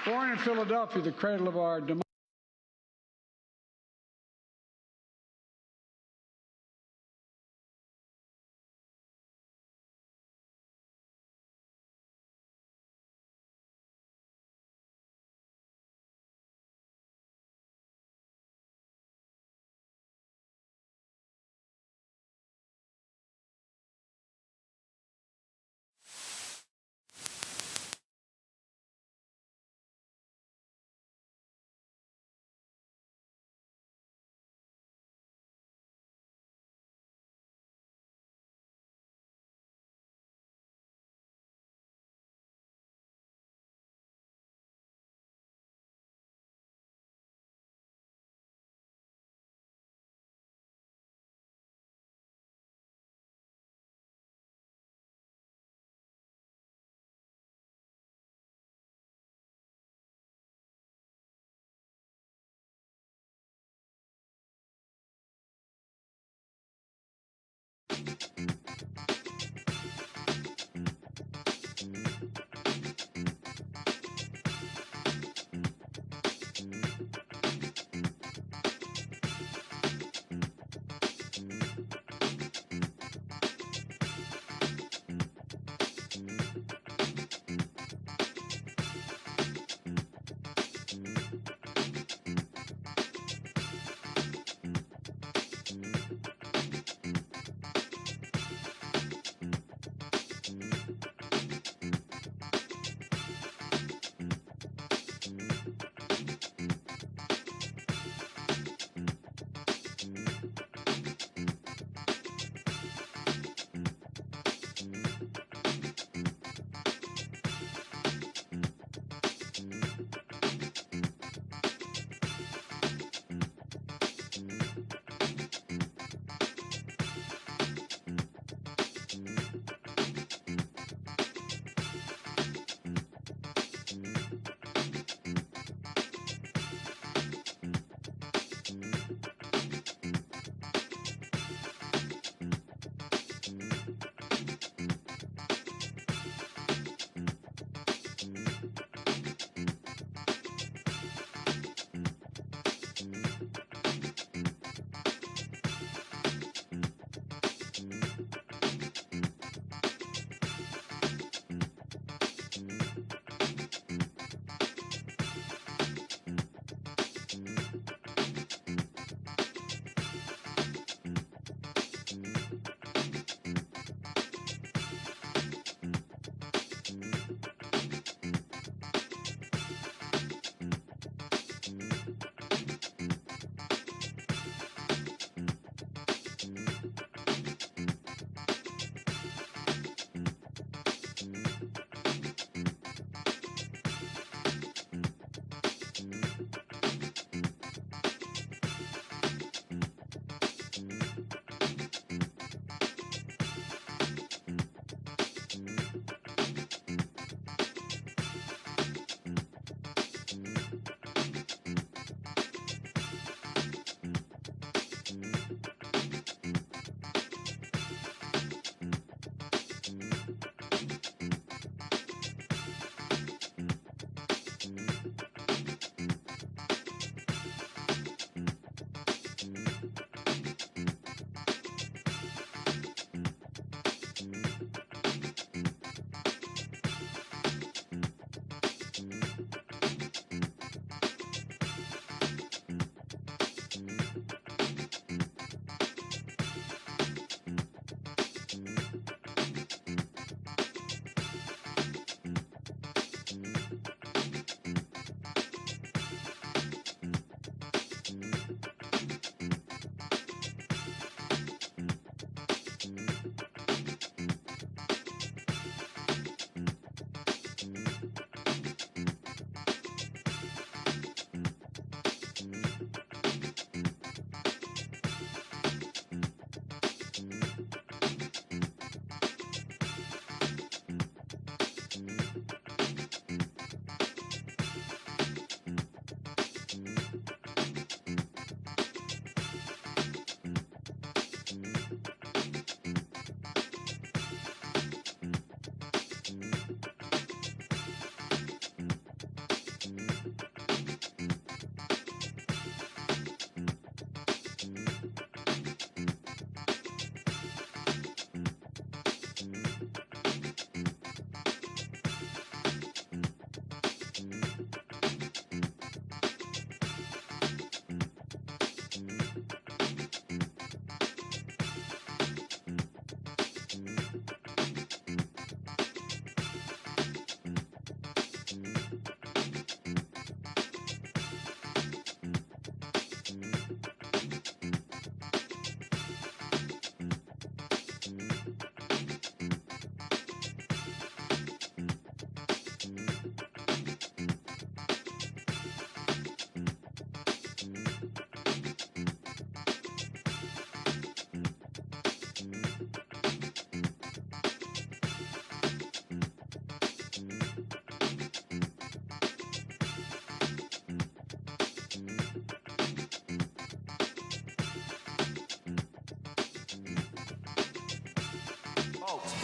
Born in Philadelphia, the cradle of our democracy.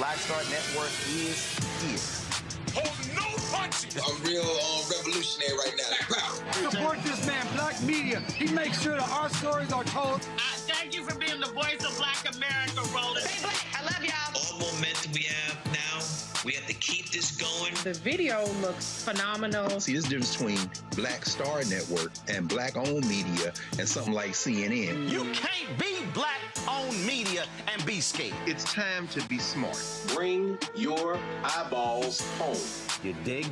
Black Star Network is here. Hold no punches. I'm real revolutionary right now. Support this man, Black Media. He makes sure that our stories are told. Thank you for being the voice of Black America, Roland. Stay black. I love y'all. All momentum we have now, we have to keep this going. The video looks phenomenal. See, this difference between Black Star Network and Black-owned media and something like CNN. You can't be Black-owned media and be scared. It's time to be smart. Bring your eyeballs home. You dig?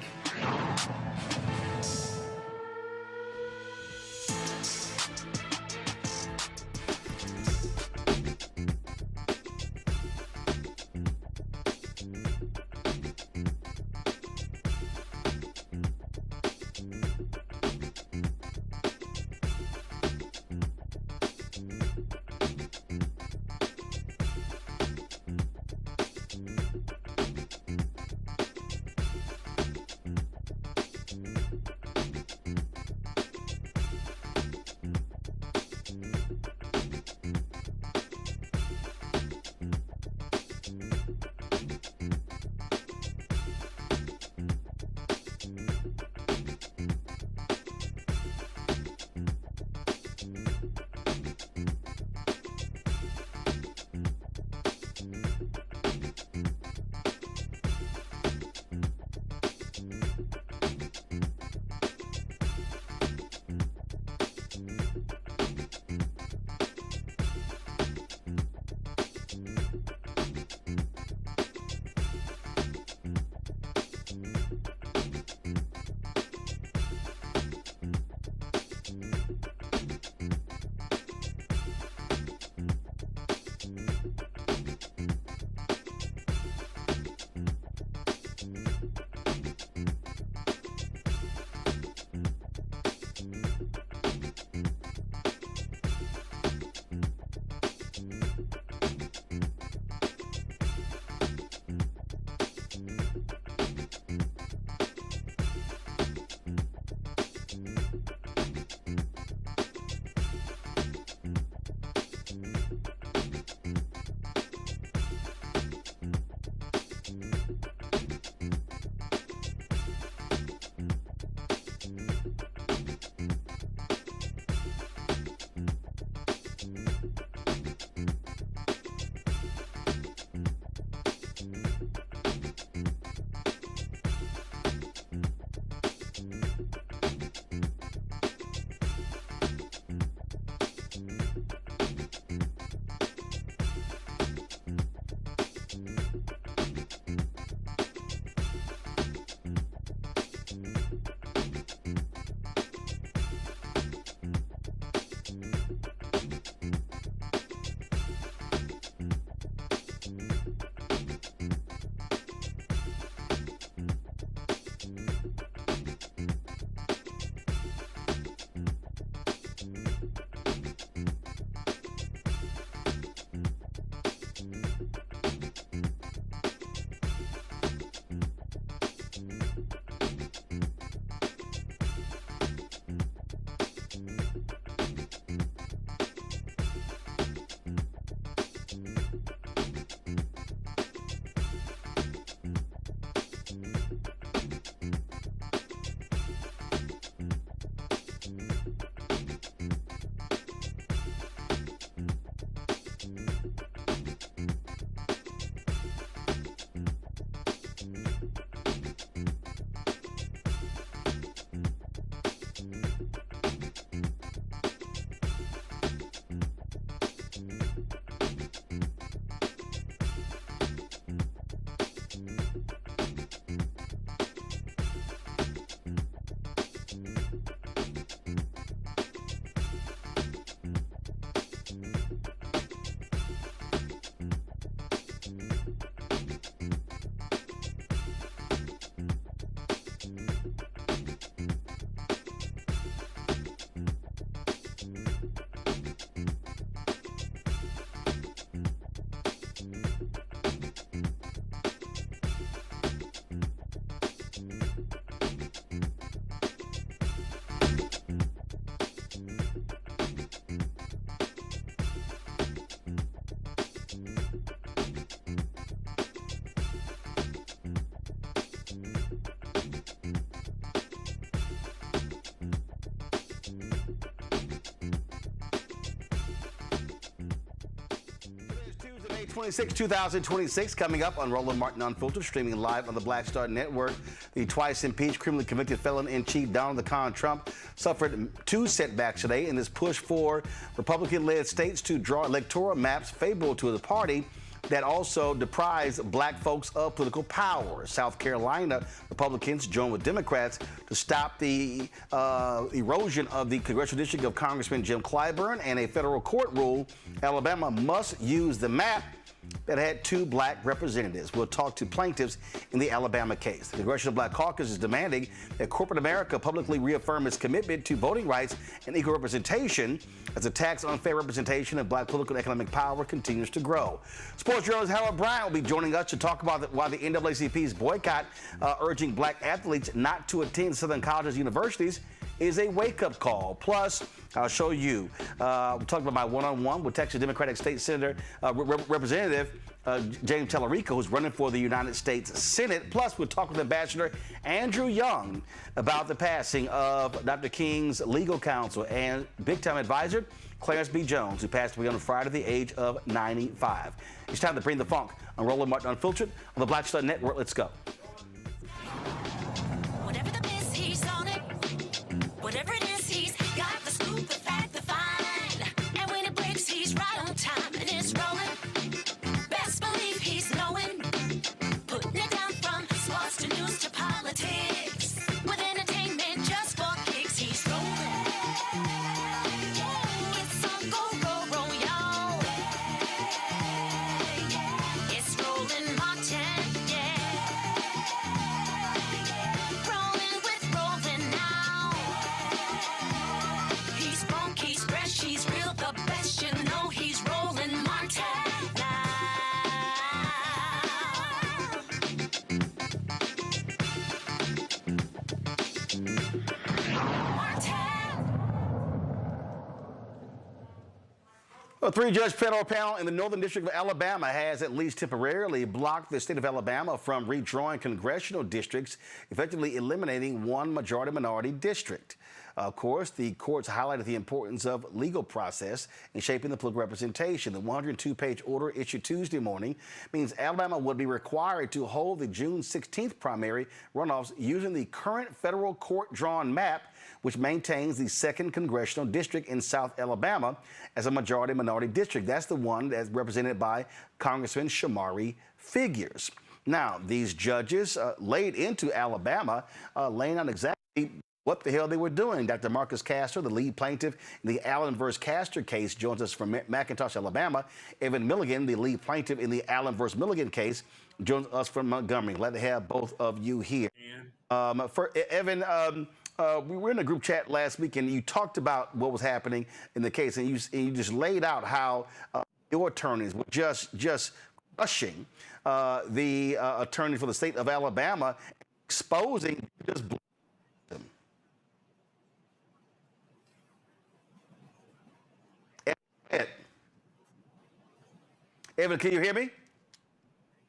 26, 2026, coming up on Roland Martin Unfiltered, streaming live on the Black Star Network. The twice impeached, criminally convicted felon-in-chief Donald the Con Trump suffered 2 setbacks today in this push for Republican-led states to draw electoral maps favorable to the party that also deprives black folks of political power. South Carolina Republicans joined with Democrats to stop the erosion of the congressional district of Congressman Jim Clyburn, and a federal court ruled Alabama must use the map that had 2 black representatives. We'll talk to plaintiffs in the Alabama case. The Congressional Black Caucus is demanding that corporate America publicly reaffirm its commitment to voting rights and equal representation as the tax on unfair representation of black political and economic power continues to grow. Sports journalist Harold Bryant will be joining us to talk about why the NAACP's boycott urging black athletes not to attend Southern colleges and universities is a wake-up call. Plus, I'll show you. We'll talk about my one-on-one with Texas Democratic State Senator Representative James Tellerico, who's running for the United States Senate. Plus, we'll talk with Ambassador Andrew Young about the passing of Dr. King's legal counsel and big-time advisor Clarence B. Jones, who passed away on Friday at the age of 95. It's time to bring the funk on Roland Martin Unfiltered on the Black Star Network. Let's go. Whatever the miss, he's on it. Whatever it is, he's got the scoop, the fact, the find. And when it breaks, he's right on time and it's rolling. Best believe he's knowing. Putting it down from sports to news to politics. With entertainment just for kicks, he's rolling. It's on go, y'all. It's Roland Martin, yeah. Rolling with Roland now. He's funk, he's fresh, he's real, the best, you know he's Roland Martin now. A 3-judge federal panel in the Northern District of Alabama has at least temporarily blocked the state of Alabama from redrawing congressional districts, effectively eliminating one majority-minority district. Of course, the courts highlighted the importance of legal process in shaping the political representation. The 102-page order issued Tuesday morning means Alabama would be required to hold the June 16th primary runoffs using the current federal court-drawn map, which maintains the 2nd Congressional District in South Alabama as a majority-minority district. That's the one that's represented by Congressman Shamari Figures. Now, these judges laid into Alabama, laying out exactly what the hell they were doing. Dr. Marcus Castor, the lead plaintiff in the Allen v. Castor case, joins us from McIntosh, Alabama. Evan Milligan, the lead plaintiff in the Allen v. Milligan case, joins us from Montgomery. Glad to have both of you here. For Evan, we were in a group chat last week, and you talked about what was happening in the case, and you just laid out how your attorneys were just crushing the attorney for the state of Alabama, exposing just them. Evan, can you hear me?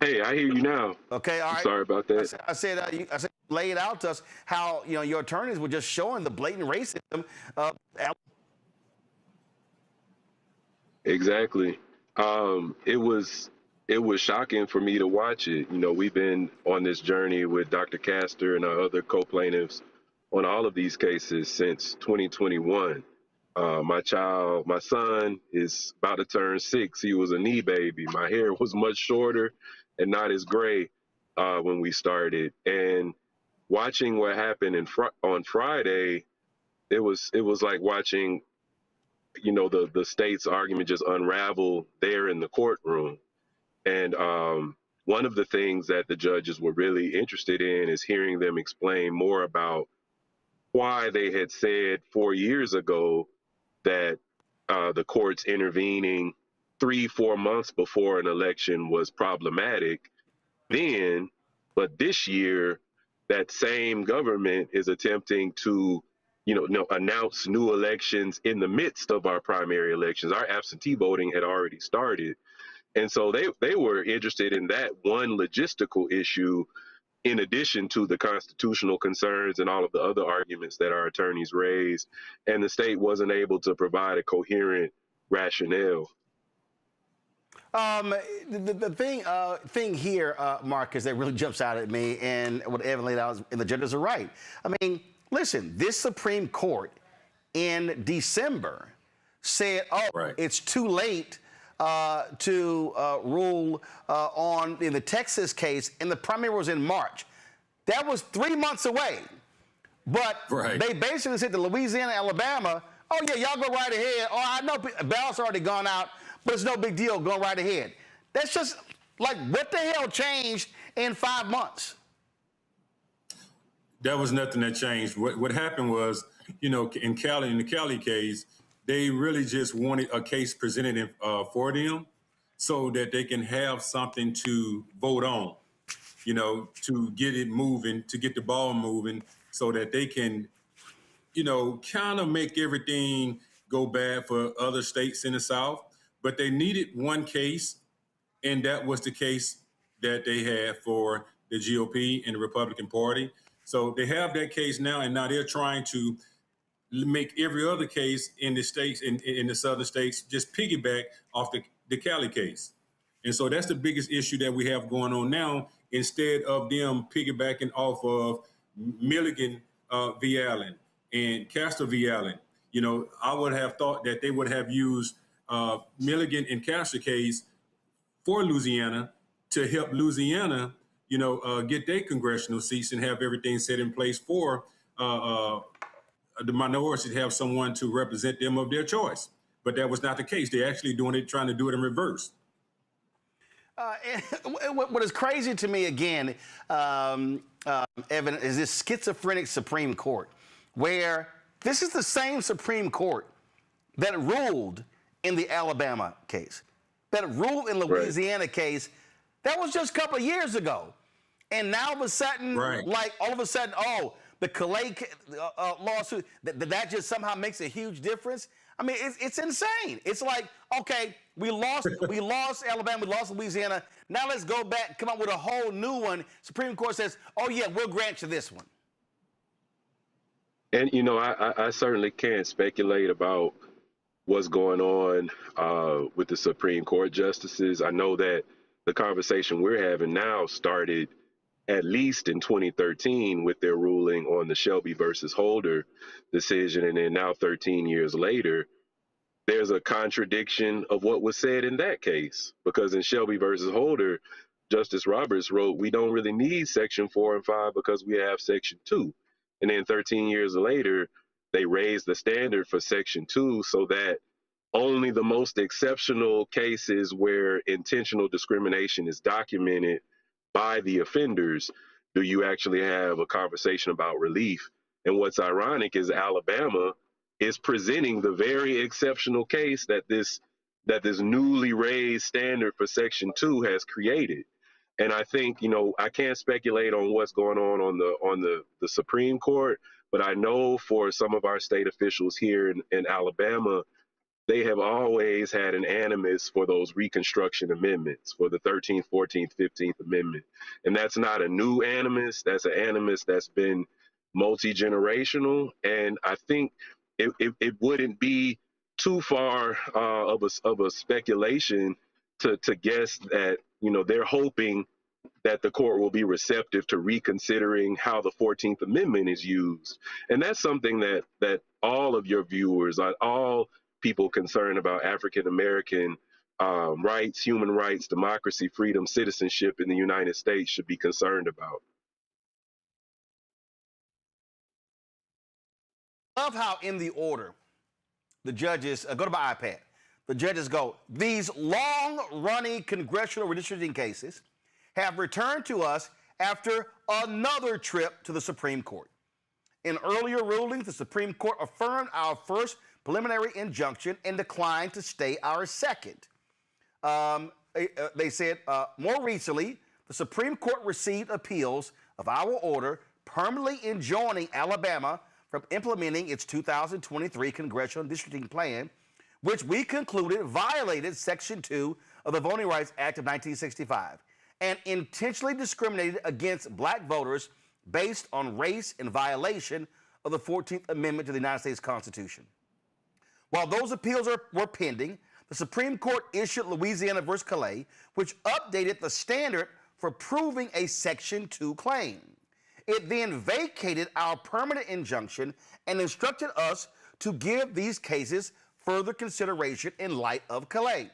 Hey, I hear you now. Okay, all right. Sorry about that. I said, lay it out to us how your attorneys were just showing the blatant racism. Exactly. It was shocking for me to watch it. We've been on this journey with Dr. Castor and our other co-plaintiffs on all of these cases since 2021. My son is about to turn 6. He was a knee baby. My hair was much shorter and not as gray when we started. And watching what happened on Friday, it was like watching, the state's argument just unravel there in the courtroom. And one of the things that the judges were really interested in is hearing them explain more about why they had said 4 years ago that the courts intervening 3-4 months before an election was problematic then, but this year that same government is attempting to announce new elections in the midst of our primary elections. Our absentee voting had already started. And so they were interested in that one logistical issue, in addition to the constitutional concerns and all of the other arguments that our attorneys raised. And the state wasn't able to provide a coherent rationale. The thing here, Marcus, that really jumps out at me, and what Evan laid out, and the judges are right. I mean, listen, this Supreme Court in December said, it's too late to rule in the Texas case, and the primary was in March. That was 3 months away. But they basically said to Louisiana, Alabama, oh, yeah, y'all go right ahead. Oh, I know ballots already gone out, but it's no big deal. Go right ahead. That's just like, what the hell changed in 5 months? That was nothing that changed. What happened was, in the Callais case, they really just wanted a case presented for them so that they can have something to vote on, to get it moving, to get the ball moving, so that they can, kind of make everything go bad for other states in the South. But they needed one case, and that was the case that they had for the GOP and the Republican Party. So they have that case now, and now they're trying to make every other case in the states, in the southern states, just piggyback off the Callais case. And so that's the biggest issue that we have going on now, instead of them piggybacking off of Milligan v. Allen and Castor v. Allen. I would have thought that they would have used Milligan and Castor case for Louisiana to help Louisiana, get their congressional seats and have everything set in place for the minorities to have someone to represent them of their choice. But that was not the case. They're actually trying to do it in reverse. What is crazy to me, again, Evan, is this schizophrenic Supreme Court, where this is the same Supreme Court that ruled in the Alabama case, that ruled in the Louisiana case. That was just a couple of years ago. And now all of a sudden, the Callais lawsuit, that just somehow makes a huge difference. I mean, it's insane. It's like, okay, we lost Alabama, we lost Louisiana. Now let's go back, come up with a whole new one. Supreme Court says, oh yeah, we'll grant you this one. And, I certainly can't speculate about what's going on with the Supreme Court justices. I know that the conversation we're having now started at least in 2013 with their ruling on the Shelby versus Holder decision. And then now 13 years later, there's a contradiction of what was said in that case, because in Shelby versus Holder, Justice Roberts wrote, we don't really need Section 4 and 5 because we have Section 2. And then 13 years later, they raised the standard for Section 2 so that only the most exceptional cases where intentional discrimination is documented by the offenders do you actually have a conversation about relief. And what's ironic is Alabama is presenting the very exceptional case that this newly raised standard for Section 2 has created. And I think, I can't speculate on what's going on the Supreme Court, but I know for some of our state officials here in Alabama, they have always had an animus for those Reconstruction amendments, for the 13th, 14th, 15th Amendment. And that's not a new animus. That's an animus that's been multi-generational. And I think it wouldn't be too far of a speculation to guess that, they're hoping that the court will be receptive to reconsidering how the 14th Amendment is used. And that's something that all of your viewers, all people concerned about African-American rights, human rights, democracy, freedom, citizenship in the United States should be concerned about. I love how in the order, the judges, go to my iPad, the judges go, these long-running congressional redistricting cases have returned to us after another trip to the Supreme Court. In earlier rulings, the Supreme Court affirmed our first preliminary injunction and declined to stay our second. They said, more recently, the Supreme Court received appeals of our order permanently enjoining Alabama from implementing its 2023 Congressional Districting Plan, which we concluded violated Section 2 of the Voting Rights Act of 1965 and intentionally discriminated against black voters based on race in violation of the 14th Amendment to the United States Constitution. While those appeals were pending, the Supreme Court issued Louisiana versus Callais, which updated the standard for proving a Section 2 claim. It then vacated our permanent injunction and instructed us to give these cases further consideration in light of Callais.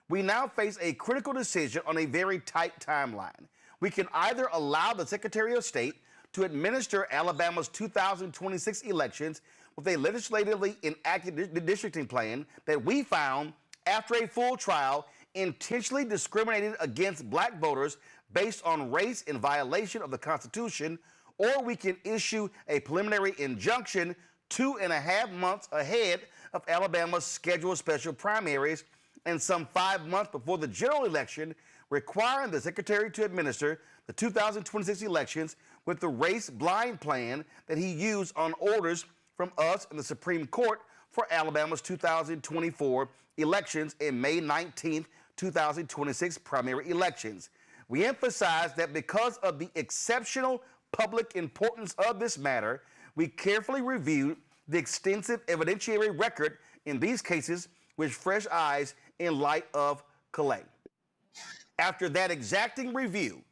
We now face a critical decision on a very tight timeline. We can either allow the Secretary of State to administer Alabama's 2026 elections with a legislatively enacted redistricting plan that we found, after a full trial, intentionally discriminated against black voters based on race in violation of the Constitution, or we can issue a preliminary injunction 2.5 months ahead of Alabama's scheduled special primaries and some 5 months before the general election, requiring the Secretary to administer the 2026 elections with the race-blind plan that he used on orders from us in the Supreme Court for Alabama's 2024 elections and May 19th, 2026 primary elections. We emphasize that because of the exceptional public importance of this matter, we carefully reviewed the extensive evidentiary record in these cases with fresh eyes in light of Callais. After that exacting review,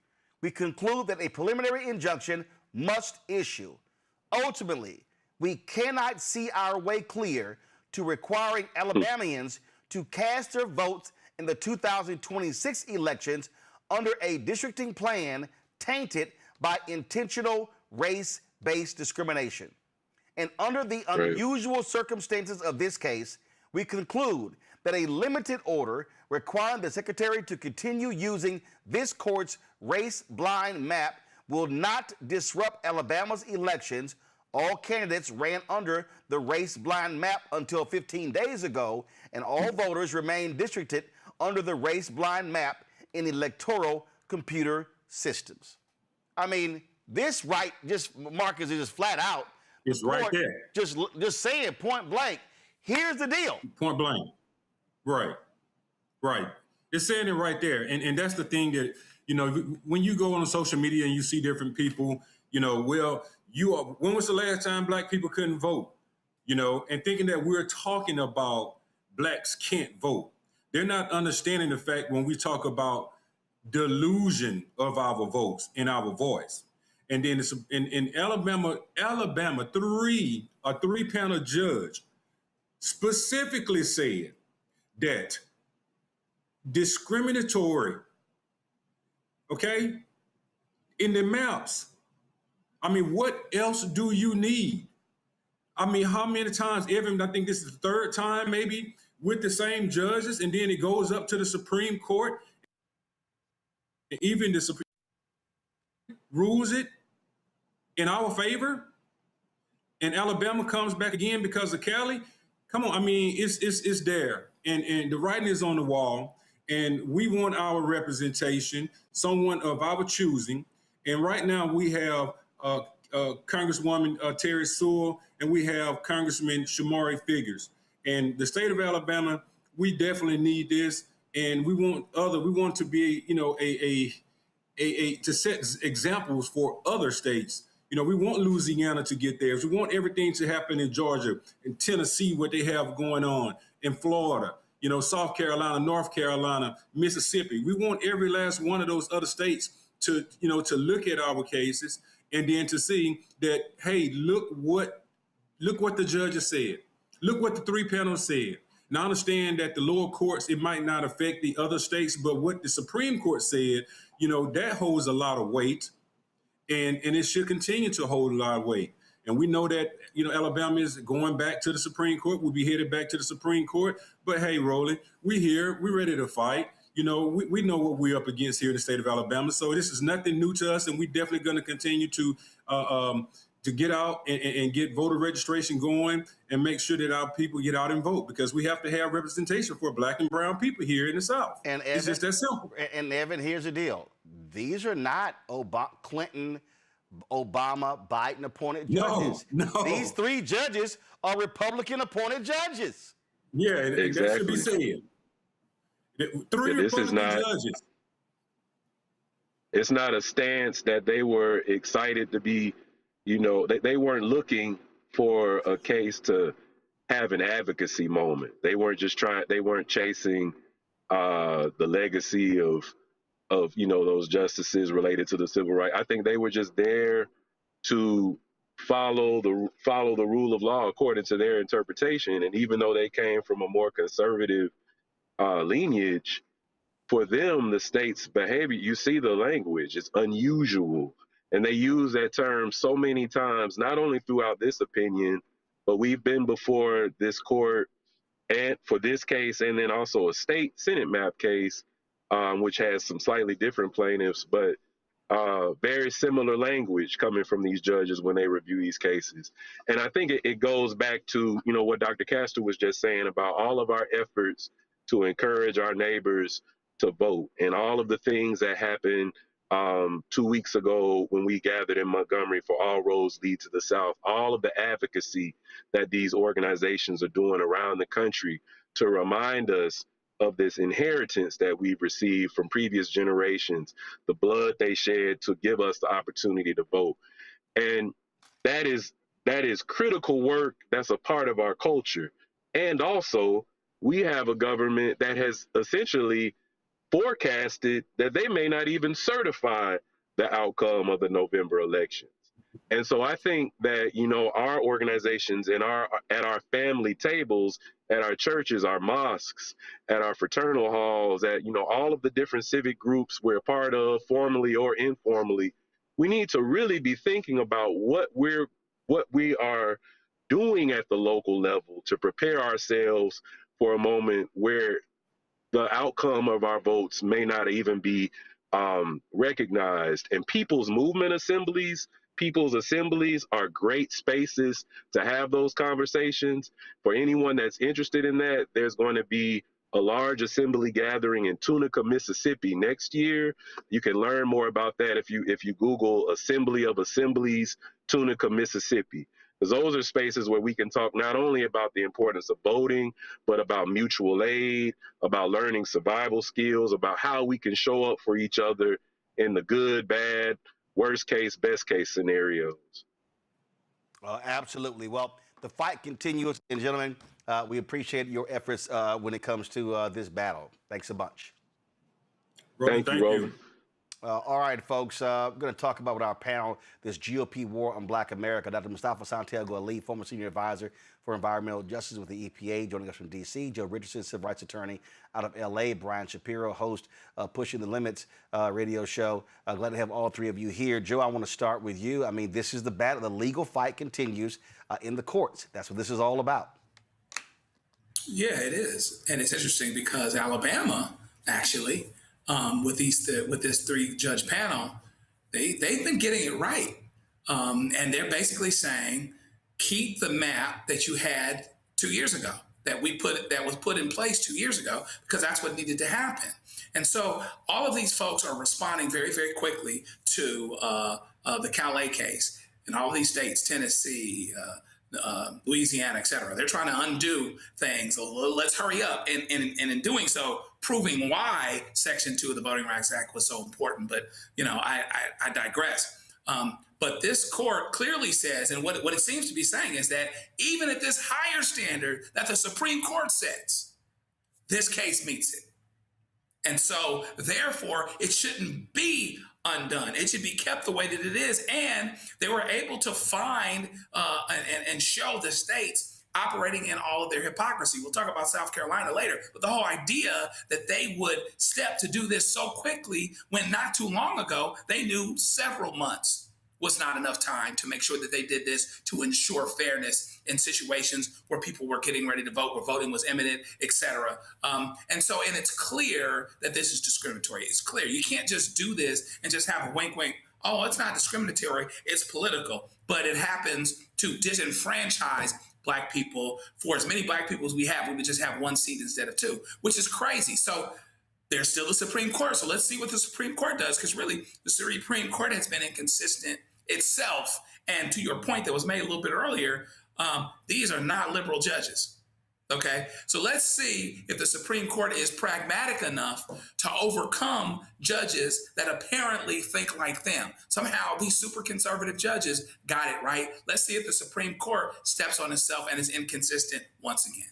we conclude that a preliminary injunction must issue. Ultimately, we cannot see our way clear to requiring Alabamians to cast their votes in the 2026 elections under a districting plan tainted by intentional race-based discrimination. And under the unusual circumstances of this case, we conclude that a limited order requiring the Secretary to continue using this court's race-blind map will not disrupt Alabama's elections. All candidates ran under the race-blind map until 15 days ago, and all voters remain districted under the race-blind map in electoral computer systems. I mean, this right, just Marcus, is just flat out. It's right there. Just saying point blank, here's the deal. Point blank. Right. It's saying it right there. And that's the thing that, when you go on social media and you see different people, when was the last time black people couldn't vote? And thinking that we're talking about blacks can't vote. They're not understanding the fact when we talk about delusion of our votes and our voice. And then in Alabama, a three-panel judge specifically said that discriminatory, in the maps. I mean, what else do you need? I mean, how many times, I think this is the third time maybe, with the same judges, and then it goes up to the Supreme Court. Even the Supreme rules it in our favor, and Alabama comes back again because of Callais. Come on, I mean, it's there, and the writing is on the wall, and we want our representation, someone of our choosing. And right now we have Congresswoman Terry Sewell, and we have Congressman Shamari Figures. And the state of Alabama, we definitely need this, and we want to be, to set examples for other states. We want Louisiana to get there. We want everything to happen in Georgia, in Tennessee, what they have going on, in Florida, South Carolina, North Carolina, Mississippi. We want every last one of those other states to look at our cases and then to see that, hey, look what the judges said. Look what the three panels said. Now, I understand that the lower courts, it might not affect the other states, but what the Supreme Court said, that holds a lot of weight, and it should continue to hold a lot of weight. And we know that, Alabama is going back to the Supreme Court. We'll be headed back to the Supreme Court. But hey, Roland, we're here. We're ready to fight. We know what we're up against here in the state of Alabama. So this is nothing new to us, and we're definitely going to continue to get out and get voter registration going and make sure that our people get out and vote, because we have to have representation for black and brown people here in the South. And Evan, it's just that simple. And Evan, here's the deal. These are not Clinton, Obama, Biden appointed judges. No. These three judges are Republican appointed judges. Yeah, exactly. That should be said. Three Republican judges. It's not a stance that they were excited to be, they weren't looking for a case to have an advocacy moment. They weren't chasing the legacy of those justices related to the civil rights. I think they were just there to follow the rule of law according to their interpretation. And even though they came from a more conservative lineage, for them, the state's behavior, you see the language, it's unusual. And they use that term so many times, not only throughout this opinion, but we've been before this court and for this case, and then also a state Senate map case, which has some slightly different plaintiffs, but very similar language coming from these judges when they review these cases. And I think it goes back to, what Dr. Castor was just saying about all of our efforts to encourage our neighbors to vote and all of the things that happened 2 weeks ago when we gathered in Montgomery for All Roads Lead to the South, all of the advocacy that these organizations are doing around the country to remind us of this inheritance that we've received from previous generations, the blood they shed to give us the opportunity to vote. And that is critical work that's a part of our culture. And also, we have a government that has essentially forecasted that they may not even certify the outcome of the November elections. And so I think that, our organizations and at our family tables, at our churches, our mosques, at our fraternal halls, at, all of the different civic groups we're a part of, formally or informally, we need to really be thinking about what we are doing at the local level to prepare ourselves for a moment where the outcome of our votes may not even be recognized. And people's assemblies are great spaces to have those conversations. For anyone that's interested in that, there's going to be a large assembly gathering in Tunica, Mississippi next year. You can learn more about that if you Google Assembly of Assemblies, Tunica, Mississippi. Because those are spaces where we can talk not only about the importance of voting, but about mutual aid, about learning survival skills, about how we can show up for each other in the good, bad, worst case, best case scenarios. Absolutely. Well, the fight continues. And gentlemen, we appreciate your efforts when it comes to this battle. Thanks a bunch. Thank you, Roland. All right, folks, we're going to talk about with our panel this GOP war on Black America. Dr. Mustafa Santiago Ali, former senior advisor for environmental justice with the EPA, joining us from D.C. Joe Richardson, civil rights attorney out of L.A. Brian Shapiro, host of Pushing the Limits radio show. Glad to have all three of you here. Joe, I want to start with you. I mean, this is the battle. The legal fight continues in the courts. That's what this is all about. Yeah, it is. And it's interesting because Alabama, actually, with this three-judge panel, they've been getting it right. And they're basically saying, keep the map that you had 2 years ago, that was put in place 2 years ago, because that's what needed to happen. And so all of these folks are responding very, very quickly to the Callais case in all of these states, Tennessee, Louisiana, et cetera. They're trying to undo things. So let's hurry up. And in doing so, proving why Section 2 of the Voting Rights Act was so important. But, I digress. But this court clearly says, and what it seems to be saying is that even at this higher standard that the Supreme Court sets, this case meets it. And so, therefore, it shouldn't be undone. It should be kept the way that it is. And they were able to find and show the states operating in all of their hypocrisy. We'll talk about South Carolina later, but the whole idea that they would step to do this so quickly when not too long ago, they knew several months was not enough time to make sure that they did this to ensure fairness in situations where people were getting ready to vote, where voting was imminent, et cetera. And it's clear that this is discriminatory. It's clear. You can't just do this and just have a wink, wink. Oh, it's not discriminatory. It's political. But it happens to disenfranchise Black people. For as many Black people as we would just have one seat instead of two, which is crazy. So there's still the Supreme Court. So let's see what the Supreme Court does, because really the Supreme Court has been inconsistent itself. And to your point that was made a little bit earlier, these are not liberal judges. Okay, so let's see if the Supreme Court is pragmatic enough to overcome judges that apparently think like them. Somehow these super conservative judges got it right. Let's see if the Supreme Court steps on itself and is inconsistent once again.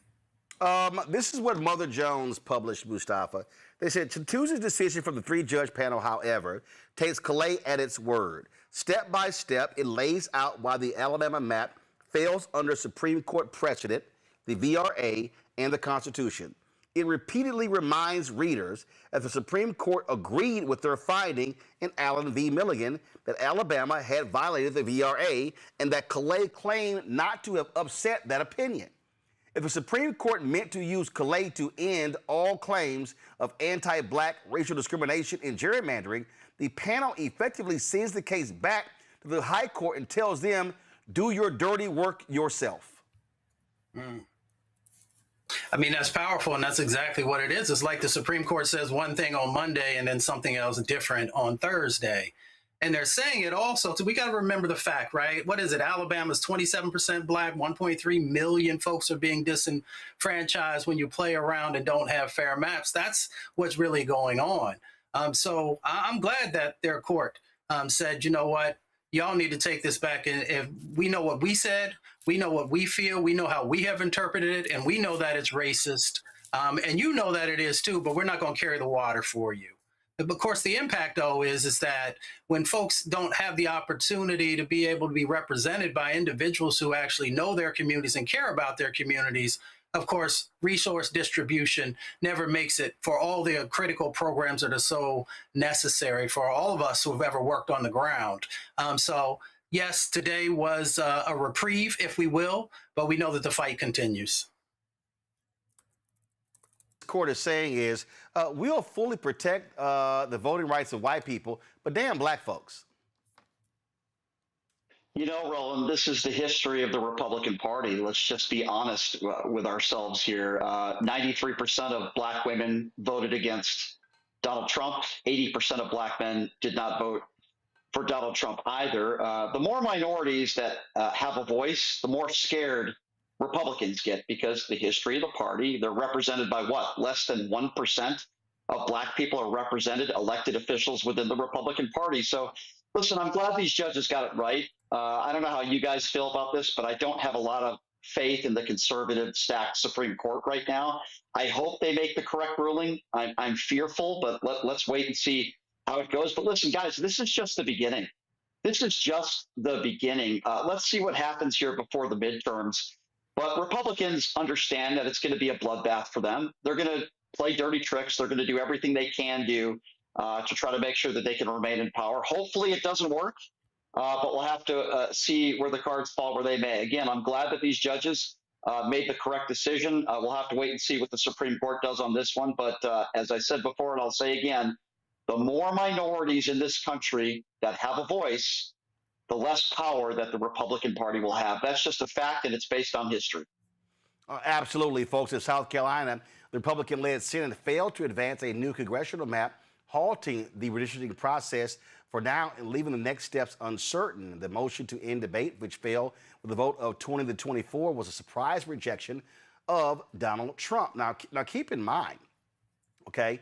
This is what Mother Jones published, Mustafa. They said, Tuesday's decision from the three-judge panel, however, takes Callais at its word. Step by step, it lays out why the Alabama map fails under Supreme Court precedent, the VRA, and the Constitution. It repeatedly reminds readers that the Supreme Court agreed with their finding in Allen v. Milligan that Alabama had violated the VRA and that Callais claimed not to have upset that opinion. If the Supreme Court meant to use Callais to end all claims of anti-black racial discrimination and gerrymandering, the panel effectively sends the case back to the High Court and tells them, do your dirty work yourself. I mean, that's powerful, and that's exactly what it is. It's like the Supreme Court says one thing on Monday and then something else different on Thursday. And they're saying it also, so we got to remember the fact, right? What is it? Alabama's 27% black, 1.3 million folks are being disenfranchised when you play around and don't have fair maps. That's what's really going on. So I'm glad that their court said, you know what, y'all need to take this back. And if we know what we said, we know what we feel, we know how we have interpreted it, and we know that it's racist. And you know that it is too, but we're not going to carry the water for you. But of course, the impact, though, is that when folks don't have the opportunity to be able to be represented by individuals who actually know their communities and care about their communities, of course, resource distribution never makes it for all the critical programs that are so necessary for all of us who have ever worked on the ground. So, yes, today was a reprieve, if we will, but we know that the fight continues. Court is saying is we'll fully protect the voting rights of white people, but damn black folks. You know, Roland, this is the history of the Republican Party. Let's just be honest with ourselves here. 93% of black women voted against Donald Trump. 80% of black men did not vote for Donald Trump either. The more minorities that have a voice, the more scared Republicans get, because the history of the party, they're represented by what? Less than 1% of black people are represented, elected officials within the Republican Party. So listen, I'm glad these judges got it right. I don't know how you guys feel about this, but I don't have a lot of faith in the conservative stacked Supreme Court right now. I hope they make the correct ruling. I'm fearful, but let's wait and see how it goes. But listen, guys, this is just the beginning. This is just the beginning. Let's see what happens here before the midterms. But Republicans understand that it's going to be a bloodbath for them. They're going to play dirty tricks. They're going to do everything they can do to try to make sure that they can remain in power. Hopefully it doesn't work, but we'll have to see where the cards fall where they may. Again, I'm glad that these judges made the correct decision. We'll have to wait and see what the Supreme Court does on this one. But as I said before, and I'll say again, the more minorities in this country that have a voice, the less power that the Republican Party will have. That's just a fact, and it's based on history. Absolutely, folks. In South Carolina, the Republican-led Senate failed to advance a new congressional map, halting the redistricting process for now and leaving the next steps uncertain. The motion to end debate, which failed with a vote of 20-24, was a surprise rejection of Donald Trump. Now keep in mind, okay,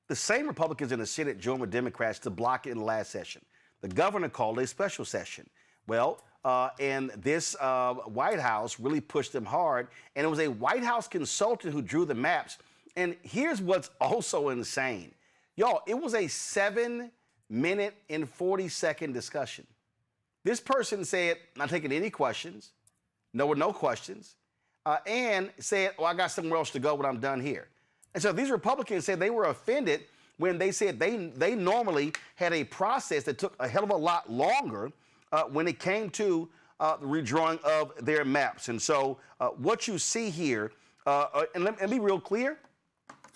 the same Republicans in the Senate joined with Democrats to block it in the last session. The governor called a special session. Well, and this White House really pushed them hard, and it was a White House consultant who drew the maps. And here's what's also insane. Y'all, it was a 7-minute and 40-second discussion. This person said, not taking any questions, no questions, and said, oh, I got somewhere else to go when I'm done here. And so these Republicans said they were offended when they said they normally had a process that took a hell of a lot longer when it came to the redrawing of their maps. And so what you see here, and let me be real clear,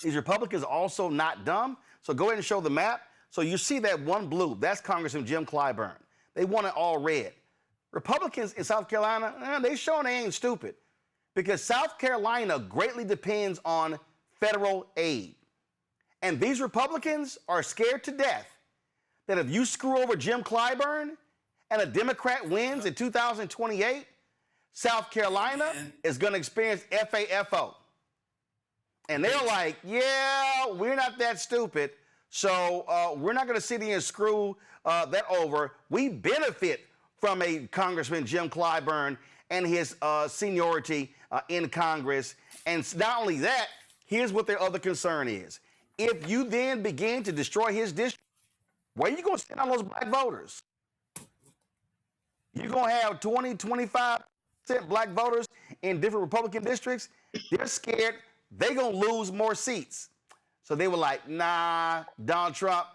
these Republicans are also not dumb. So go ahead and show the map. So you see that one blue, that's Congressman Jim Clyburn. They want it all red. Republicans in South Carolina, they showing they ain't stupid, because South Carolina greatly depends on federal aid. And these Republicans are scared to death that if you screw over Jim Clyburn and a Democrat wins in 2028, South Carolina is going to experience FAFO. And they're like, yeah, we're not that stupid, so we're not going to sit here and screw that over. We benefit from a Congressman Jim Clyburn and his seniority in Congress. And not only that, here's what their other concern is. If you then begin to destroy his district, where are you going to stand on those black voters? You're going to have 20, 25% black voters in different Republican districts. They're scared they're going to lose more seats. So they were like, nah, Donald Trump,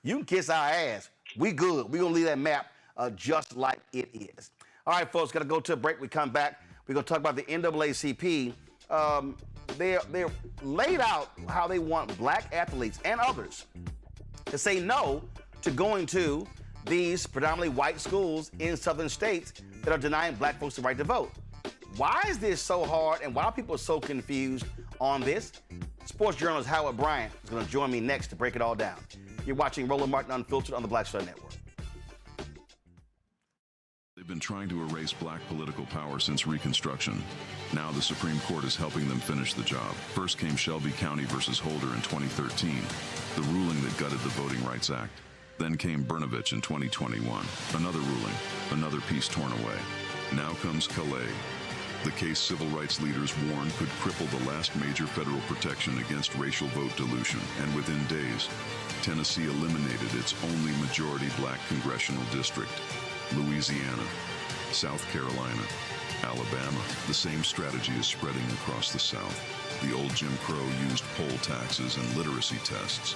you can kiss our ass. We good. We're going to leave that map just like it is. All right, folks, got to go to a break. We come back. We're going to talk about the NAACP. They're laid out how they want black athletes and others to say no to going to these predominantly white schools in southern states that are denying black folks the right to vote. Why is this so hard and why are people so confused on this? Sports journalist Howard Bryant is going to join me next to break it all down. You're watching Roland Martin Unfiltered on the Black Star Network. They've been trying to erase black political power since Reconstruction. Now the Supreme Court is helping them finish the job. First came Shelby County versus Holder in 2013, the ruling that gutted the Voting Rights Act. Then came Brnovich in 2021, another ruling, another piece torn away. Now comes Callais, the case civil rights leaders warned could cripple the last major federal protection against racial vote dilution. And within days, Tennessee eliminated its only majority black congressional district. Louisiana, South Carolina, Alabama. The same strategy is spreading across the South. The old Jim Crow used poll taxes and literacy tests.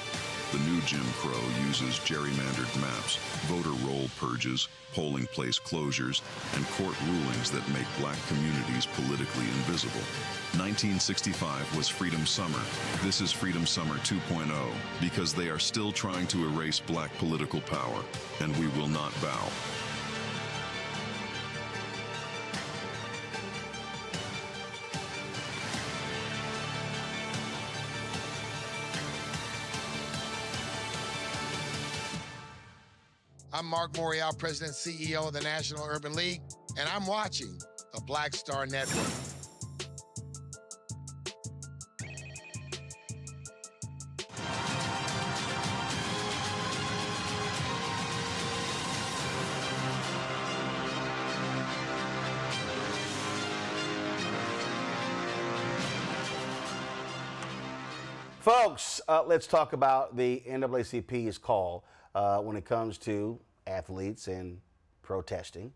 The new Jim Crow uses gerrymandered maps, voter roll purges, polling place closures, and court rulings that make black communities politically invisible. 1965 was Freedom Summer. This is Freedom Summer 2.0, because they are still trying to erase black political power, and we will not bow. I'm Mark Morial, President and CEO of the National Urban League, and I'm watching the Black Star Network. Folks, let's talk about the NAACP's call when it comes to athletes and protesting,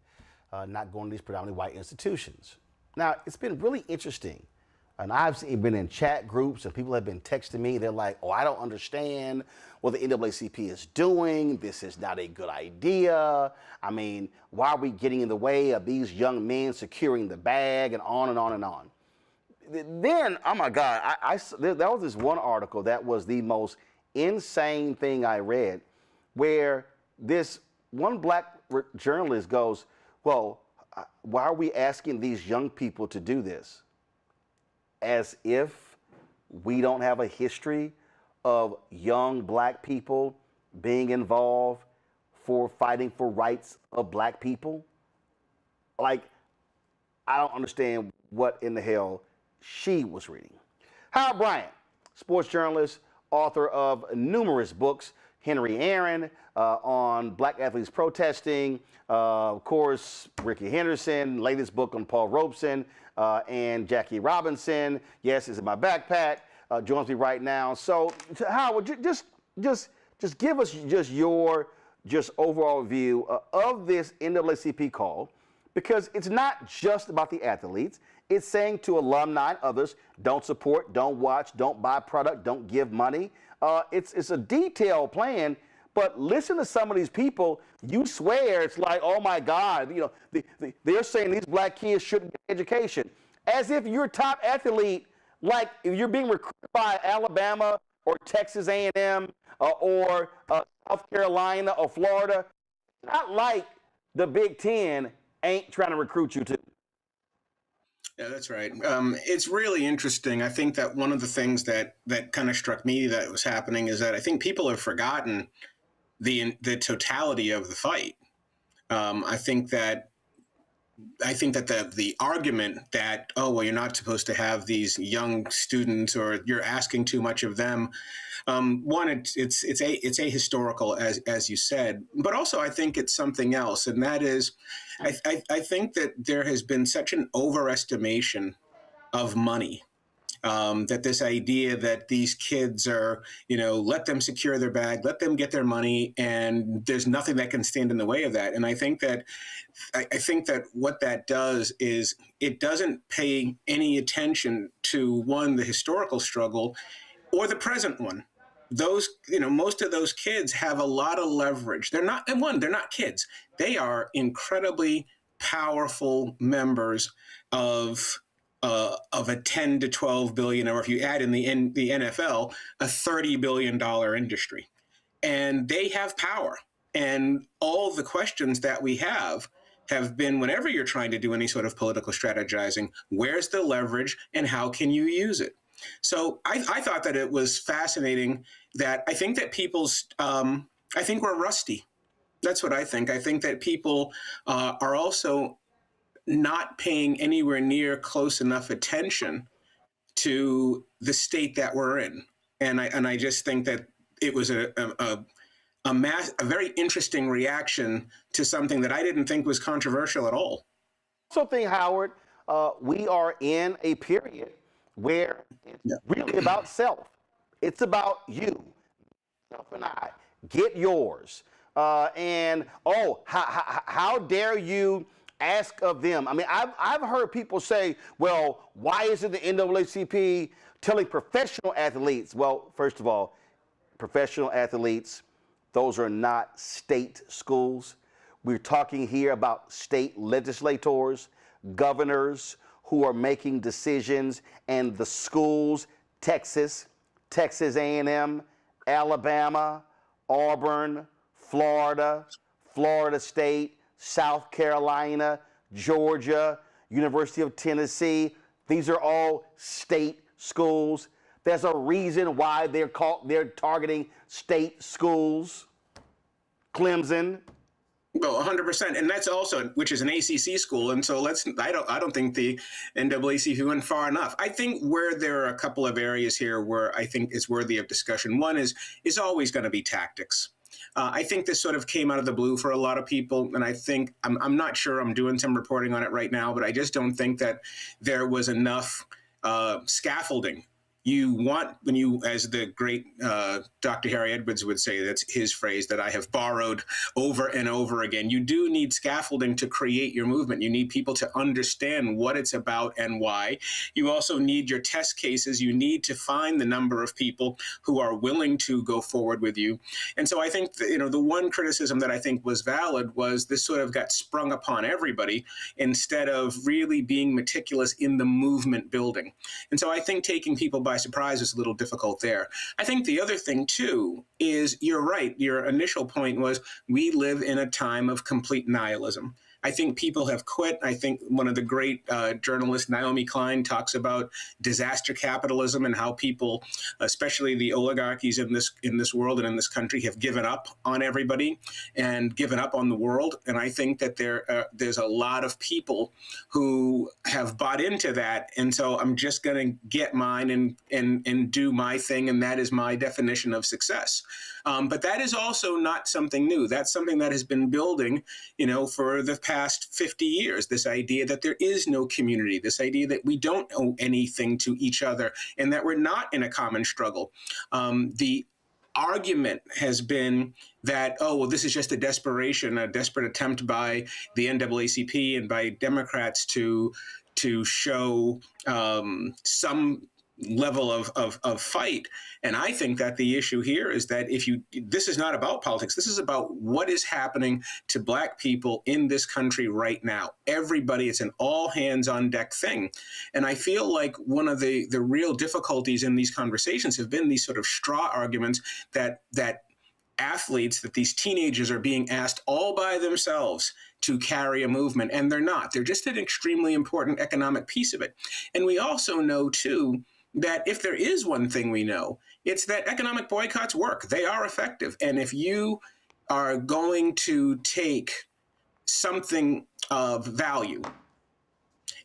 not going to these predominantly white institutions. Now, it's been really interesting, and I've been in chat groups and people have been texting me. They're like, oh, I don't understand what the NAACP is doing. This is not a good idea. I mean, why are we getting in the way of these young men securing the bag, and on and on and on. Then, oh my God, there was this one article that was the most insane thing I read, where this one black journalist goes, well, why are we asking these young people to do this? As if we don't have a history of young black people being involved for fighting for rights of black people. Like, I don't understand what in the hell she was reading. Howard Bryant, sports journalist, author of numerous books, Henry Aaron on black athletes protesting, of course, Ricky Henderson, latest book on Paul Robeson and Jackie Robinson. Yes, it's in my backpack. Joins me right now. So, Howard, just give us your overall view of this NAACP call, because it's not just about the athletes. It's saying to alumni and others, don't support, don't watch, don't buy product, don't give money. It's a detailed plan, but listen to some of these people. You swear it's like, oh my God, you know, they're saying these black kids shouldn't get education, as if you're a top athlete, like if you're being recruited by Alabama or Texas A&M or South Carolina or Florida. Not like the Big Ten ain't trying to recruit you too. Yeah, that's right. It's really interesting. I think that one of the things that kind of struck me that was happening is that I think people have forgotten the totality of the fight. I think that I think that the argument that, oh, well, you're not supposed to have these young students or you're asking too much of them. One, it's ahistorical, as you said, but also I think it's something else. And that is, I think that there has been such an overestimation of money. That this idea that these kids are, let them secure their bag, let them get their money, and there's nothing that can stand in the way of that. And I think that what that does is it doesn't pay any attention to, one, the historical struggle or the present one. Those, most of those kids have a lot of leverage. They're not kids. They are incredibly powerful members of a 10 to 12 billion, or if you add in the NFL, a $30 billion industry. And they have power. And all the questions that we have been, whenever you're trying to do any sort of political strategizing, where's the leverage and how can you use it? So I thought that it was fascinating that I think that I think we're rusty. That's what I think. I think that people are also not paying anywhere near close enough attention to the state that we're in. And I just think that it was a very interesting reaction to something that I didn't think was controversial at all. I also think, Howard, we are in a period where it's really about self. It's about you, self and I. Get yours. How dare you ask of them? I mean, I've heard people say, well, why isn't the NAACP telling professional athletes? Well, first of all, professional athletes, those are not state schools. We're talking here about state legislators, governors who are making decisions, and the schools, Texas A&M, Alabama, Auburn, Florida, Florida State, South Carolina, Georgia, University of Tennessee. These are all state schools. There's a reason why they're targeting state schools. Clemson. Well, 100%, and that's also, which is an ACC school, and so I don't think the NAACP went far enough. I think where there are a couple of areas here where I think is worthy of discussion. One is always going to be tactics. I think this sort of came out of the blue for a lot of people, and I think I'm not sure. I'm doing some reporting on it right now, but I just don't think that there was enough scaffolding. You want, when you, as the great Dr. Harry Edwards would say, that's his phrase that I have borrowed over and over again, you do need scaffolding to create your movement. You need people to understand what it's about and why. You also need your test cases. You need to find the number of people who are willing to go forward with you. And so I think that, the one criticism that I think was valid was this sort of got sprung upon everybody instead of really being meticulous in the movement building. And so I think taking people by surprise is a little difficult there. I think the other thing, too, is you're right. Your initial point was we live in a time of complete nihilism. I think people have quit. I think one of the great journalists, Naomi Klein, talks about disaster capitalism and how people, especially the oligarchies in this world and in this country, have given up on everybody and given up on the world. And I think that there's a lot of people who have bought into that. And so I'm just going to get mine and do my thing. And that is my definition of success. But that is also not something new. That's something that has been building, for the past 50 years, this idea that there is no community, this idea that we don't owe anything to each other and that we're not in a common struggle. The argument has been that, oh, well, this is just a desperate attempt by the NAACP and by Democrats to show some level of fight. And I think that the issue here is that this is not about politics. This is about what is happening to Black people in this country right now. Everybody, it's an all hands on deck thing. And I feel like one of the real difficulties in these conversations have been these sort of straw arguments that athletes, that these teenagers are being asked all by themselves to carry a movement, and they're not. They're just an extremely important economic piece of it. And we also know, too, that if there is one thing we know, it's that economic boycotts work. They are effective. And if you are going to take something of value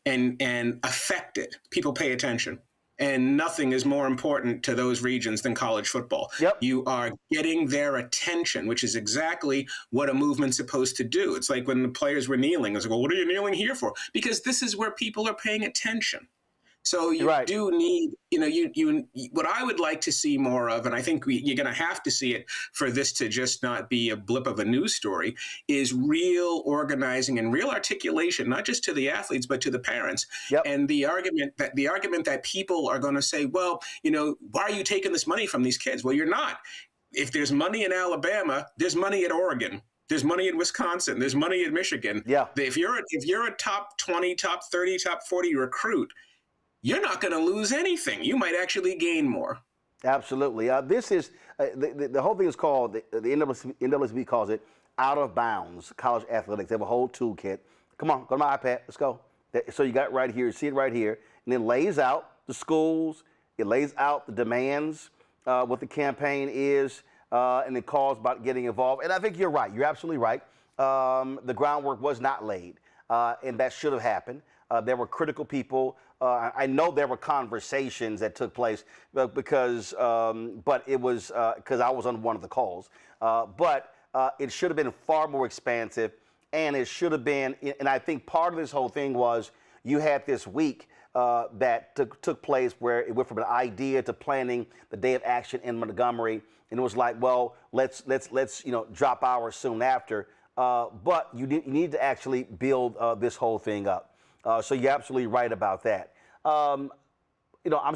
and affect it, people pay attention. And nothing is more important to those regions than college football. Yep. You are getting their attention, which is exactly what a movement's supposed to do. It's like when the players were kneeling. It's like, well, what are you kneeling here for? Because this is where people are paying attention. So you do need, what I would like to see more of, and I think you're going to have to see it for this to just not be a blip of a news story, is real organizing and real articulation, not just to the athletes, but to the parents. Yep. And the argument that people are going to say, well, why are you taking this money from these kids? Well, you're not. If there's money in Alabama, there's money at Oregon. There's money in Wisconsin. There's money in Michigan. Yeah. If you're a top 20, top 30, top 40 recruit, you're not going to lose anything. You might actually gain more. Absolutely. This is the whole thing is called, the NAACP calls it out of bounds college athletics. They have a whole toolkit. Come on, go to my iPad. Let's go. So you got it right here. See it right here. And it lays out the schools. It lays out the demands, what the campaign is, and it calls about getting involved. And I think you're right. You're absolutely right. The groundwork was not laid, and that should have happened. There were critical people. I know there were conversations that took place because, but it was because I was on one of the calls. But it should have been far more expansive, and it should have been. And I think part of this whole thing was you had this week that took place where it went from an idea to planning the day of action in Montgomery, and it was like, well, let's drop ours soon after. But you need to actually build this whole thing up. So you're absolutely right about that. I'm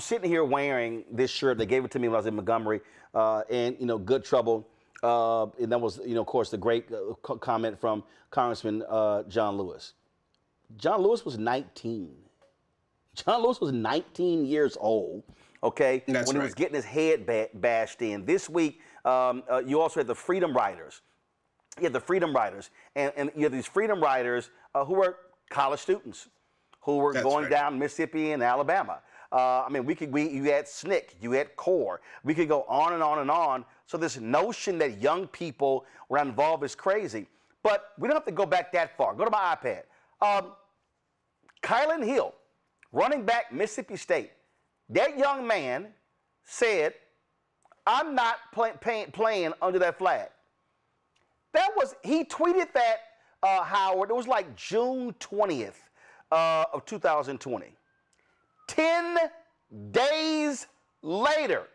sitting here wearing this shirt. They gave it to me when I was in Montgomery, and good trouble. And that was, of course, the great comment from Congressman John Lewis. John Lewis was 19. John Lewis was 19 years old. Okay, when he was getting his head bashed in. This week, you also had the Freedom Riders. You had the Freedom Riders, and you have these Freedom Riders who were college students who were going down Mississippi and Alabama. You had SNCC, you had CORE. We could go on and on and on. So this notion that young people were involved is crazy. But we don't have to go back that far. Go to my iPad. Kylan Hill, running back, Mississippi State. That young man said, I'm not playing under that flag. He tweeted that, Howard, it was like June 20th. Of 2020. 10 days later.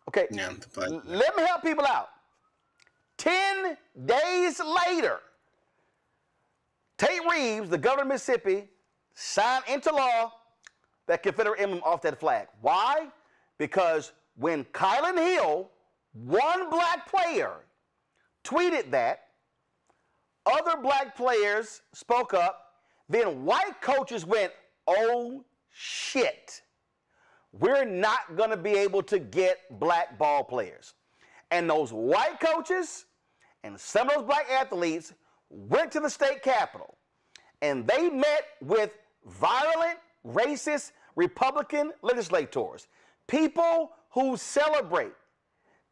Okay, let me help people out. 10 days later, Tate Reeves, the governor of Mississippi, signed into law that Confederate emblem off that flag. Why? Because when Kylan Hill, one black player, tweeted that, other black players spoke up. Then white coaches went, oh, shit. We're not going to be able to get black ball players. And those white coaches and some of those black athletes went to the state capitol. And they met with violent, racist, Republican legislators, people who celebrate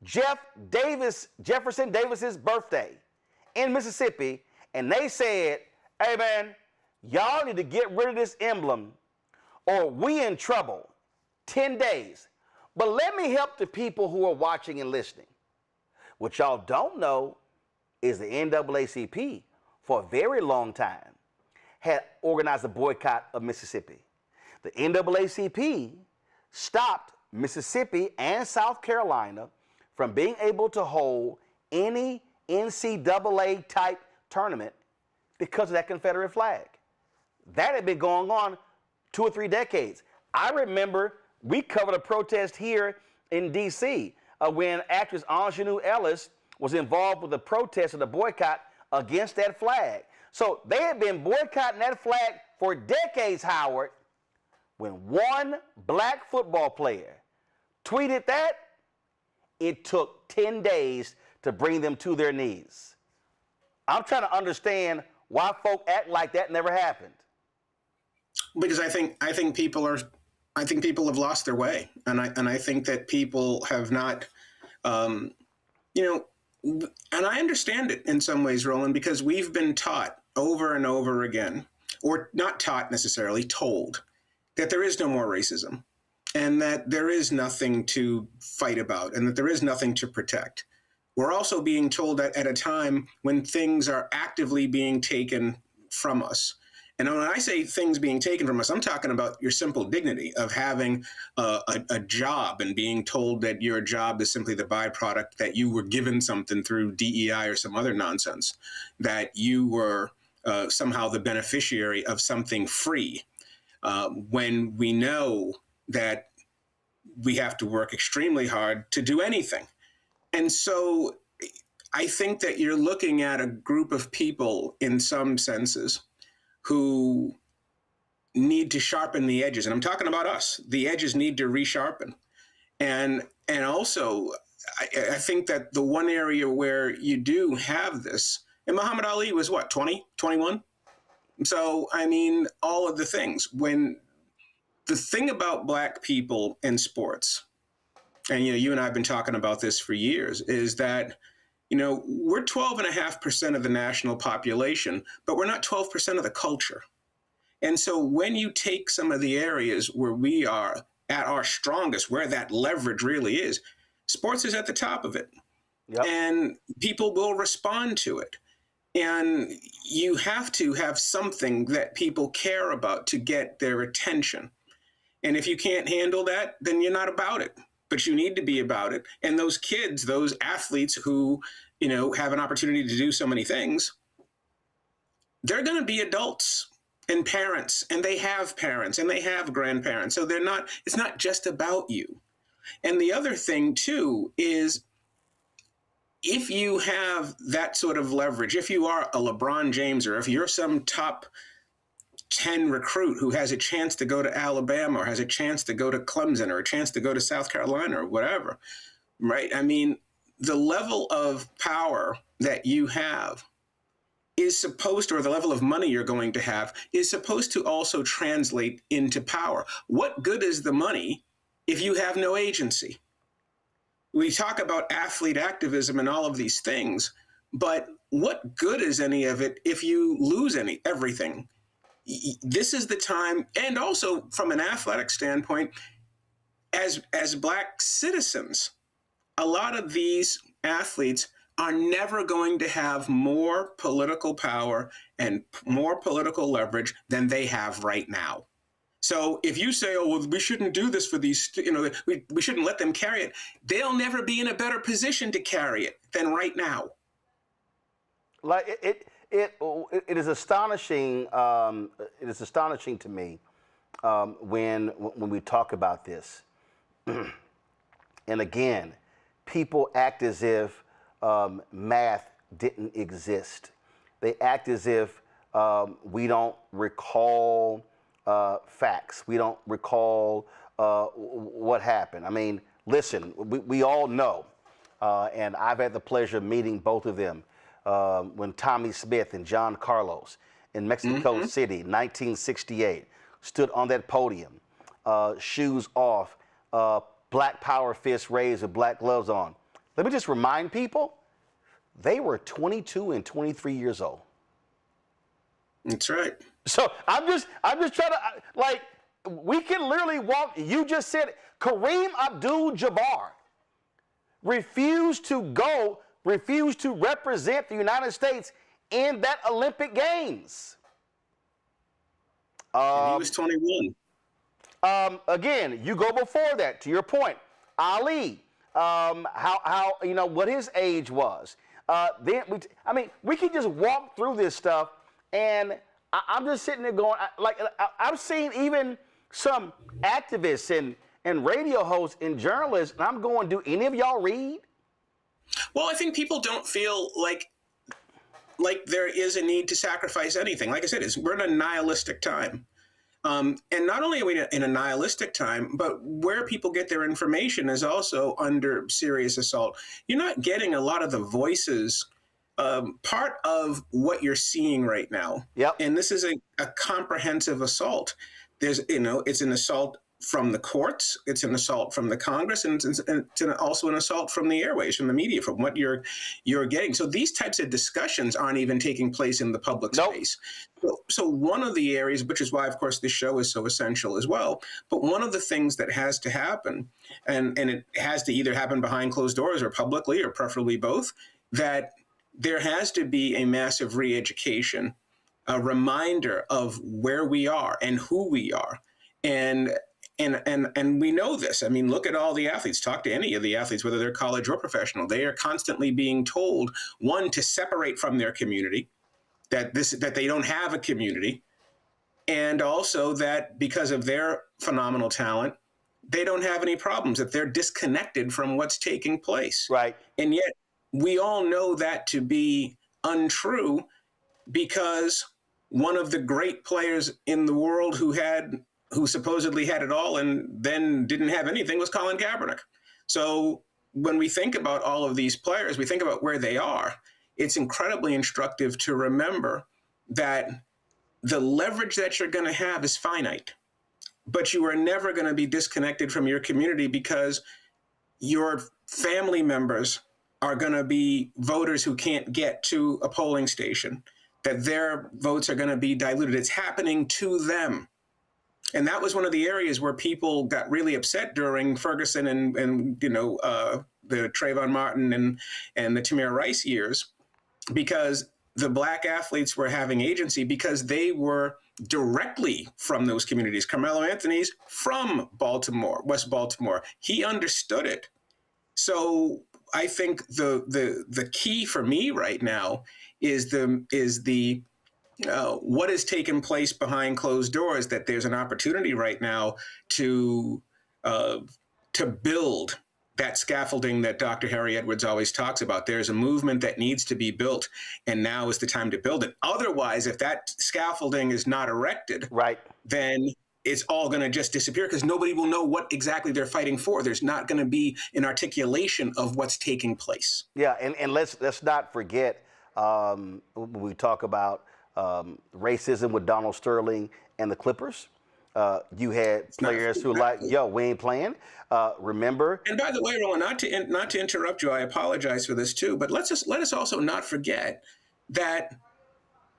Jefferson Davis's birthday in Mississippi. And they said, hey, man, y'all need to get rid of this emblem or we in trouble. 10 days. But let me help the people who are watching and listening. What y'all don't know is the NAACP, for a very long time, had organized a boycott of Mississippi. The NAACP stopped Mississippi and South Carolina from being able to hold any NCAA type tournament because of that Confederate flag. That had been going on 2 or 3 decades. I remember we covered a protest here in D.C. When actress Ingenue Ellis was involved with the protest of the boycott against that flag. So they had been boycotting that flag for decades, Howard. When one black football player tweeted that, it took 10 days to bring them to their knees. I'm trying to understand why folk act like that never happened. Because I think people have lost their way, and I think that people have not, and I understand it in some ways, Roland, because we've been taught over and over again, or not taught necessarily, told that there is no more racism and that there is nothing to fight about and that there is nothing to protect. We're also being told that at a time when things are actively being taken from us. And when I say things being taken from us, I'm talking about your simple dignity of having a job and being told that your job is simply the byproduct, that you were given something through DEI or some other nonsense, that you were somehow the beneficiary of something free, when we know that we have to work extremely hard to do anything. And so I think that you're looking at a group of people in some senses who need to sharpen the edges. And I'm talking about us. The edges need to resharpen. And also, I think that the one area where you do have this, and Muhammad Ali was what, 20, 21? So, I mean, all of the things. When the thing about Black people in sports, and, you and I have been talking about this for years, is that, we're 12.5% of the national population, but we're not 12% of the culture. And so when you take some of the areas where we are at our strongest, where that leverage really is, sports is at the top of it. Yep. And people will respond to it. And you have to have something that people care about to get their attention. And if you can't handle that, then you're not about it. But you need to be about it. And those kids, those athletes who, have an opportunity to do so many things, they're going to be adults and parents, and they have parents and they have grandparents. So it's not just about you. And the other thing too is, if you have that sort of leverage, if you are a LeBron James, or if you're some top 10 recruit who has a chance to go to Alabama, or has a chance to go to Clemson, or a chance to go to South Carolina, or whatever, right? I mean, the level of power that you have is supposed to, or the level of money you're going to have, is supposed to also translate into power. What good is the money if you have no agency? We talk about athlete activism and all of these things, but what good is any of it if you lose everything? This is the time, and also from an athletic standpoint, as Black citizens, a lot of these athletes are never going to have more political power and more political leverage than they have right now. So if you say, oh, well, we shouldn't do this for these, we shouldn't let them carry it, they'll never be in a better position to carry it than right now. Like it is astonishing. It is astonishing to me when we talk about this. And again, people act as if math didn't exist. They act as if we don't recall facts. We don't recall what happened. I mean, listen, we all know, and I've had the pleasure of meeting both of them, when Tommy Smith and John Carlos in Mexico City, 1968, stood on that podium, shoes off, Black power fists raised with black gloves on. Let me just remind people, they were 22 and 23 years old. That's right. So I'm just trying to, we can literally walk, you just said it, Kareem Abdul-Jabbar refused to represent the United States in that Olympic Games. And he was 21. Again, you go before that, to your point, Ali, what his age was. We can just walk through this stuff, and I'm just sitting there going, I've seen even some activists and radio hosts and journalists, and I'm going, do any of y'all read? Well, I think people don't feel like there is a need to sacrifice anything. Like I said, we're in a nihilistic time. And not only are we in a nihilistic time, but where people get their information is also under serious assault. You're not getting a lot of the voices, part of what you're seeing right now. Yep. And this is a comprehensive assault. It's an assault from the courts, it's an assault from the Congress, and it's also an assault from the airways, from the media, from what you're you're getting. So these types of discussions aren't even taking place in the public space. So one of the areas, which is why, of course, this show is so essential as well, but one of the things that has to happen, and it has to either happen behind closed doors or publicly, or preferably both, that there has to be a massive re-education, a reminder of where we are and who we are. And we know this. I mean, look at all the athletes. Talk to any of the athletes, whether they're college or professional. They are constantly being told, one, to separate from their community, that they don't have a community, and also that because of their phenomenal talent, they don't have any problems, that they're disconnected from what's taking place. Right. And yet we all know that to be untrue, because one of the great players in the world who supposedly had it all and then didn't have anything was Colin Kaepernick. So when we think about all of these players, we think about where they are. It's incredibly instructive to remember that the leverage that you're going to have is finite, but you are never going to be disconnected from your community, because your family members are going to be voters who can't get to a polling station, that their votes are going to be diluted. It's happening to them. And that was one of the areas where people got really upset during Ferguson and the Trayvon Martin and the Tamir Rice years, because the Black athletes were having agency because they were directly from those communities. Carmelo Anthony's from Baltimore, West Baltimore. He understood it. So I think the key for me right now is what has taken place behind closed doors, that there's an opportunity right now to build that scaffolding that Dr. Harry Edwards always talks about. There's a movement that needs to be built, and now is the time to build it. Otherwise, if that scaffolding is not erected, right, then it's all going to just disappear, because nobody will know what exactly they're fighting for. There's not going to be an articulation of what's taking place. Yeah, and let's not forget, when we talk about racism with Donald Sterling and the Clippers, you had players who like, yo, we ain't playing. Remember? And by the way, Roland, not to interrupt you, I apologize for this too, but let us also not forget that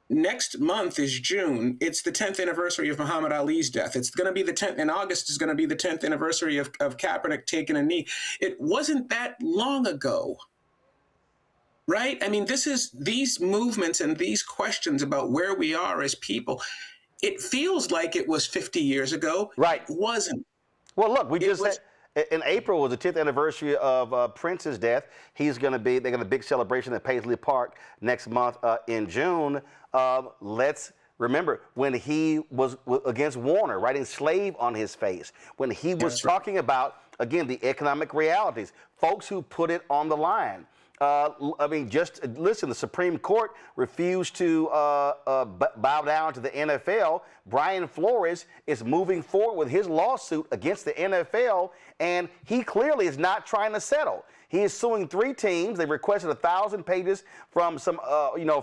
next month is June. It's the 10th anniversary of Muhammad Ali's death. It's going to be the 10th, in August is going to be the 10th anniversary of Kaepernick taking a knee. It wasn't that long ago. Right? I mean, these movements and these questions about where we are as people, it feels like it was 50 years ago. Right. It wasn't. Well, look, in April was the 10th anniversary of Prince's death. They're going to a big celebration at Paisley Park next month in June. Let's remember when he was against Warner, writing slave on his face, when he was talking about, again, the economic realities, folks who put it on the line. I mean, just listen, the Supreme Court refused to bow down to the NFL. Brian Flores is moving forward with his lawsuit against the NFL, and he clearly is not trying to settle. He is suing 3 teams. They requested 1,000 pages from some,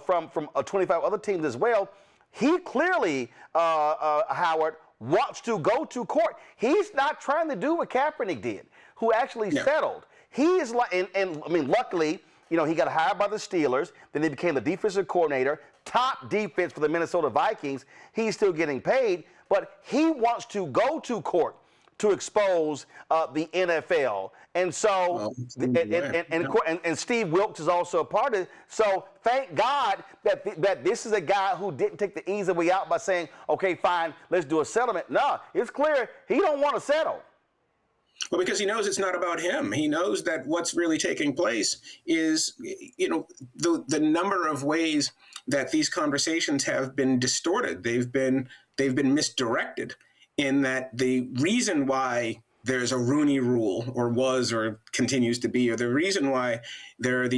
from 25 other teams as well. He clearly, Howard, wants to go to court. He's not trying to do what Kaepernick did, who actually settled. He is like, and I mean, luckily, he got hired by the Steelers. Then he became the defensive coordinator, top defense for the Minnesota Vikings. He's still getting paid, but he wants to go to court to expose the NFL. And so, and Steve Wilkes is also a part of it. So thank God that this is a guy who didn't take the easy way out by saying, okay, fine, let's do a settlement. No, it's clear he don't want to settle. Well, because he knows it's not about him. He knows that what's really taking place is, the number of ways that these conversations have been distorted. They've been misdirected, in that the reason why there's a Rooney Rule, or was, or continues to be, or the reason why there are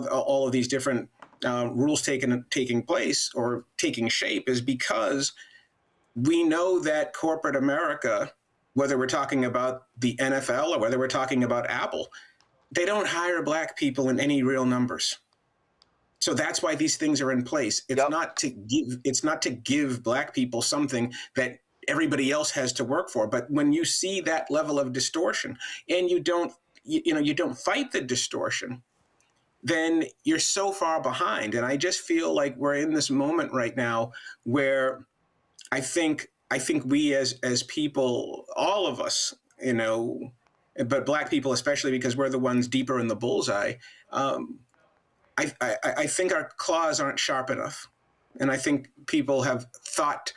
all of these different rules taking place or taking shape, is because we know that corporate America, whether we're talking about the NFL or whether we're talking about Apple, they don't hire Black people in any real numbers. So that's why these things are in place. It's not to give Black people something that everybody else has to work for. But when you see that level of distortion, and you don't fight the distortion, then you're so far behind. And I just feel like we're in this moment right now where I think we as people, all of us, you know, but Black people especially, because we're the ones deeper in the bullseye, I think our claws aren't sharp enough. And I think people have thought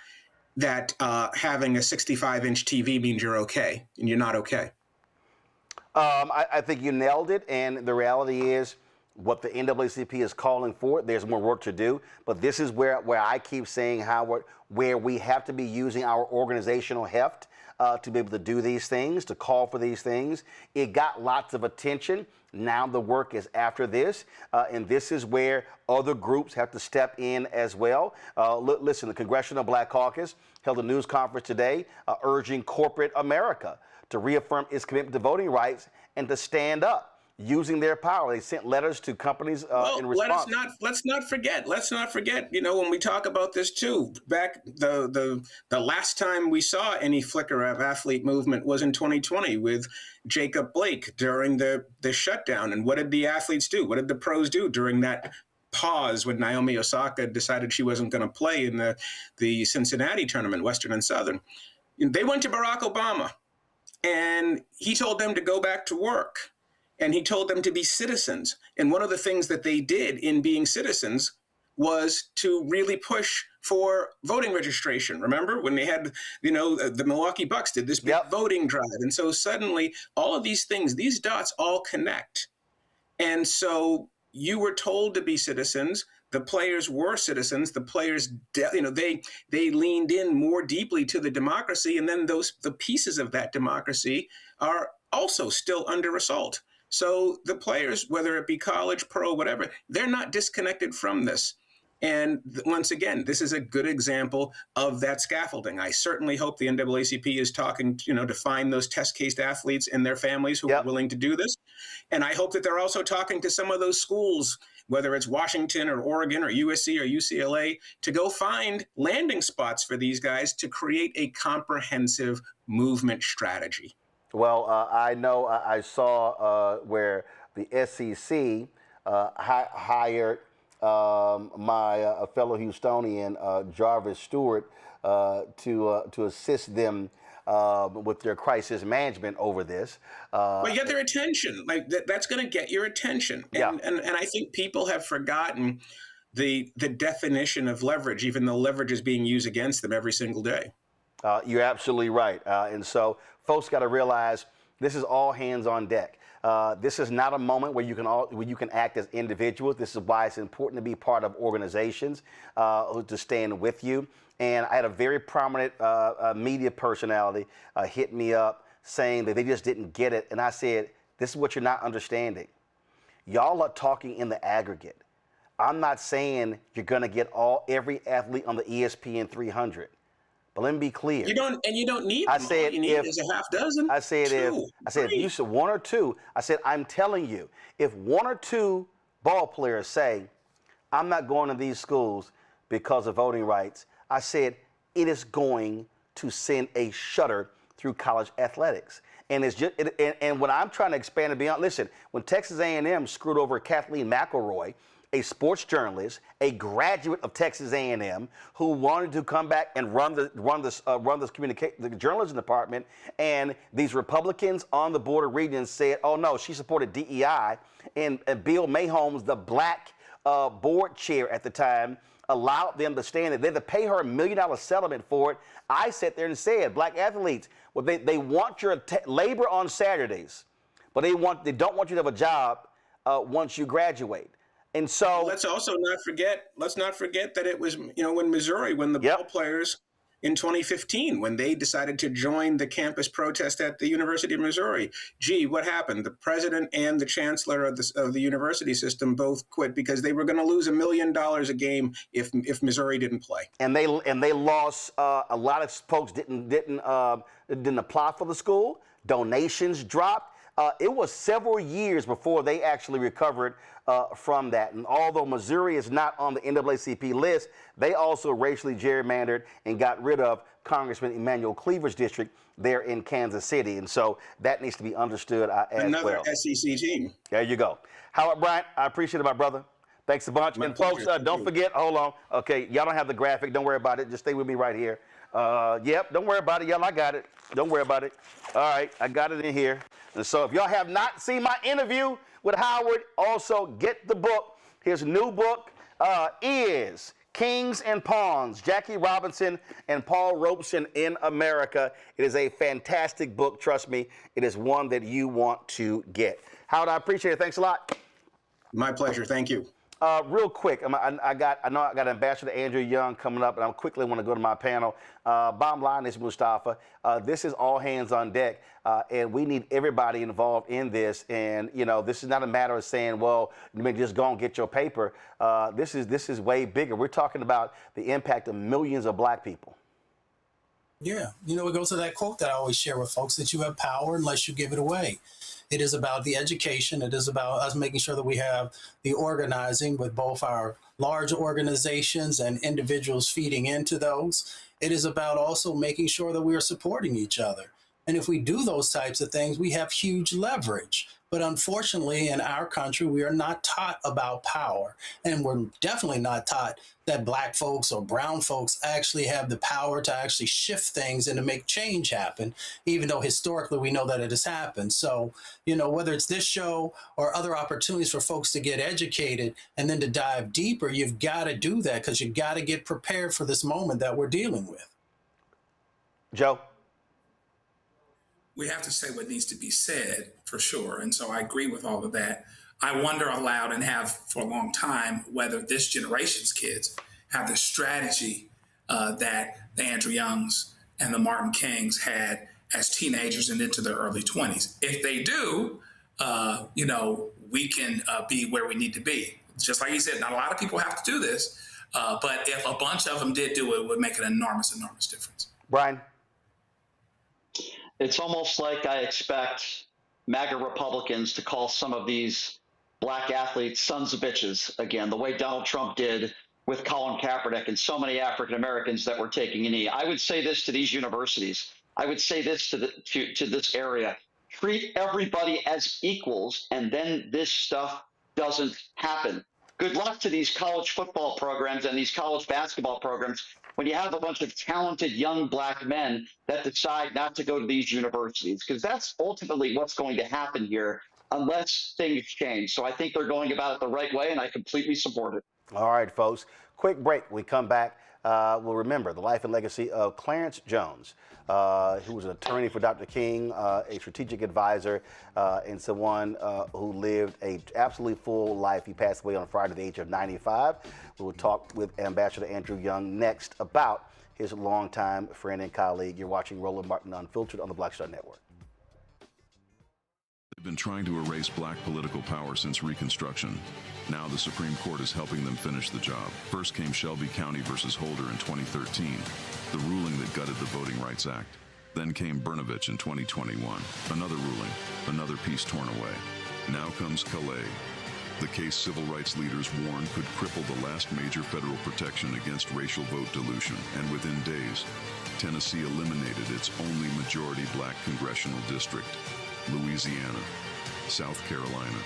that having a 65-inch TV means you're okay, and you're not okay. I think you nailed it, and the reality is what the NAACP is calling for. There's more work to do, but this is where I keep saying where we have to be using our organizational heft to be able to do these things, to call for these things. It got lots of attention. Now the work is after this, and this is where other groups have to step in as well. Listen, the Congressional Black Caucus held a news conference today urging corporate America to reaffirm its commitment to voting rights and to stand up using their power. They sent letters to companies in response. Let's not forget, you know, when we talk about this too, back the last time we saw any flicker of athlete movement was in 2020 with Jacob Blake during the shutdown. And what did the athletes do? What did the pros do during that pause when Naomi Osaka decided she wasn't going to play in the Cincinnati tournament, Western and Southern? They went to Barack Obama and he told them to go back to work. And he told them to be citizens. And one of the things that they did in being citizens was to really push for voting registration. Remember when they had, you know, the Milwaukee Bucks did this big voting drive. And so suddenly all of these things, these dots all connect. And so you were told to be citizens. The players were citizens. The players, you know, they leaned in more deeply to the democracy. And then the pieces of that democracy are also still under assault. So the players, whether it be college, pro, whatever, they're not disconnected from this. And once again, this is a good example of that scaffolding. I certainly hope the NAACP is talking, you know, to find those test-cased athletes and their families who are willing to do this. And I hope that they're also talking to some of those schools, whether it's Washington or Oregon or USC or UCLA, to go find landing spots for these guys to create a comprehensive movement strategy. Well, I know I saw where the SEC hired my fellow Houstonian, Jarvis Stewart, to assist them with their crisis management over this. Well, you get their attention. Like that's going to get your attention. And I think people have forgotten the definition of leverage, even though leverage is being used against them every single day. You're absolutely right. And so folks got to realize this is all hands on deck. This is not a moment where you can act as individuals. This is why it's important to be part of organizations to stand with you. And I had a very prominent media personality hit me up saying that they just didn't get it. And I said, this is what you're not understanding. Y'all are talking in the aggregate. I'm not saying you're going to get every athlete on the ESPN 300. But let me be clear. You don't need them. All you need is a half dozen. I said if you said one or two, I said, I'm telling you, if one or two ball players say, I'm not going to these schools because of voting rights, I said, it is going to send a shudder through college athletics. And it's just, and when I'm trying to expand it beyond, listen, when Texas A&M screwed over Kathleen McElroy, a sports journalist, a graduate of Texas A&M, who wanted to come back and run the journalism department, and these Republicans on the Board of Regents said, "Oh no, she supported DEI," and Bill Mahomes, the black board chair at the time, allowed them to stand it. They had to pay her $1 million settlement for it. I sat there and said, black athletes, well, they want your labor on Saturdays, but they don't want you to have a job once you graduate. And so let's not forget that it was, when Missouri, when the ball players in 2015, when they decided to join the campus protest at the University of Missouri, what happened? The president and the chancellor of the university system both quit because they were going to lose $1 million a game if Missouri didn't play. And they lost. A lot of folks didn't apply for the school. Donations dropped. It was several years before they actually recovered from that. And although Missouri is not on the NAACP list, they also racially gerrymandered and got rid of Congressman Emmanuel Cleaver's district there in Kansas City. And so that needs to be understood as Another well. SEC team. There you go. Howard Bryant, I appreciate it, my brother. Thanks a bunch. And folks, don't forget, hold on. Okay, y'all don't have the graphic. Don't worry about it. Just stay with me right here. Yep, don't worry about it, y'all. I got it. Don't worry about it. All right, I got it in here. And so if y'all have not seen my interview with Howard, also get the book. His new book is Kings and Pawns, Jackie Robinson and Paul Robeson in America. It is a fantastic book. Trust me, it is one that you want to get. Howard, I appreciate it. Thanks a lot. My pleasure. Thank you. Real quick, I know I got Ambassador Andrew Young coming up, and I quickly want to go to my panel. Bottom line is, Mustafa, this is all hands on deck, and we need everybody involved in this. And you know, this is not a matter of saying, well, you may just go and get your paper. This is way bigger. We're talking about the impact of millions of black people. Yeah, you know, it goes to that quote that I always share with folks, that you have power unless you give it away. It is about the education. It is about us making sure that we have the organizing with both our large organizations and individuals feeding into those. It is about also making sure that we are supporting each other. And if we do those types of things, we have huge leverage. But unfortunately, in our country, we are not taught about power. And we're definitely not taught that black folks or brown folks actually have the power to actually shift things and to make change happen, even though historically we know that it has happened. So, you know, whether it's this show or other opportunities for folks to get educated and then to dive deeper, you've got to do that, because you've got to get prepared for this moment that we're dealing with. Joe? We have to say what needs to be said, for sure. And so I agree with all of that. I wonder aloud, and have for a long time, whether this generation's kids have the strategy that the Andrew Youngs and the Martin Kings had as teenagers and into their early 20s. If they do, you know, we can be where we need to be. Just like you said, not a lot of people have to do this, but if a bunch of them did do it, it would make an enormous, enormous difference. Brian? It's almost like I expect MAGA Republicans to call some of these black athletes sons of bitches again, the way Donald Trump did with Colin Kaepernick and so many African Americans that were taking a knee. I would say this to these universities. I would say this to this area. Treat everybody as equals, and then this stuff doesn't happen. Good luck to these college football programs and these college basketball programs when you have a bunch of talented young black men that decide not to go to these universities, because that's ultimately what's going to happen here unless things change. So I think they're going about it the right way, and I completely support it. All right, folks. Quick break. When we come back, we'll remember the life and legacy of Clarence Jones, who was an attorney for Dr. King, a strategic advisor, and someone who lived an absolutely full life. He passed away on Friday at the age of 95. We will talk with Ambassador Andrew Young next about his longtime friend and colleague. You're watching Roland Martin Unfiltered on the Black Star Network. They've been trying to erase black political power since Reconstruction. Now the Supreme Court is helping them finish the job. First came Shelby County versus Holder in 2013, the ruling that gutted the Voting Rights Act. Then came Brnovich in 2021, another ruling, another piece torn away. Now comes Callais, the case civil rights leaders warned could cripple the last major federal protection against racial vote dilution. And within days, Tennessee eliminated its only majority black congressional district. Louisiana, South Carolina,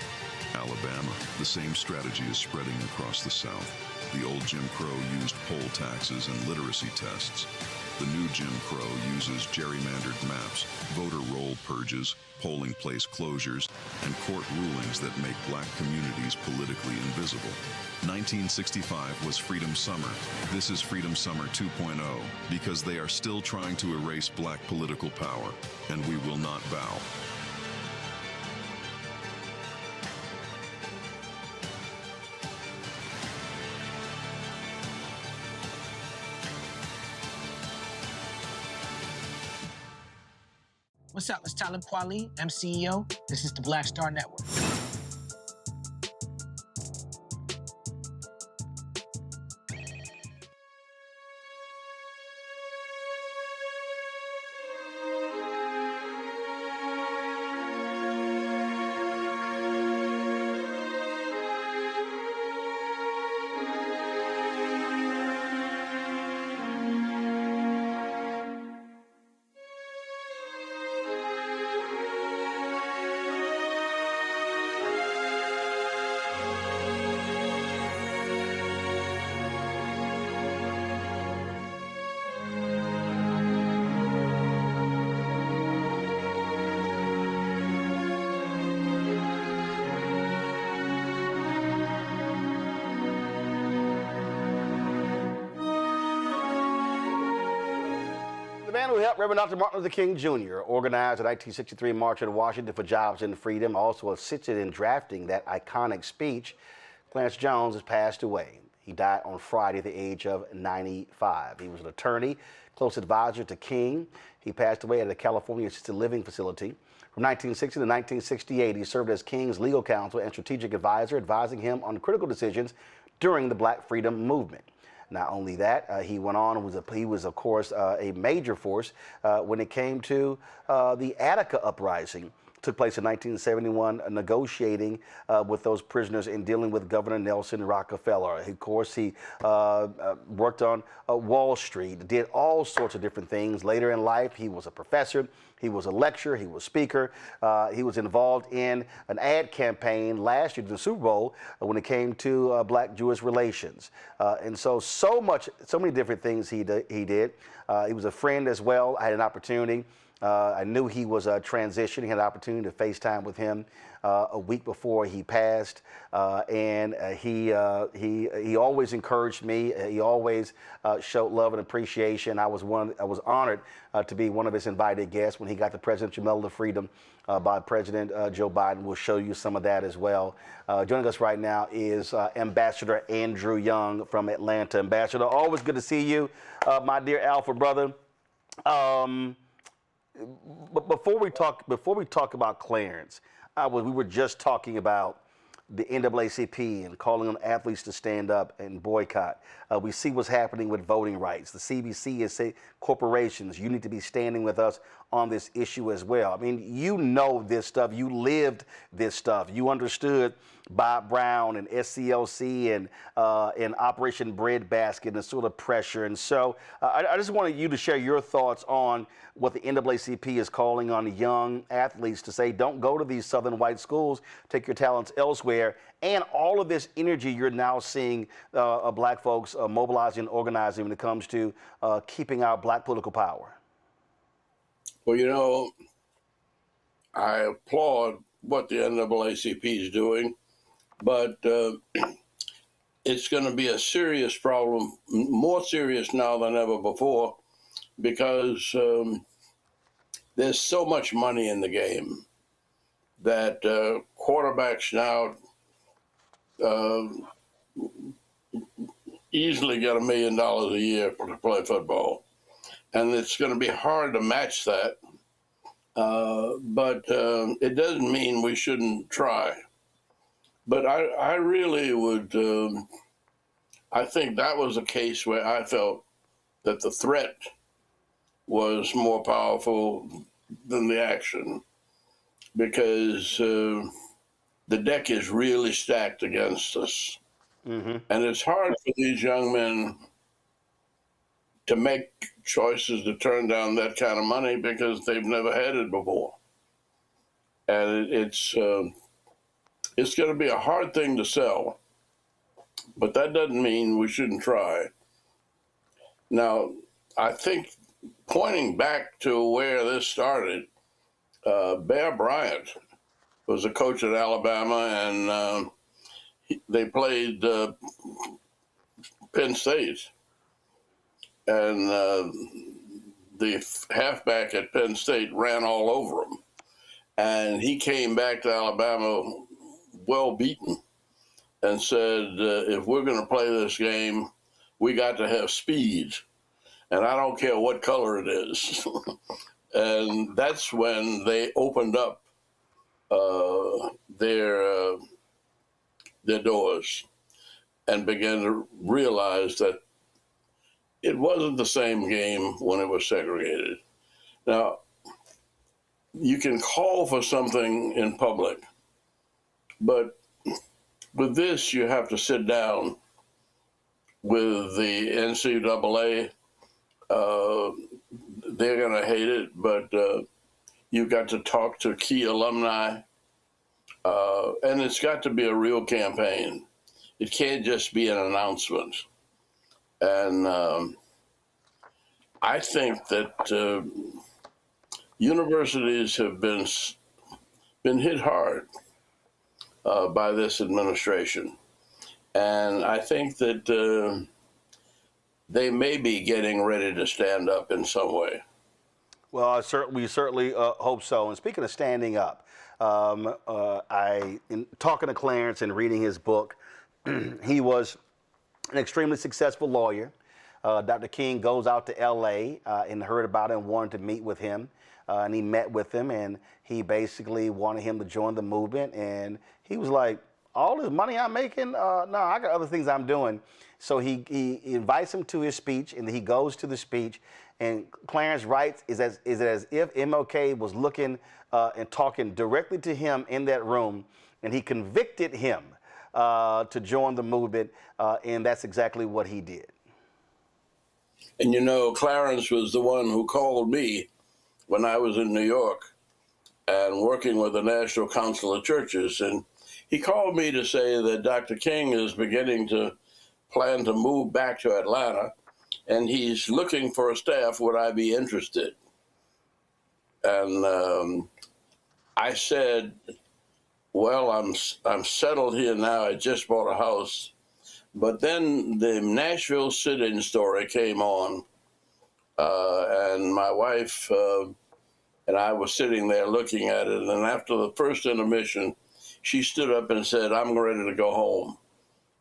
Alabama. The same strategy is spreading across the South. The old Jim Crow used poll taxes and literacy tests. The new Jim Crow uses gerrymandered maps, voter roll purges, polling place closures, and court rulings that make black communities politically invisible. 1965 was Freedom Summer. This is Freedom Summer 2.0, because they are still trying to erase black political power, and we will not bow. What's up? It's Talib Kweli. I'm CEO. This is the Black Star Network. The man who helped Reverend Dr. Martin Luther King Jr. organize the 1963 March in Washington for Jobs and Freedom, also assisted in drafting that iconic speech, Clarence Jones has passed away. He died on Friday at the age of 95. He was an attorney, close advisor to King. He passed away at a California assisted living facility. From 1960 to 1968, he served as King's legal counsel and strategic advisor, advising him on critical decisions during the Black Freedom Movement. Not only that, he went on, he was of course a major force when it came to the Attica uprising. Took place in 1971, negotiating with those prisoners and dealing with Governor Nelson Rockefeller. Of course, he worked on Wall Street, did all sorts of different things. Later in life, he was a professor, he was a lecturer, he was speaker. He was involved in an ad campaign last year, the Super Bowl, when it came to Black-Jewish relations. And so many different things he did. He was a friend as well. I had an opportunity. I knew he was transitioning, had an opportunity to FaceTime with him a week before he passed, and he always encouraged me. He always showed love and appreciation. I was honored to be one of his invited guests when he got the Presidential Medal of Freedom by President Joe Biden. We'll show you some of that as well. Joining us right now is Ambassador Andrew Young from Atlanta. Ambassador, always good to see you, my dear Alpha brother. But before we talk about Clarence, we were just talking about the NAACP and calling on athletes to stand up and boycott. We see what's happening with voting rights. The CBC is saying, corporations, you need to be standing with us on this issue as well. I mean, you know this stuff. You lived this stuff. You understood Bob Brown and SCLC and Operation Breadbasket and the sort of pressure. And so I just wanted you to share your thoughts on what the NAACP is calling on young athletes to say, don't go to these Southern white schools, take your talents elsewhere, and all of this energy you're now seeing Black folks mobilizing and organizing when it comes to keeping our Black political power. Well, you know, I applaud what the NAACP is doing, but it's going to be a serious problem, more serious now than ever before, because there's so much money in the game that quarterbacks now easily get $1 million a year to play football. And it's going to be hard to match that. But it doesn't mean we shouldn't try. But I really would, I think that was a case where I felt that the threat was more powerful than the action, because the deck is really stacked against us. Mm-hmm. And it's hard for these young men to make choices to turn down that kind of money because they've never had it before. And it's going to be a hard thing to sell, but that doesn't mean we shouldn't try. Now, I think pointing back to where this started, Bear Bryant was a coach at Alabama, and they played Penn State. And the halfback at Penn State ran all over him. And he came back to Alabama well beaten and said, if we're going to play this game, we got to have speed. And I don't care what color it is. And that's when they opened up their doors and began to realize that it wasn't the same game when it was segregated. Now, you can call for something in public, but with this, you have to sit down with the NCAA. They're going to hate it, but you've got to talk to key alumni, and it's got to be a real campaign. It can't just be an announcement. And I think that universities have been hit hard by this administration. And I think that they may be getting ready to stand up in some way. Well, we certainly hope so. And speaking of standing up, in talking to Clarence and reading his book, he was an extremely successful lawyer. Dr. King goes out to L.A. And heard about him, wanted to meet with him. And he met with him, and he basically wanted him to join the movement. And he was like, all this money I'm making? No, I got other things I'm doing. So he invites him to his speech, and he goes to the speech. And Clarence writes, is it as if MLK was looking and talking directly to him in that room, and he convicted him to join the movement, and that's exactly what he did. And you know, Clarence was the one who called me when I was in New York and working with the National Council of Churches. And he called me to say that Dr. King is beginning to plan to move back to Atlanta, and he's looking for a staff. Would I be interested? And I said, well, I'm settled here now. I just bought a house. But then the Nashville sit-in story came on, and my wife and I were sitting there looking at it. And after the first intermission, she stood up and said, I'm ready to go home.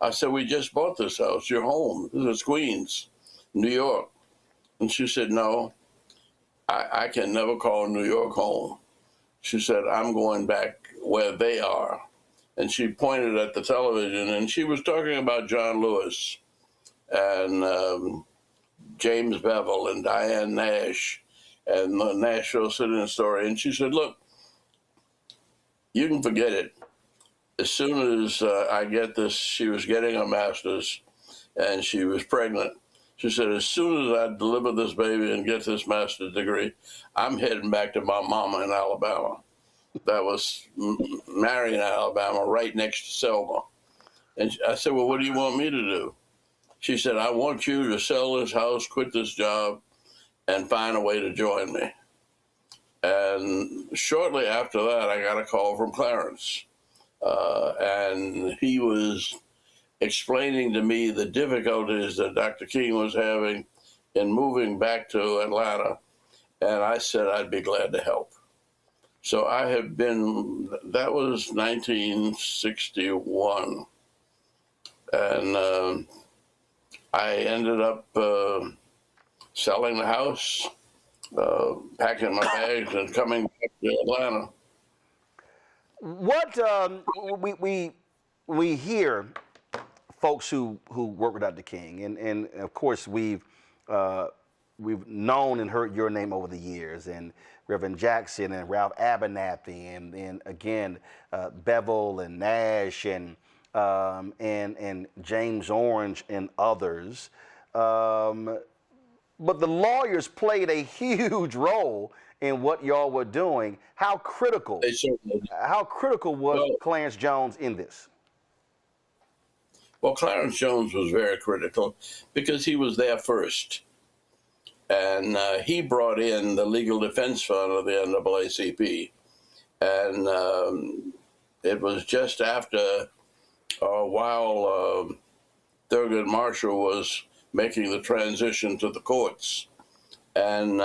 I said, we just bought this house. You're home. This is Queens, New York. And she said, no, I can never call New York home. She said, I'm going back where they are. And she pointed at the television, and she was talking about John Lewis and James Bevel and Diane Nash and the Nashville sit-in story. And she said, look, you can forget it. As soon as I get this, she was getting a master's, and she was pregnant. She said, as soon as I deliver this baby and get this master's degree, I'm heading back to my mama in Alabama. That was Marion, Alabama, right next to Selma. And I said, well, what do you want me to do? She said, I want you to sell this house, quit this job, and find a way to join me. And shortly after that, I got a call from Clarence. And he was explaining to me the difficulties that Dr. King was having in moving back to Atlanta. And I said I'd be glad to help. So I have been, that was 1961. And I ended up selling the house, packing my bags, and coming back to Atlanta. What we hear folks who work with Dr. King, and of course we've known and heard your name over the years, and Reverend Jackson and Ralph Abernathy, and again Bevel and Nash and James Orange and others. But the lawyers played a huge role in what y'all were doing. How critical was Clarence Jones in this? Well, Clarence Jones was very critical because he was there first. And he brought in the Legal Defense Fund of the NAACP. And it was just after while Thurgood Marshall was making the transition to the courts. And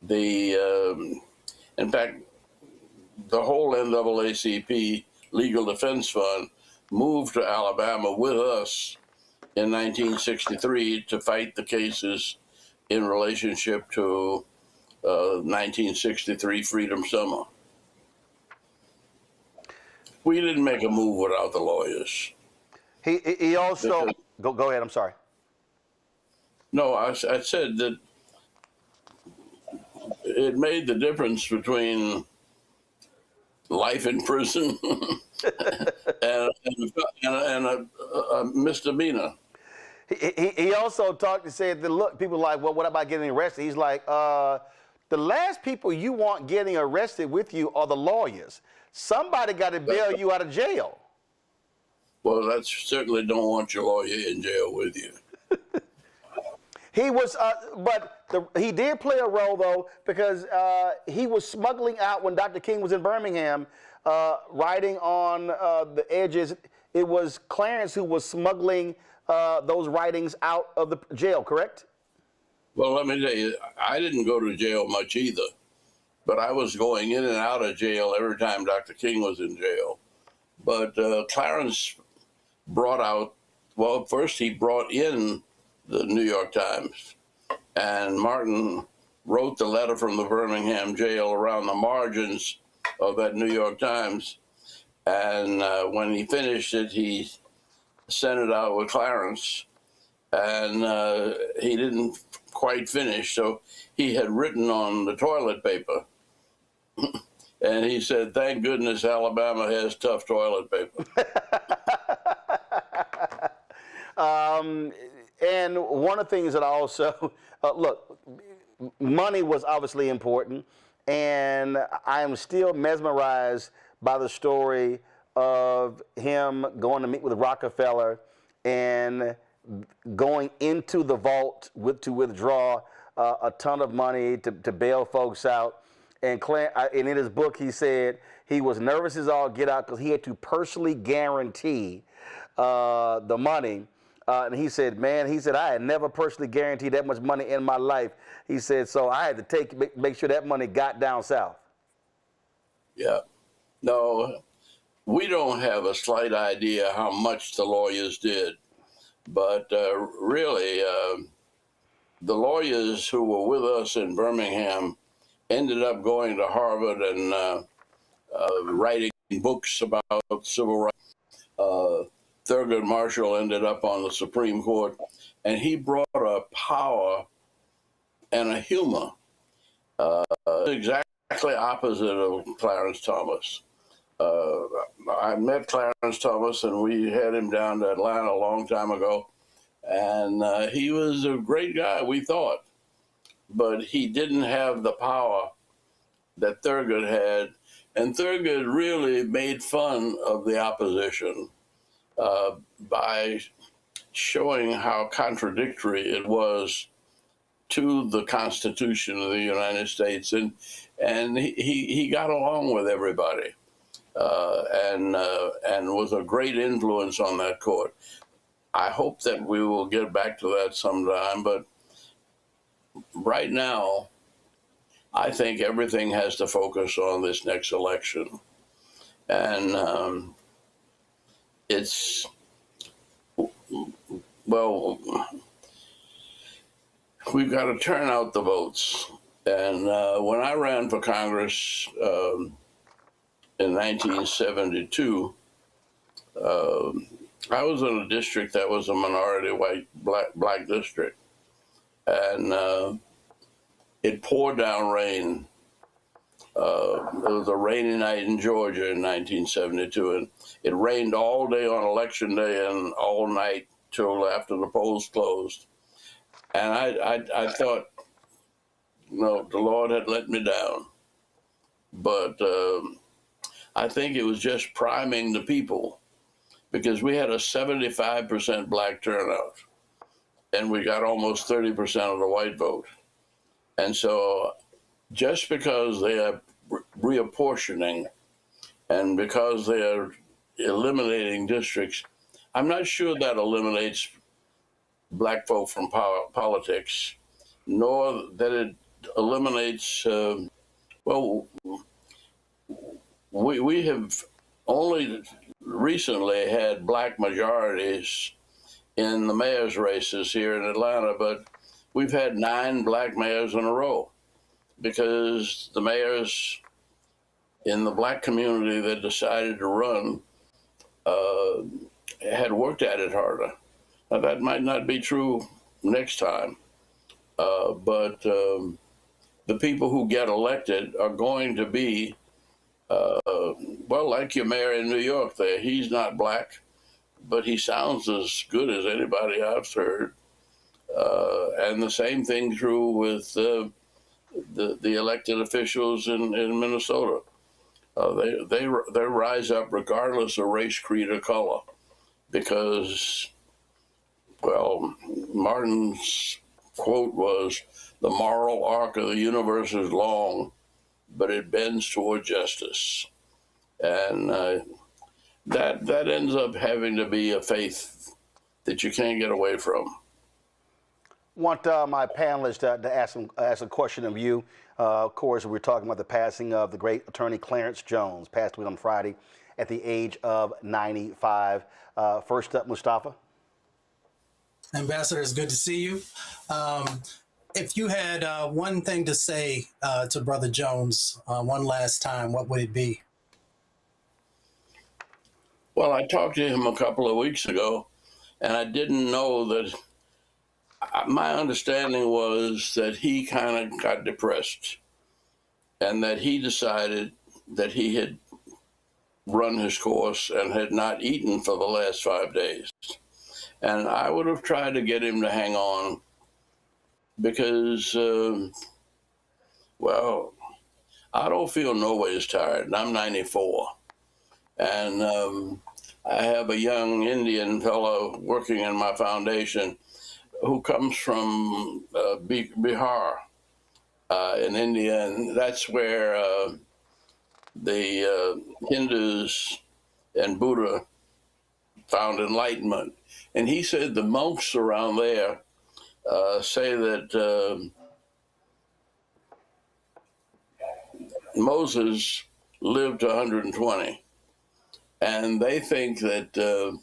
in fact, the whole NAACP Legal Defense Fund moved to Alabama with us in 1963 to fight the cases in relationship to 1963 Freedom Summer. We didn't make a move without the lawyers. He also, go ahead, I'm sorry. No, I said that it made the difference between life in prison and a misdemeanor. He also talked and said that, look, people are like, well, what about getting arrested? He's like, the last people you want getting arrested with you are the lawyers. Somebody got to bail you out of jail. Well, that's certainly don't want your lawyer in jail with you. He was, he did play a role, though, because he was smuggling out when Dr. King was in Birmingham, writing on the edges. It was Clarence who was smuggling those writings out of the jail, correct? Well, let me tell you, I didn't go to jail much either, but I was going in and out of jail every time Dr. King was in jail. But Clarence brought out, well, first he brought in the New York Times, and Martin wrote the letter from the Birmingham jail around the margins of that New York Times. And when he finished it, he sent it out with Clarence, and he didn't quite finish, so he had written on the toilet paper. And he said, "Thank goodness Alabama has tough toilet paper." And one of the things that also, look, money was obviously important, and I am still mesmerized by the story of him going to meet with Rockefeller and going into the vault to withdraw a ton of money to bail folks out. And in his book, he said he was nervous as all get out because he had to personally guarantee the money. And he said, man, I had never personally guaranteed that much money in my life. He said, so I had to make sure that money got down south. Yeah. No, we don't have a slight idea how much the lawyers did. But really, the lawyers who were with us in Birmingham ended up going to Harvard and writing books about civil rights. Thurgood Marshall ended up on the Supreme Court, and he brought a power and a humor exactly opposite of Clarence Thomas. I met Clarence Thomas, and we had him down to Atlanta a long time ago, and he was a great guy, we thought, but he didn't have the power that Thurgood had, and Thurgood really made fun of the opposition by showing how contradictory it was to the Constitution of the United States, and he got along with everybody. And was a great influence on that court. I hope that we will get back to that sometime, but right now, I think everything has to focus on this next election. And it's, well, we've got to turn out the votes. And when I ran for Congress, in 1972, I was in a district that was a minority white black district, and it poured down rain. It was a rainy night in Georgia in 1972, and it rained all day on Election Day and all night till after the polls closed. And I thought, no, the Lord had let me down, but I think it was just priming the people, because we had a 75% black turnout and we got almost 30% of the white vote. And so just because they are reapportioning and because they are eliminating districts, I'm not sure that eliminates black folk from politics, nor that it eliminates, well, we have only recently had black majorities in the mayor's races here in Atlanta, but we've had 9 black mayors in a row because the mayors in the black community that decided to run had worked at it harder. Now, that might not be true next time, but the people who get elected are going to be well, like your mayor in New York there, he's not black, but he sounds as good as anybody I've heard. And the same thing true with the elected officials in Minnesota. They rise up regardless of race, creed, or color, because, well, Martin's quote was, "The moral arc of the universe is long, but it bends toward justice." And that ends up having to be a faith that you can't get away from. Want my panelists to ask a question of you. Of course, we're talking about the passing of the great attorney Clarence Jones, passed away on Friday at the age of 95. First up, Mustafa. Ambassador, it's good to see you. If you had one thing to say to Brother Jones one last time, what would it be? Well, I talked to him a couple of weeks ago, and I didn't know that. My understanding was that he kind of got depressed and that he decided that he had run his course and had not eaten for the last 5 days. And I would have tried to get him to hang on because, well, I don't feel no ways tired. I'm 94. And I have a young Indian fellow working in my foundation who comes from Bihar in India, and that's where the Hindus and Buddha found enlightenment. And he said the monks around there say that Moses lived to 120. And they think that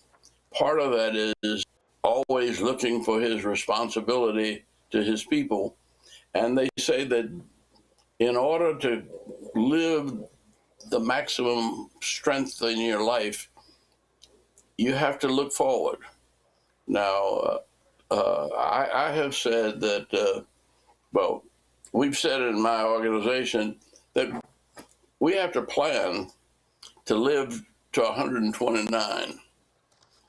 part of that is always looking for his responsibility to his people. And they say that in order to live the maximum strength in your life, you have to look forward. Now, I have said that, well, we've said in my organization that we have to plan to live to 129.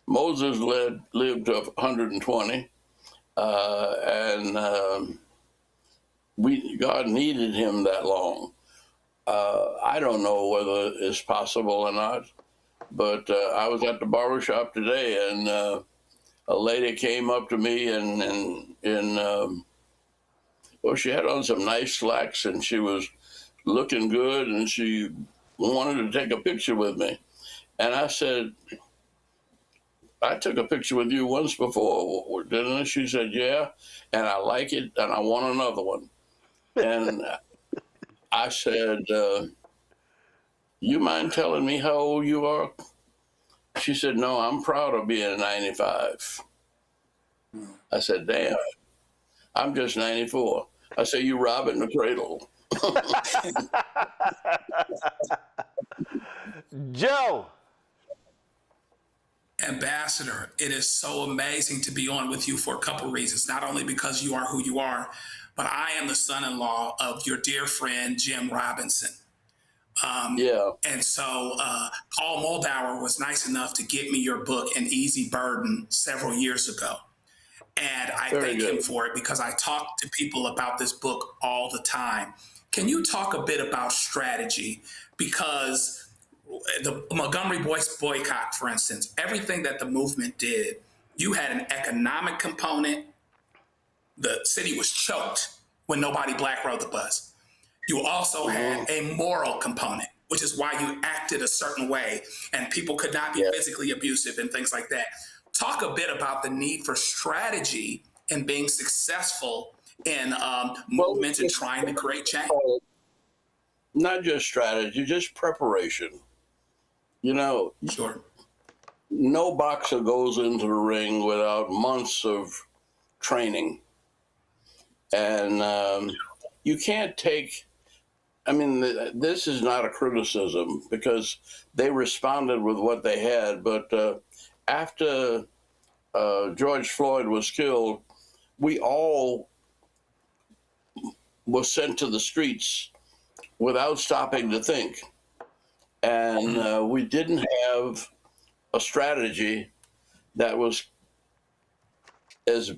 Moses lived to 120, and God needed him that long. I don't know whether it's possible or not, but I was at the barbershop today, and a lady came up to me well, she had on some nice slacks, and she was looking good, and she wanted to take a picture with me. And I said, I took a picture with you once before, didn't I? She said, yeah, and I like it, and I want another one. And I said, you mind telling me how old you are? She said, no, I'm proud of being 95. I said, damn, I'm just 94. I said, you robbing the cradle. Joe. Ambassador, it is so amazing to be on with you for a couple reasons. Not only because you are who you are, but I am the son-in-law of your dear friend, Jim Robinson. And so Paul Moldauer was nice enough to get me your book, An Easy Burden, several years ago. And I thank him for it because I talk to people about this book all the time. Can you talk a bit about strategy? Because the Montgomery boycott, for instance, everything that the movement did, you had an economic component. The city was choked when nobody black rode the bus. You also had a moral component, which is why you acted a certain way and people could not be physically abusive and things like that. Talk a bit about the need for strategy in being successful in movements and trying to create change. Not just strategy, just preparation. You know, no boxer goes into the ring without months of training. And you can't take, I mean, this is not a criticism because they responded with what they had. But after George Floyd was killed, we all were sent to the streets without stopping to think. And we didn't have a strategy that was as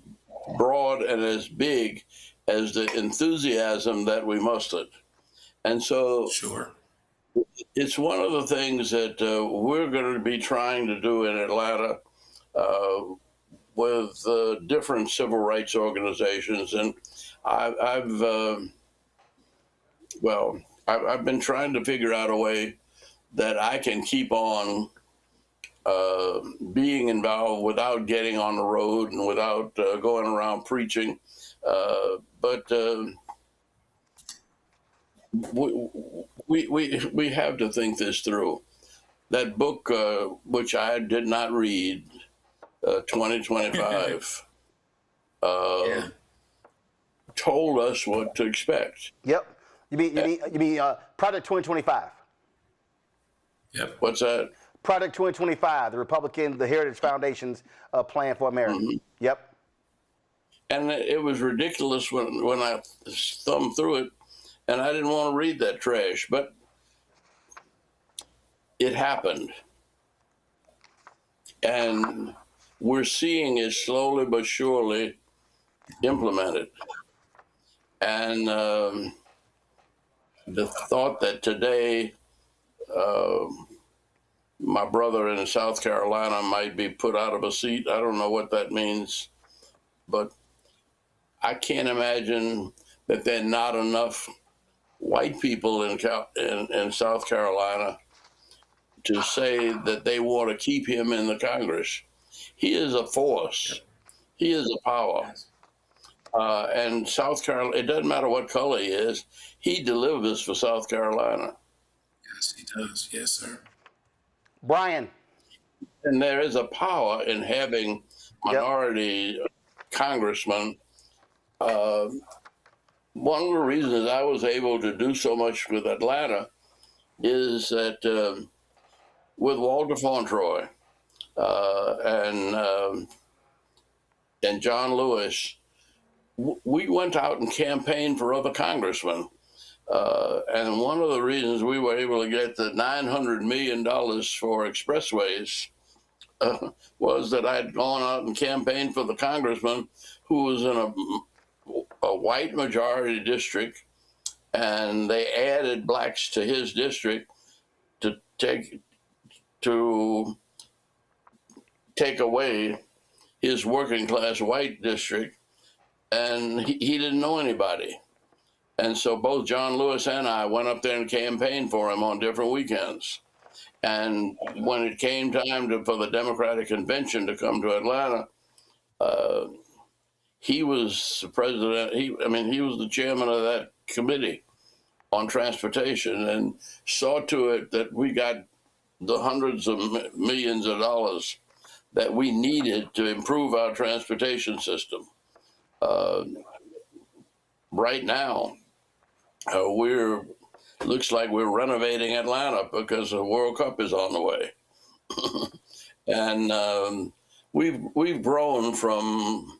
broad and as big as the enthusiasm that we mustered. And so it's one of the things that we're going to be trying to do in Atlanta with different civil rights organizations. And I've been trying to figure out a way that I can keep on being involved without getting on the road and without going around preaching. But we have to think this through. That book, which I did not read, 2025, told us what to expect. Yep. You mean Project 2025? Yep. What's that? Project 2025, the Heritage Foundation's plan for America. Mm-hmm. Yep. And it was ridiculous when I thumbed through it, and I didn't want to read that trash, but it happened. And we're seeing it slowly but surely implemented. And the thought that today my brother in South Carolina might be put out of a seat, I don't know what that means, but I can't imagine that there are not enough white people in South Carolina to say that they want to keep him in the Congress. He is a force. He is a power. And South Carolina, it doesn't matter what color he is, he delivers for South Carolina. Yes, he does. Yes, sir. Brian. And there is a power in having minority congressmen. One of the reasons I was able to do so much with Atlanta is that with Walter Fauntroy and John Lewis, we went out and campaigned for other congressmen. And one of the reasons we were able to get the $900 million for expressways was that I'd gone out and campaigned for the congressman who was in a white majority district, and they added blacks to his district to take away his working class white district, and he didn't know anybody. And so both John Lewis and I went up there and campaigned for him on different weekends. And when it came time for the Democratic Convention to come to Atlanta, he was the president. He was the chairman of that committee on transportation and saw to it that we got the hundreds of millions of dollars that we needed to improve our transportation system. Right now, looks like we're renovating Atlanta because the World Cup is on the way. And we've grown from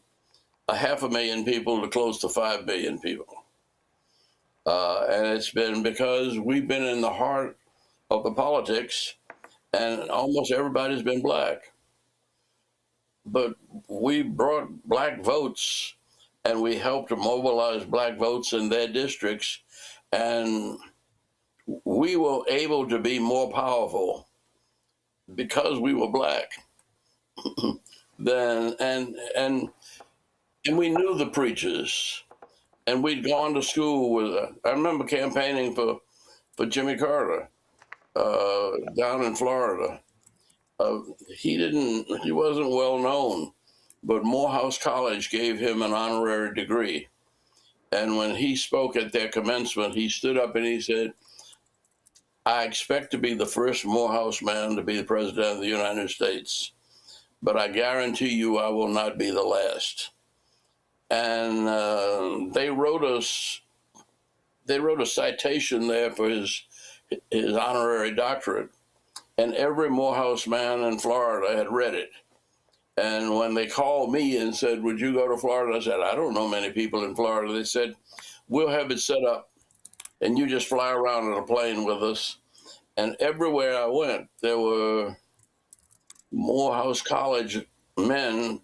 500,000 people to close to 5 billion people. And it's been because we've been in the heart of the politics, and almost everybody's been black. But we brought black votes, and we helped to mobilize black votes in their districts, and we were able to be more powerful because we were black. And we knew the preachers, and we'd gone to school with. I remember campaigning for Jimmy Carter down in Florida. He wasn't well known, but Morehouse College gave him an honorary degree. And when he spoke at their commencement, he stood up and he said, "I expect to be the first Morehouse man to be the president of the United States, but I guarantee you I will not be the last." And they wrote a citation there for his honorary doctorate, and every Morehouse man in Florida had read it. And when they called me and said, "Would you go to Florida?" I said, "I don't know many people in Florida." They said, "We'll have it set up, and you just fly around on a plane with us." And everywhere I went, there were Morehouse College men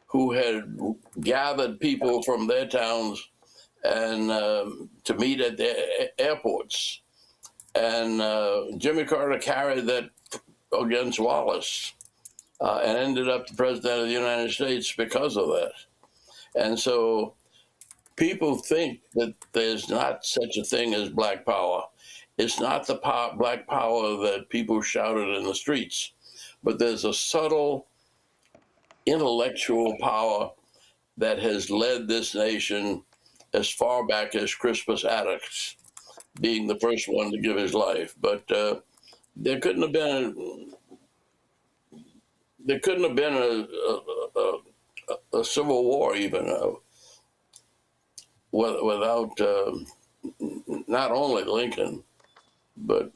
who had gathered people from their towns and to meet at their airports. And Jimmy Carter carried that against Wallace and ended up the president of the United States because of that. And so people think that there's not such a thing as black power. It's not the black power that people shouted in the streets, but there's a subtle intellectual power that has led this nation as far back as Crispus Attucks being the first one to give his life. But there couldn't have been a civil war even without not only Lincoln, but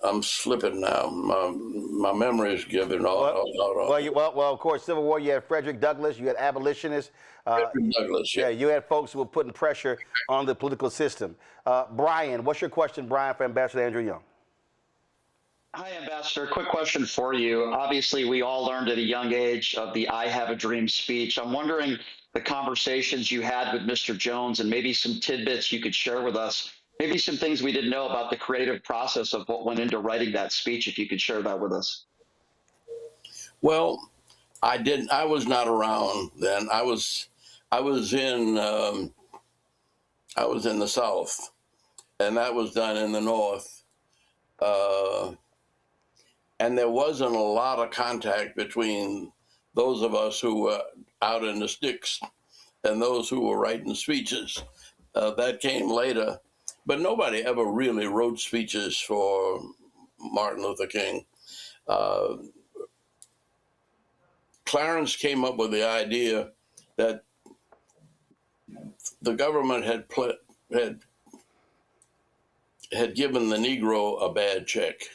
I'm slipping now. My memory is giving all. Well, of course, Civil War. You had Frederick Douglass. You had abolitionists. Frederick Douglass. Yeah, you had folks who were putting pressure on the political system. Brian, what's your question, Brian, for Ambassador Andrew Young? Hi, Ambassador. Quick question for you. Obviously, we all learned at a young age of the I Have a Dream speech. I'm wondering the conversations you had with Mr. Jones and maybe some tidbits you could share with us, maybe some things we didn't know about the creative process of what went into writing that speech, if you could share that with us. Well, I was not around then. I was in the South, and that was done in the North. And there wasn't a lot of contact between those of us who were out in the sticks and those who were writing speeches. That came later. But nobody ever really wrote speeches for Martin Luther King. Clarence came up with the idea that the government had given the Negro a bad check,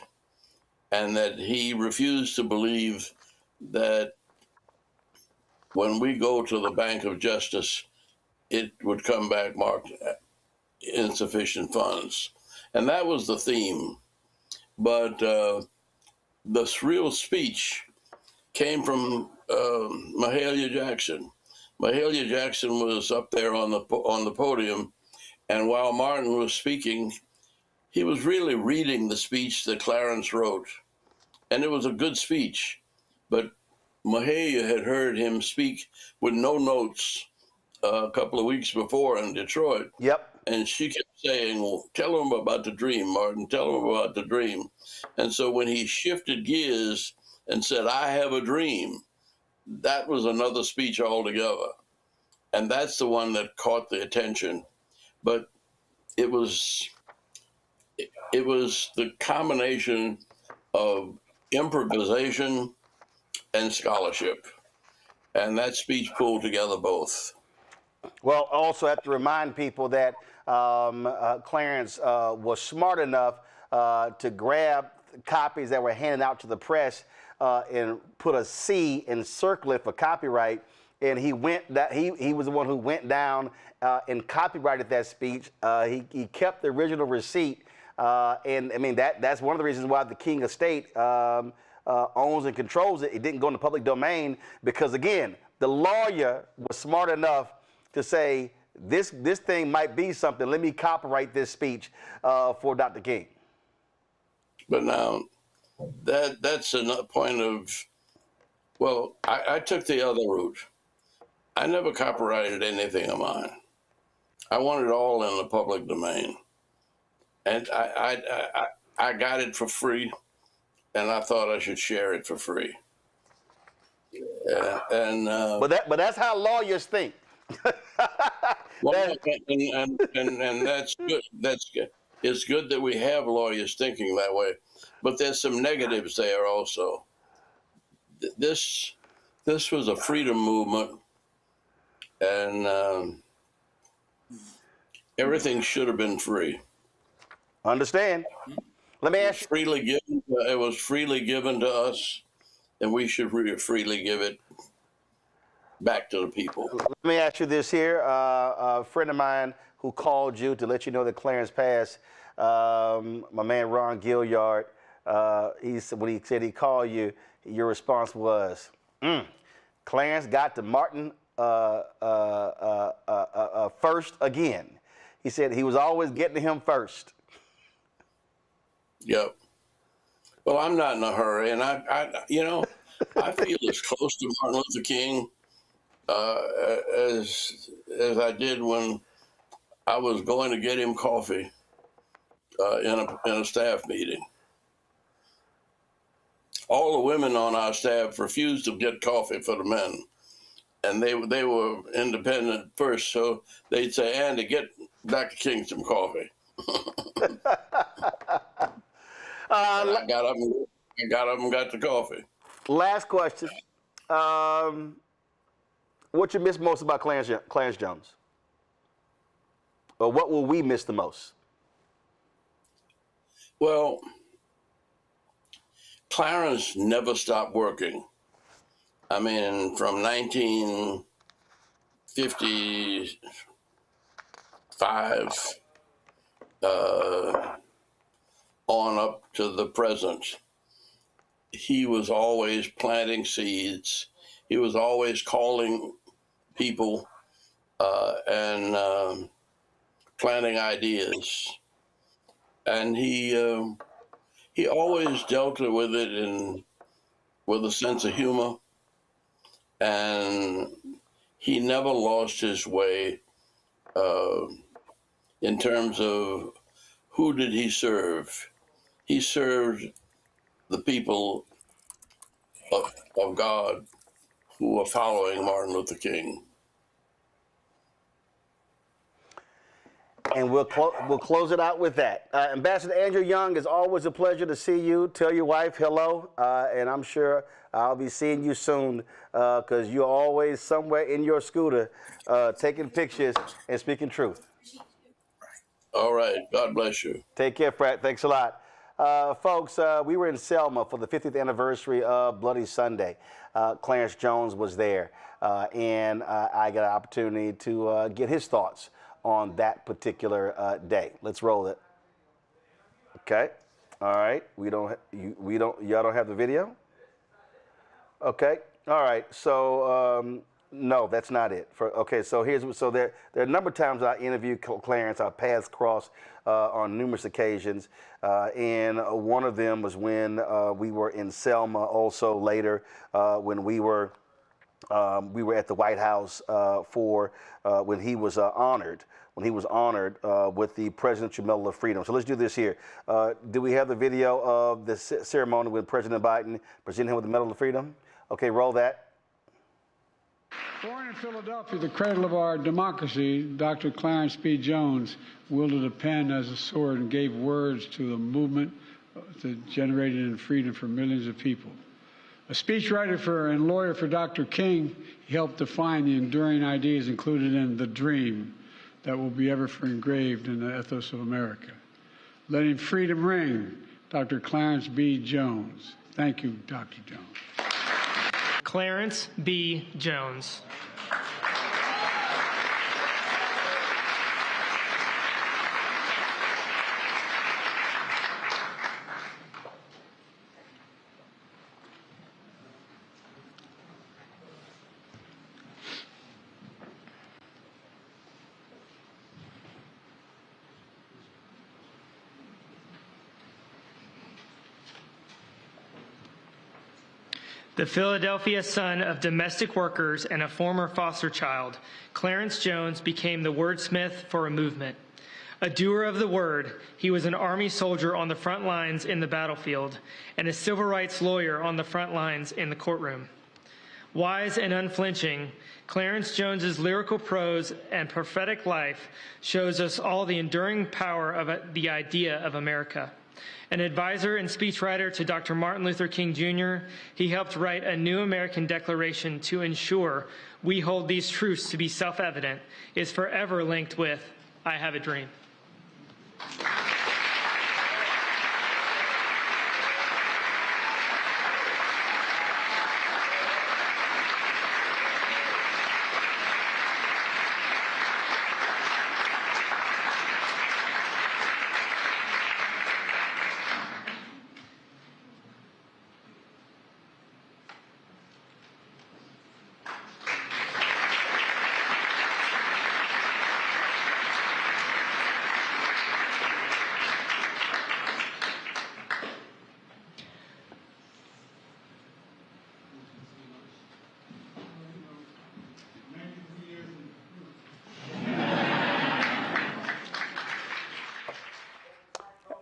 and that he refused to believe that when we go to the Bank of Justice, it would come back marked insufficient funds. And that was the theme. But this real speech came from Mahalia Jackson. Mahalia Jackson was up there on the podium, and while Martin was speaking, he was really reading the speech that Clarence wrote. And it was a good speech, but Mahalia had heard him speak with no notes a couple of weeks before in Detroit. Yep. And she kept saying, well, tell him about the dream, Martin, tell him about the dream. And so when he shifted gears and said, I have a dream, that was another speech altogether. And that's the one that caught the attention. But it was the combination of improvisation and scholarship. And that speech pulled together both. Well, also have to remind people that Clarence was smart enough to grab copies that were handed out to the press and put a C and circle it for copyright. And he was the one who went down and copyrighted that speech. He kept the original receipt. And I mean, that's one of the reasons why the King estate owns and controls it. It didn't go in the public domain because, again, the lawyer was smart enough to say, this thing might be something. Let me copyright this speech for Dr. King. But now, that's a point of, well, I took the other route. I never copyrighted anything of mine. I want it all in the public domain. And I got it for free, and I thought I should share it for free. But that's how lawyers think. Well, and that's good. That's good. It's good that we have lawyers thinking that way, but there's some negatives there also. This was a freedom movement, and everything should have been free. Understand? Let me ask you. Freely given. It was freely given to us, and we should freely give it back to the people. Let me ask you this here. A friend of mine who called you to let you know that Clarence passed, my man Ron Gilliard, when he said he called you, your response was, Clarence got to Martin first again. He said he was always getting to him first. Yep. Well, I'm not in a hurry, and I feel as close to Martin Luther King as I did when I was going to get him coffee in a staff meeting. all the women on our staff refused to get coffee for the men. And they were independent first, so they'd say, Andy, get Dr. King some coffee. I got up and got the coffee. Last question. What you miss most about Clarence Jones? Or what will we miss the most? Well, Clarence never stopped working. I mean, from 1955 on up to the present, he was always planting seeds. He was always calling people and planting ideas. And he always dealt with it with a sense of humor. And he never lost his way in terms of who did he serve. He served the people of God who were following Martin Luther King. And we'll close it out with that. Ambassador Andrew Young, it's always a pleasure to see you. Tell your wife hello, and I'm sure I'll be seeing you soon because you're always somewhere in your scooter taking pictures and speaking truth. All right. God bless you. Take care, Pratt. Thanks a lot. Folks, we were in Selma for the 50th anniversary of Bloody Sunday. Clarence Jones was there, and I got an opportunity to get his thoughts on that particular day. Let's roll it. Okay. All right. Y'all don't have the video? Okay. All right. So no, that's not it. So there are a number of times I interviewed Clarence. Our paths crossed on numerous occasions, and one of them was when we were in Selma. Also later, when we were at the White House for when he was honored. When he was honored with the Presidential Medal of Freedom. So let's do this here. Do we have the video of the ceremony when President Biden presented him with the Medal of Freedom? Okay, roll that. Born in Philadelphia, the cradle of our democracy, Dr. Clarence B. Jones wielded a pen as a sword and gave words to a movement that generated in freedom for millions of people. A speechwriter and lawyer for Dr. King, he helped define the enduring ideas included in The Dream that will be ever engraved in the ethos of America. Letting freedom ring, Dr. Clarence B. Jones. Thank you, Dr. Jones. Clarence B. Jones. The Philadelphia son of domestic workers and a former foster child, Clarence Jones became the wordsmith for a movement. A doer of the word, he was an Army soldier on the front lines in the battlefield and a civil rights lawyer on the front lines in the courtroom. Wise and unflinching, Clarence Jones's lyrical prose and prophetic life shows us all the enduring power of the idea of America. An advisor and speechwriter to Dr. Martin Luther King Jr., he helped write a new American Declaration to ensure we hold these truths to be self-evident, is forever linked with, I have a dream.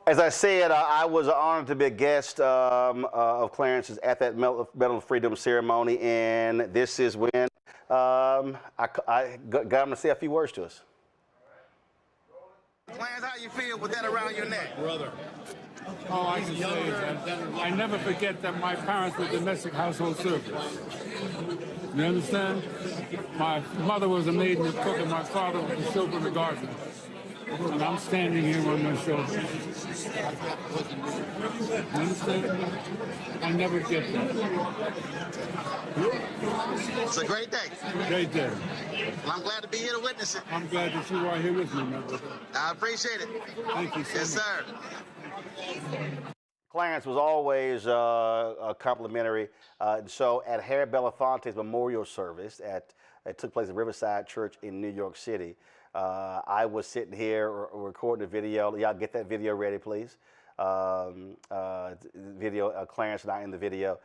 As I said, I was honored to be a guest of Clarence's at that Medal of Freedom ceremony, and this is when I got him to say a few words to us. Clarence, how you feel with that around your neck? Brother. All I can say is that I never forget that my parents were domestic household servants. You understand? My mother was a maid and a cook, and my father was a chauffeur and a gardener. And I'm standing here on their shoulders. You understand? I never get that. It's a great day. Great day. Well, I'm glad to be here to witness it. I'm glad that you are here with me, my brother. I appreciate it. Thank you so yes, much. Sir. Clarence was always complimentary. So at Harry Belafonte's memorial service it took place at Riverside Church in New York City, I was sitting here recording a video. Y'all get that video ready, please. Video, Clarence and I in the video.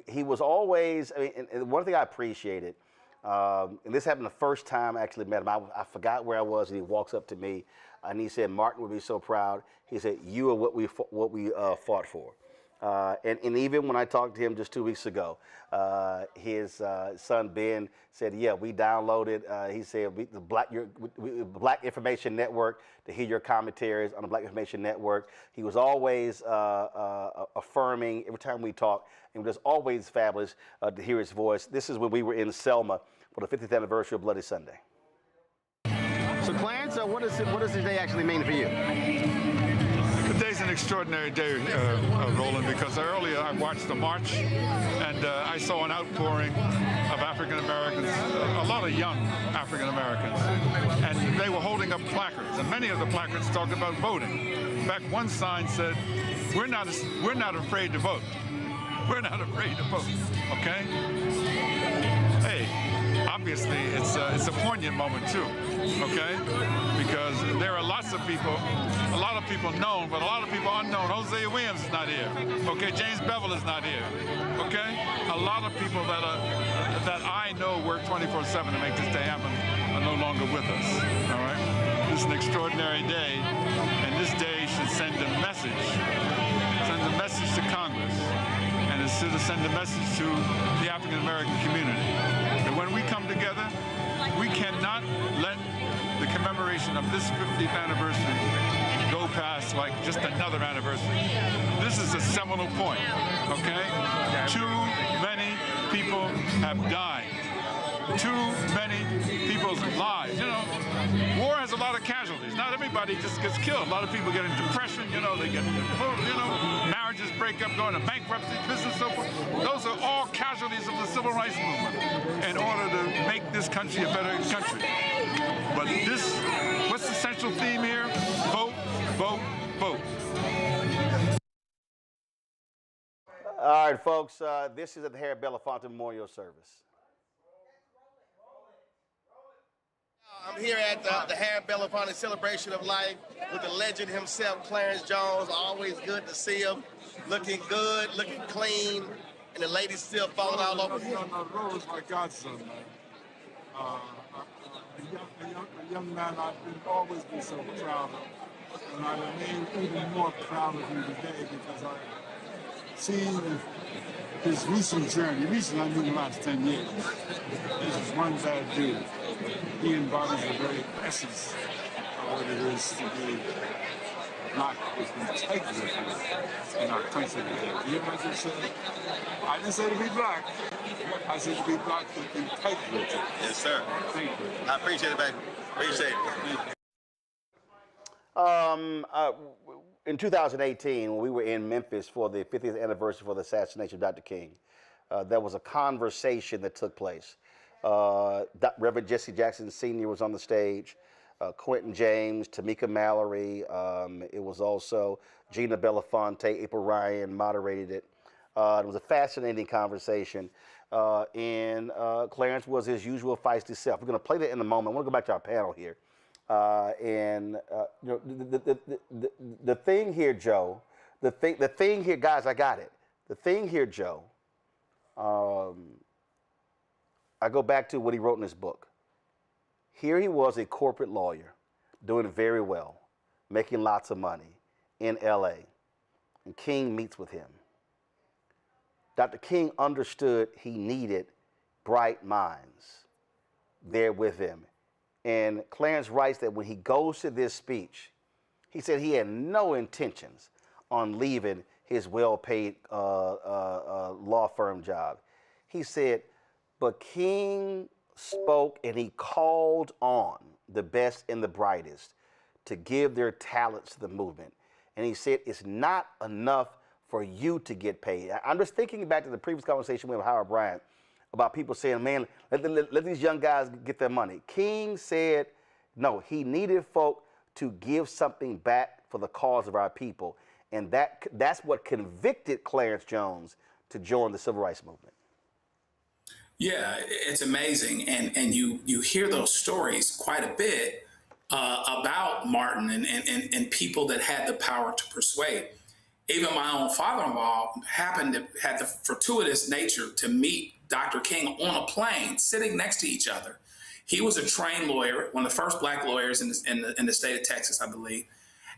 He was always, and one thing I appreciated, and this happened the first time I actually met him. I forgot where I was, and he walks up to me, and he said, "Martin would be so proud." He said, "You are what we fought for." And even when I talked to him just 2 weeks ago, his son Ben said, "Yeah, we downloaded." He said, "The Black Information Network to hear your commentaries on the Black Information Network." He was always affirming every time we talked, and it was always fabulous to hear his voice. This is when we were in Selma for the 50th anniversary of Bloody Sunday. So, Clarence, what does this day actually mean for you? Today's an extraordinary day, Roland, because earlier I watched the march, and I saw an outpouring of African Americans, a lot of young African Americans, and they were holding up placards, and many of the placards talked about voting. In fact, one sign said, "We're not afraid to vote. We're not afraid to vote." Okay? Hey, obviously it's a poignant moment too. Okay? Because there are lots of people, a lot of people known, but a lot of people unknown. Hosea Williams is not here. Okay, James Bevel is not here. Okay? A lot of people that I know work 24/7 to make this day happen are no longer with us. All right? This is an extraordinary day, and this day should send a message to Congress, and it should send a message to the African American community. That when we come together, we cannot let the commemoration of this 50th anniversary go past like just another anniversary. This is a seminal point, okay? Too many people have died. Too many people's lives. You know, war has a lot of casualties. Not everybody just gets killed. A lot of people get in depression, you know, they get, marriages break up, go into bankruptcy, business, so forth. Those are all casualties of the civil rights movement in order to make this country a better country. But what's the central theme here? Vote, vote, vote. All right, folks, this is at the Harry Belafonte Memorial Service. I'm here at the Harry Belafonte Celebration of Life with the legend himself, Clarence Jones. Always good to see him. Looking good, looking clean, and the ladies still falling all over him. Roland is my godson, man. A young man I've always been so proud of. And I remain even more proud of him today because I've seen his recent journey. Recent, I mean the last 10 years. This is one bad dude. He embodies the very essence of what it is to be black with integrity in our country today. You know what I just said? I didn't say to be black. I said to be black with integrity. Yes, sir. Thank you. I appreciate it, baby. Appreciate it. In 2018, when we were in Memphis for the 50th anniversary for the assassination of Dr. King, there was a conversation that took place. Reverend Jesse Jackson Sr. was on the stage, Quentin James, Tamika Mallory. It was also Gina Belafonte, April Ryan moderated it. It was a fascinating conversation. And Clarence was his usual feisty self. We're going to play that in a moment. I want to go back to our panel here. The thing here, Joe, the thing here, guys, I got it. The thing here, Joe, I go back to what he wrote in his book. Here he was, a corporate lawyer, doing very well, making lots of money in LA, and King meets with him. Dr. King understood he needed bright minds there with him. And Clarence writes that when he goes to this speech, he said he had no intentions on leaving his well-paid law firm job. He said, but King spoke and he called on the best and the brightest to give their talents to the movement. And he said, it's not enough for you to get paid. I'm just thinking back to the previous conversation with Howard Bryant about people saying, man, let these young guys get their money. King said, no, he needed folk to give something back for the cause of our people. And that's what convicted Clarence Jones to join the civil rights movement. Yeah, it's amazing. And you hear those stories quite a bit about Martin and people that had the power to persuade. Even my own father-in-law had the fortuitous nature to meet Dr. King on a plane, sitting next to each other. He was a trained lawyer, one of the first black lawyers in the state of Texas, I believe.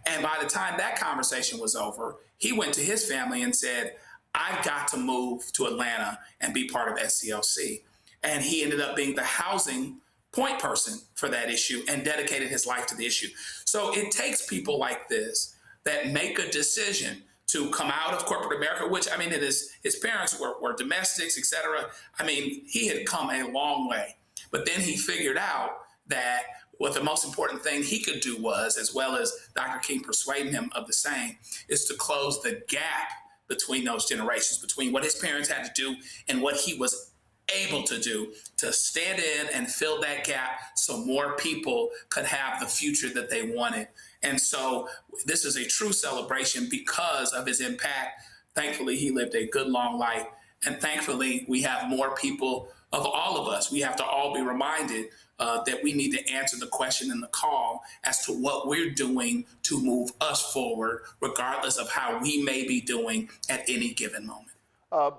And by the time that conversation was over, he went to his family and said, I've got to move to Atlanta and be part of SCLC. And he ended up being the housing point person for that issue and dedicated his life to the issue. So it takes people like this that make a decision to come out of corporate America, which, I mean, his parents were domestics, et cetera. I mean, he had come a long way. But then he figured out that what the most important thing he could do was, as well as Dr. King persuading him of the same, is to close the gap between those generations, between what his parents had to do and what he was able to do, to stand in and fill that gap so more people could have the future that they wanted. And so this is a true celebration because of his impact. Thankfully, he lived a good, long life. And thankfully, we have more people of all of us. We have to all be reminded that we need to answer the question and the call as to what we're doing to move us forward, regardless of how we may be doing at any given moment.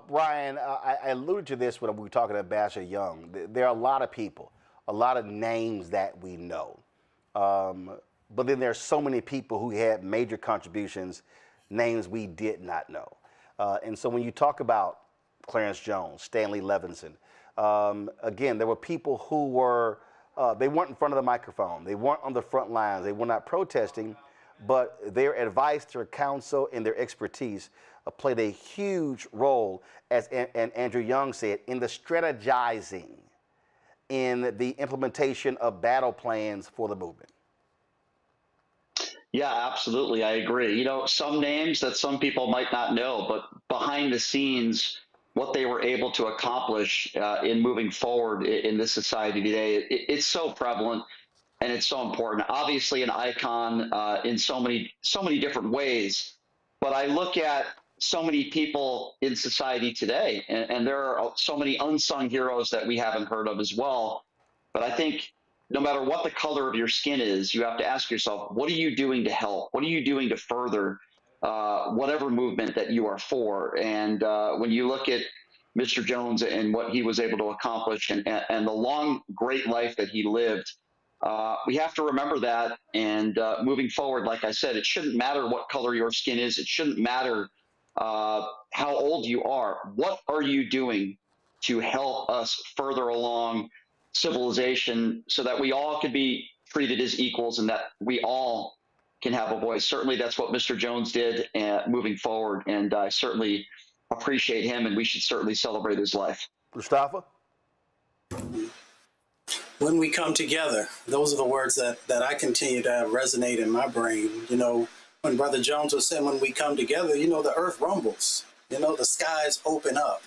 Brian, I alluded to this when we were talking to Ambassador Young. There are a lot of people, a lot of names that we know. But then there's so many people who had major contributions, names we did not know. And so when you talk about Clarence Jones, Stanley Levinson, again, there were people who were, they weren't in front of the microphone. They weren't on the front lines. They were not protesting, but their advice, their counsel, and their expertise played a huge role, as Andrew Young said, in the strategizing, in the implementation of battle plans for the movement. Yeah, absolutely. I agree. You know, some names that some people might not know, but behind the scenes, what they were able to accomplish in moving forward in this society today, it's so prevalent and it's so important. Obviously an icon in so many different ways, but I look at so many people in society today, and there are so many unsung heroes that we haven't heard of as well. But I think no matter what the color of your skin is, you have to ask yourself, what are you doing to help? What are you doing to further whatever movement that you are for? And when you look at Mr. Jones and what he was able to accomplish and the long, great life that he lived, we have to remember that. And moving forward, like I said, it shouldn't matter what color your skin is. It shouldn't matter how old you are. What are you doing to help us further along civilization so that we all can be treated as equals and that we all can have a voice? Certainly that's what Mr. Jones did moving forward, and I certainly appreciate him, and we should certainly celebrate his life. Mustafa? When we come together, those are the words that I continue to have resonate in my brain. You know, when Brother Jones was saying, when we come together, you know, the earth rumbles, you know, the skies open up.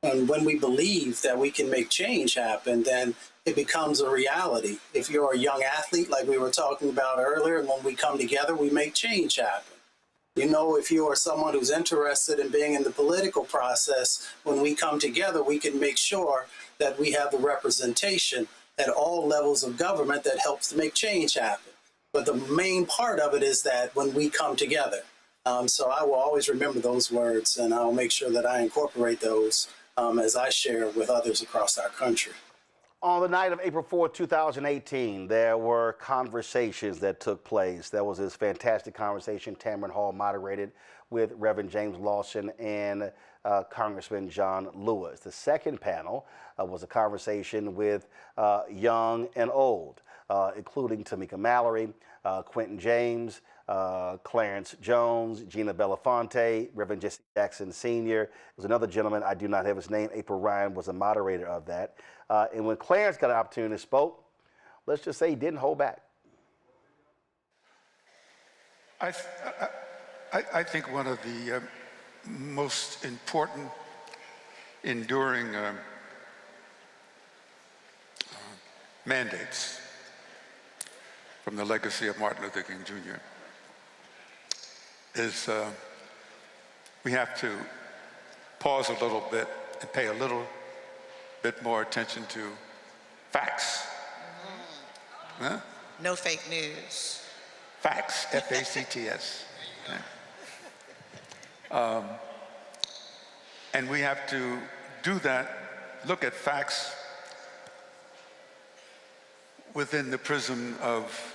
And when we believe that we can make change happen, then it becomes a reality. If you're a young athlete, like we were talking about earlier, and when we come together, we make change happen. You know, if you are someone who's interested in being in the political process, when we come together, we can make sure that we have the representation at all levels of government that helps to make change happen. But the main part of it is that when we come together. So I will always remember those words, and I'll make sure that I incorporate those as I share with others across our country. On the night of April 4, 2018, there were conversations that took place. There was this fantastic conversation Tamron Hall moderated with Reverend James Lawson and Congressman John Lewis. The second panel was a conversation with young and old, including Tamika Mallory, Quentin James, Clarence Jones, Gina Belafonte, Reverend Jesse Jackson Sr. There was another gentleman, I do not have his name, April Ryan was a moderator of that. And when Clarence got an opportunity to spoke, let's just say he didn't hold back. I think one of the most important, enduring mandates from the legacy of Martin Luther King Jr. is we have to pause a little bit and pay a little bit more attention to facts. Huh? No fake news. Facts, F-A-C-T-S. Okay. And we have to do that, look at facts within the prism of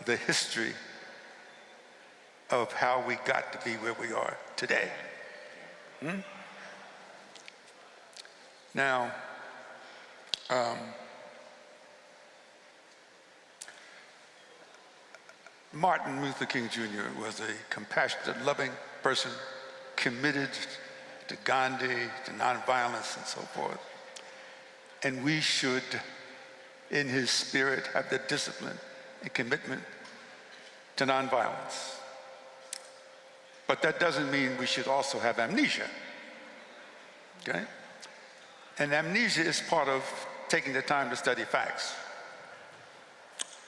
the history of how we got to be where we are today. Now, Martin Luther King Jr. was a compassionate, loving person, committed to Gandhi, to nonviolence and so forth. And we should, in his spirit, have the discipline and commitment to nonviolence. But that doesn't mean we should also have amnesia, okay? And amnesia is part of taking the time to study facts.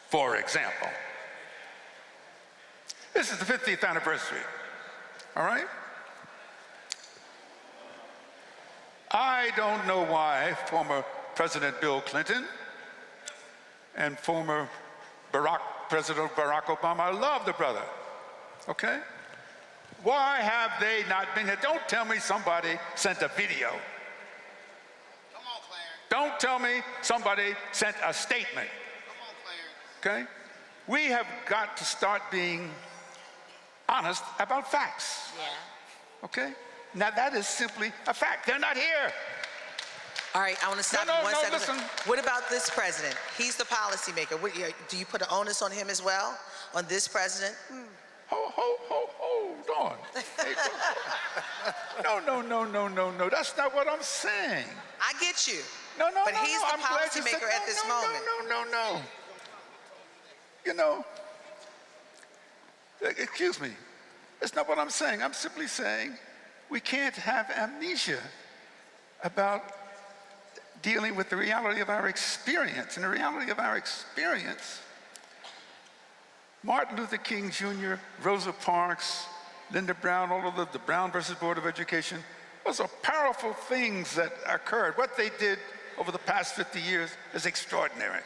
For example, this is the 50th anniversary, all right? I don't know why former President Bill Clinton and former President Barack Obama, I love the brother, okay? Why have they not been here? Don't tell me somebody sent a video. Come on, Clarence. Don't tell me somebody sent a statement. Come on, Clarence. Okay? We have got to start being honest about facts. Yeah. Okay? Now that is simply a fact. They're not here. All right, I want to stop you one second. Listen. What about this president? He's the policymaker. Do you put an onus on him as well, on this president? Hold on. No. That's not what I'm saying. I get you. No. But he's the policymaker at this moment. No. You know, excuse me. That's not what I'm saying. I'm simply saying we can't have amnesia about dealing with the reality of our experience. And the reality of our experience, Martin Luther King Jr., Rosa Parks, Linda Brown, all of the Brown versus Board of Education, those are powerful things that occurred. What they did over the past 50 years is extraordinary.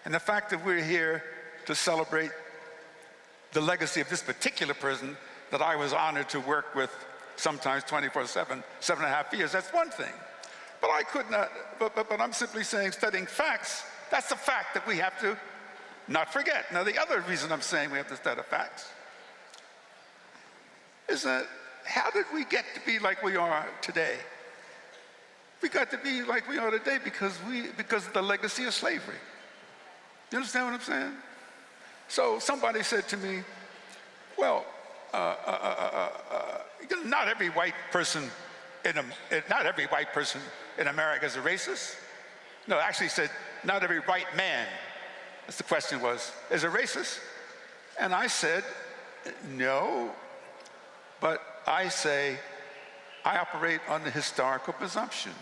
And the fact that we're here to celebrate the legacy of this particular person that I was honored to work with sometimes 24/7, 7.5 years, that's one thing. But I could not, but I'm simply saying studying facts, that's a fact that we have to not forget. Now, the other reason I'm saying we have to study facts is that how did we get to be like we are today? We got to be like we are today because of the legacy of slavery. You understand what I'm saying? So somebody said to me, well, not every white person in America is a racist. No, actually said, not every white man, as the question was, is a racist. And I said, no, but I say, I operate on the historical presumption,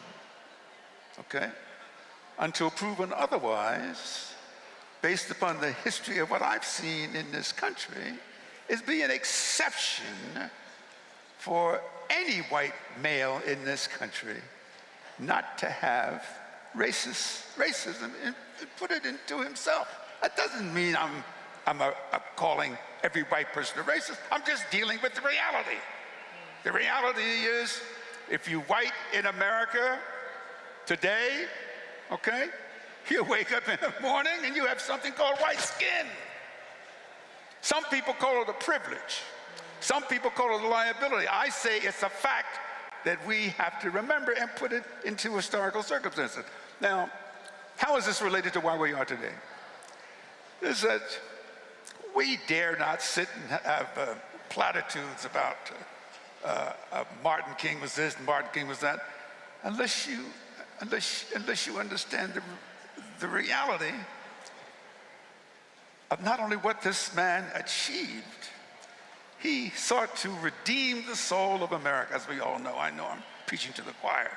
okay? Until proven otherwise, based upon the history of what I've seen in this country, is be an exception for any white male in this country not to have racism and put it into himself. That doesn't mean I'm calling every white person a racist. I'm just dealing with the reality. The reality is, if you're white in America, Today, okay, you wake up in the morning and you have something called white skin. Some people call it a privilege. Some people call it a liability. I say it's a fact that we have to remember and put it into historical circumstances. Now, how is this related to why we are today? Is that we dare not sit and have platitudes about Martin King was this and Martin King was that, unless you understand the reality of not only what this man achieved. He sought to redeem the soul of America, as we all know. I know I'm preaching to the choir.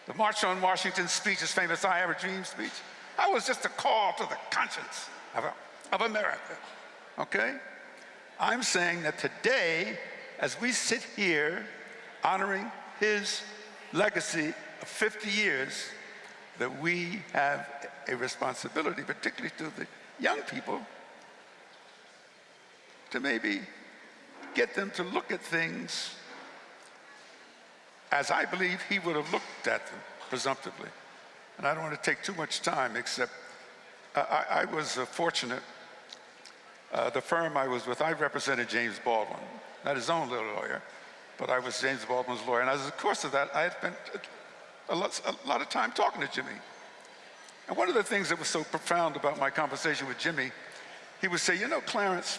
The March on Washington speech, his famous I Have a Dream speech, that was just a call to the conscience of America, okay? I'm saying that today, as we sit here honoring his legacy of 50 years, that we have a responsibility, particularly to the young people, to maybe get them to look at things as I believe he would have looked at them presumptively. And I don't want to take too much time, except I was fortunate. The firm I was with, I represented James Baldwin, not his own little lawyer, but I was James Baldwin's lawyer. And as a course of that, I had spent a lot of time talking to Jimmy. And one of the things that was so profound about my conversation with Jimmy, he would say, you know, Clarence,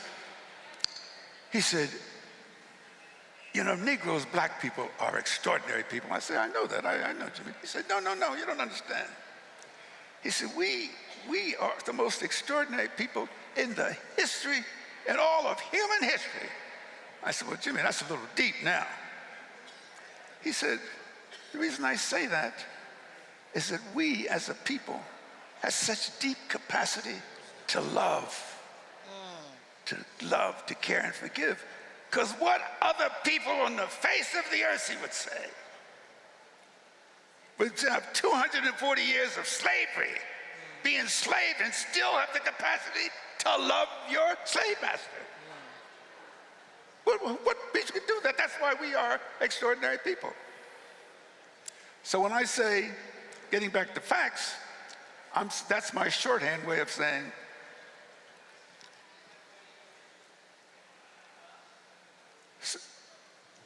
he said, you know, Negroes, black people are extraordinary people. I said, I know that, I know, Jimmy. He said, no, you don't understand. He said, we are the most extraordinary people in the history, in all of human history. I said, well, Jimmy, that's a little deep now. He said, the reason I say that is that we as a people have such deep capacity to love, to care and forgive. Because what other people on the face of the earth, he would say, would have 240 years of slavery, be enslaved and still have the capacity to love your slave master. What bitch could do that? That's why we are extraordinary people. So when I say, getting back to facts, that's my shorthand way of saying,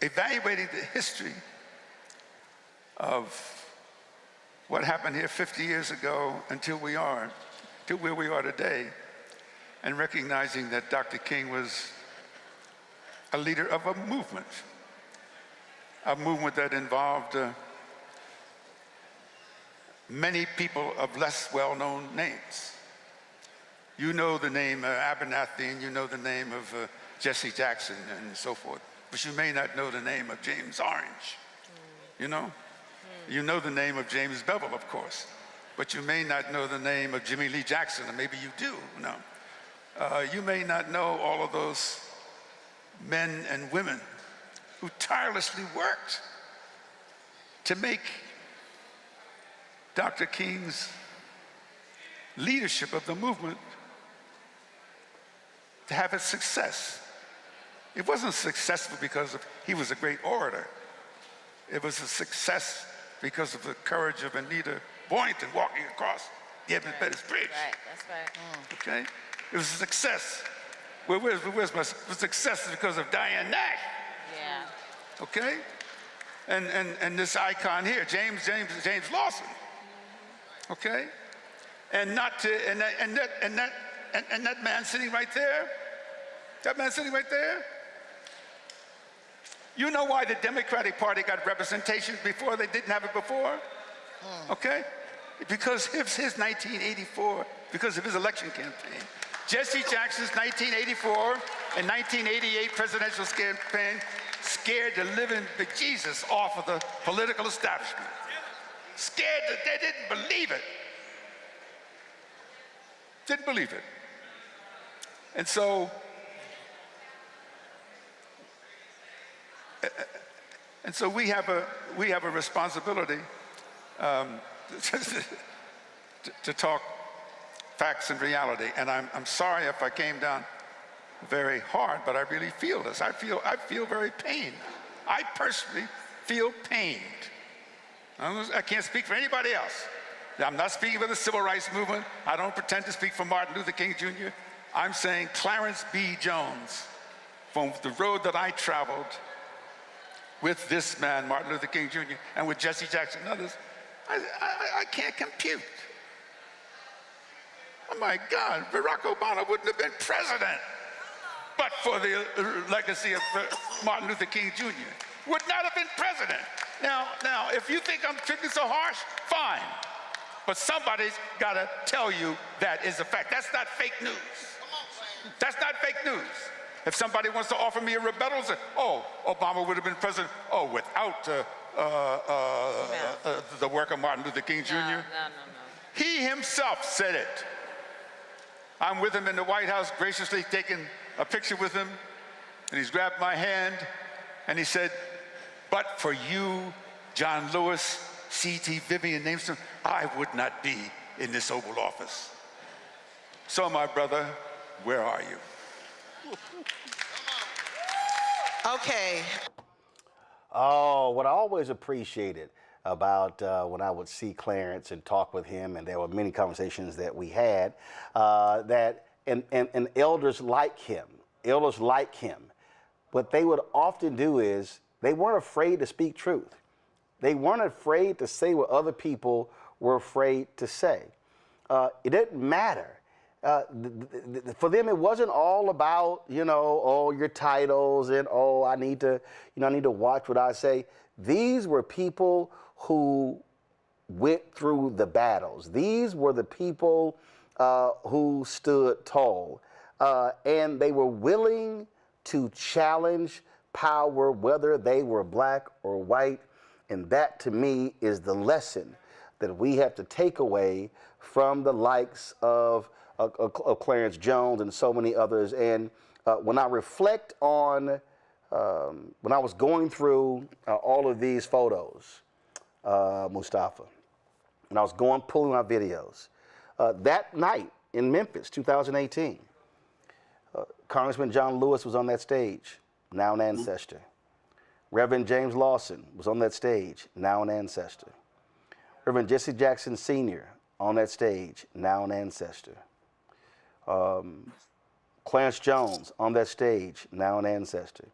evaluating the history of what happened here 50 years ago until where we are today, and recognizing that Dr. King was a leader of a movement that involved many people of less well-known names. You know the name Abernathy, and you know the name of Jesse Jackson and so forth, but you may not know the name of James Orange, you know? You know the name of James Bevel, of course, but you may not know the name of Jimmy Lee Jackson, or maybe you do, no. You may not know all of those men and women who tirelessly worked to make Dr. King's leadership of the movement to have its success. It wasn't successful because he was a great orator. It was a success because of the courage of Anita Boynton walking across the Edmund Pettus Bridge. Right, that's right. Okay? It was a success. Where's my success is because of Diane Nash. Yeah. Okay? And this icon here, James Lawson. Okay? And that man sitting right there, you know why the Democratic Party got representation before they didn't have it before? Okay? Because of his 1984, because of his election campaign. Jesse Jackson's 1984 and 1988 presidential campaign scared the living bejesus off of the political establishment. Scared that they didn't believe it. Didn't believe it. And so, we have a responsibility to talk facts and reality. And I'm sorry if I came down very hard, but I really feel this. I feel very pained. I personally feel pained I can't speak for anybody else. I'm not speaking for the civil rights movement. I don't pretend to speak for Martin Luther King Jr. I'm saying Clarence B. Jones, from the road that I traveled with this man, Martin Luther King Jr., and with Jesse Jackson and others, I can't compute. Oh my God, Barack Obama wouldn't have been president but for the legacy of Martin Luther King Jr. Would not have been president. Now, if you think I'm treating so harsh, fine. But somebody's got to tell you that is a fact. That's not fake news. That's not fake news. If somebody wants to offer me a rebuttal, say, oh, Obama would have been president, without the work of Martin Luther King Jr. No. He himself said it. I'm with him in the White House, graciously taking a picture with him, and he's grabbed my hand, and he said, but for you, John Lewis, C.T. Vivian, name some, I would not be in this Oval Office. So, my brother, where are you? Okay. Oh, what I always appreciated about when I would see Clarence and talk with him, and there were many conversations that we had, and elders like him, what they would often do is they weren't afraid to speak truth. They weren't afraid to say what other people were afraid to say. It didn't matter. For them, it wasn't all about, your titles and, I need to watch what I say. These were people who went through the battles. These were the people who stood tall. And they were willing to challenge power, whether they were black or white. And that, to me, is the lesson that we have to take away from the likes of Clarence Jones and so many others. And when I reflect on when I was going through all of these photos, Mustafa, and I was pulling my videos, that night in Memphis, 2018, Congressman John Lewis was on that stage, now an ancestor. Reverend James Lawson was on that stage, now an ancestor. Reverend Jesse Jackson Sr. on that stage, now an ancestor. Clarence Jones on that stage, now an ancestor.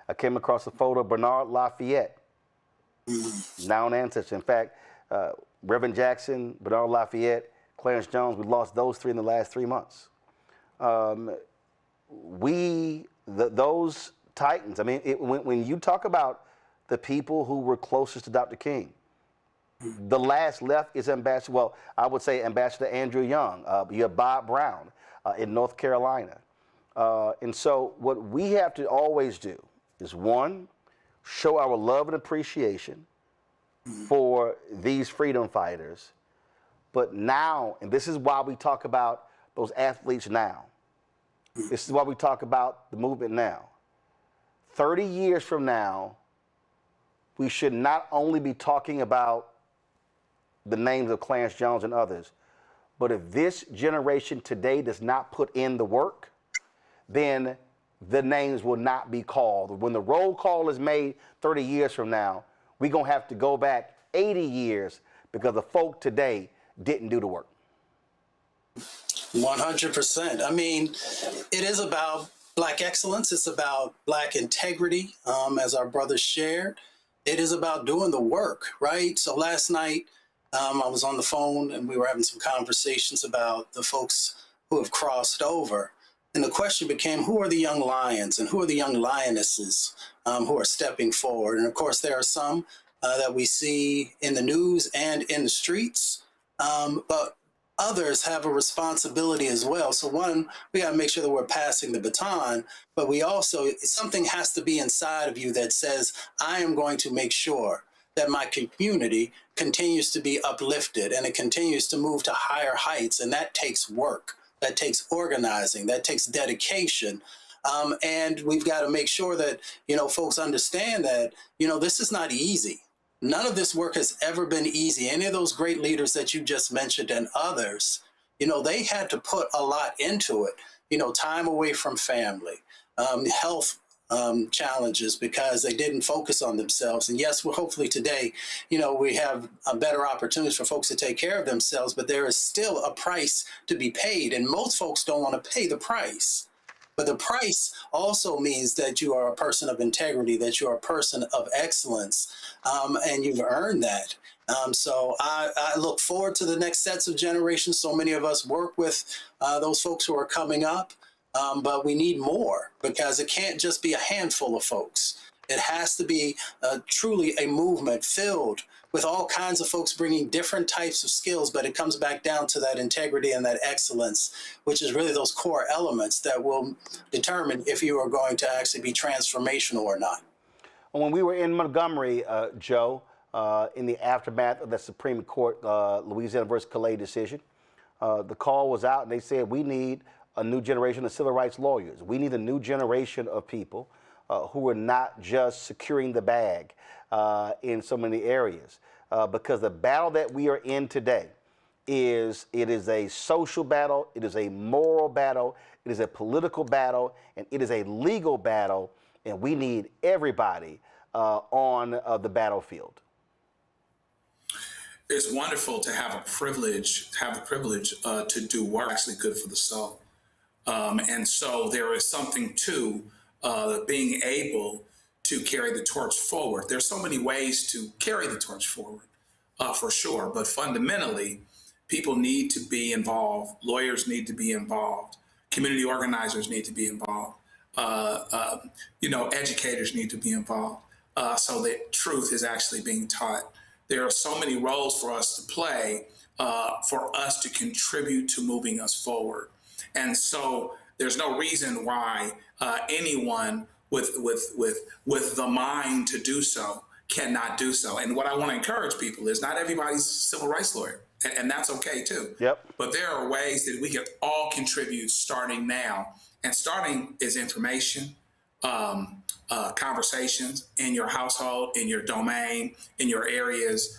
I came across a photo of Bernard Lafayette, now an ancestor. In fact, Reverend Jackson, Bernard Lafayette, Clarence Jones, we lost those three in the last 3 months. Those titans, I mean, when you talk about the people who were closest to Dr. King, the last left is I would say Ambassador Andrew Young. You have Bob Brown in North Carolina. And so what we have to always do is, one, show our love and appreciation for these freedom fighters. But now, and this is why we talk about those athletes now. This is why we talk about the movement now. 30 years from now, we should not only be talking about the names of Clarence Jones and others, but if this generation today does not put in the work, then the names will not be called. When the roll call is made 30 years from now, we're going to have to go back 80 years because the folk today didn't do the work. 100%. I mean, it is about Black excellence. It's about Black integrity, as our brothers shared. It is about doing the work, right? So last night, I was on the phone and we were having some conversations about the folks who have crossed over. And the question became, who are the young lions and who are the young lionesses who are stepping forward? And of course, there are some that we see in the news and in the streets, but others have a responsibility as well. So one, we got to make sure that we're passing the baton, but we also, something has to be inside of you that says, I am going to make sure that my community continues to be uplifted and it continues to move to higher heights. And that takes work, that takes organizing, that takes dedication. And we've got to make sure that, folks understand that, this is not easy. None of this work has ever been easy. Any of those great leaders that you just mentioned and others, they had to put a lot into it, time away from family, health challenges because they didn't focus on themselves. And yes, well, hopefully today, we have better opportunities for folks to take care of themselves, but there is still a price to be paid. And most folks don't want to pay the price. But the price also means that you are a person of integrity, that you are a person of excellence, and you've earned that. So I look forward to the next sets of generations. So many of us work with those folks who are coming up. But we need more because it can't just be a handful of folks. It has to be truly a movement filled with all kinds of folks bringing different types of skills, but it comes back down to that integrity and that excellence, which is really those core elements that will determine if you are going to actually be transformational or not. When we were in Montgomery, Joe, in the aftermath of the Supreme Court Louisiana versus Callais decision, the call was out and they said, we need a new generation of civil rights lawyers. We need a new generation of people who are not just securing the bag in so many areas. Because the battle that we are in today it is a social battle, it is a moral battle, it is a political battle, and it is a legal battle, and we need everybody on the battlefield. It's wonderful to have the privilege to do work actually good for the soul. And so there is something to being able to carry the torch forward. There's so many ways to carry the torch forward, for sure. But fundamentally, people need to be involved. Lawyers need to be involved. Community organizers need to be involved. Educators need to be involved so that truth is actually being taught. There are so many roles for us to play for us to contribute to moving us forward. And so there's no reason why anyone with the mind to do so cannot do so. And what I want to encourage people is not everybody's a civil rights lawyer, and that's okay too. Yep. But there are ways that we can all contribute starting now. And starting is information, conversations in your household, in your domain, in your areas,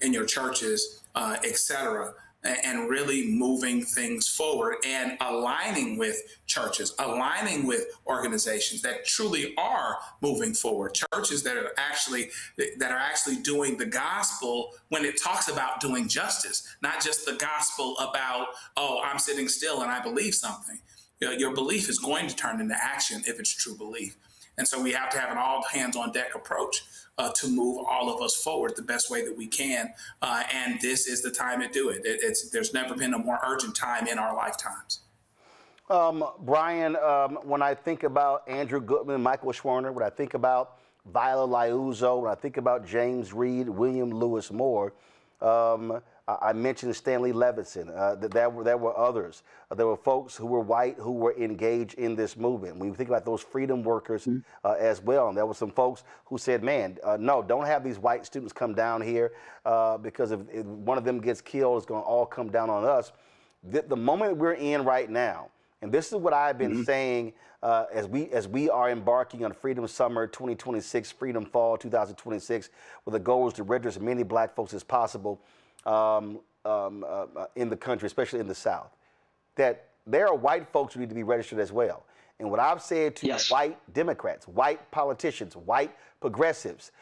in your churches, etc., and really moving things forward and aligning with churches, aligning with organizations that truly are moving forward, churches that are actually doing the gospel when it talks about doing justice, not just the gospel about, oh, I'm sitting still and I believe something. Your belief is going to turn into action if it's true belief. And so we have to have an all hands on deck approach to move all of us forward the best way that we can. And this is the time to do it. There's never been a more urgent time in our lifetimes. Brian, when I think about Andrew Goodman, Michael Schwerner, when I think about Viola Liuzzo, when I think about James Reed, William Lewis Moore, I mentioned Stanley Levinson. There were others. There were folks who were white who were engaged in this movement. When you think about those freedom workers as well, and there were some folks who said, man, no, don't have these white students come down here because if one of them gets killed, it's going to all come down on us. The moment we're in right now, and this is what I've been saying as we are embarking on Freedom Summer 2026, Freedom Fall 2026, where the goal is to register as many black folks as possible in the country, especially in the South, that there are white folks who need to be registered as well. And what I've said to white Democrats, white politicians, white progressives,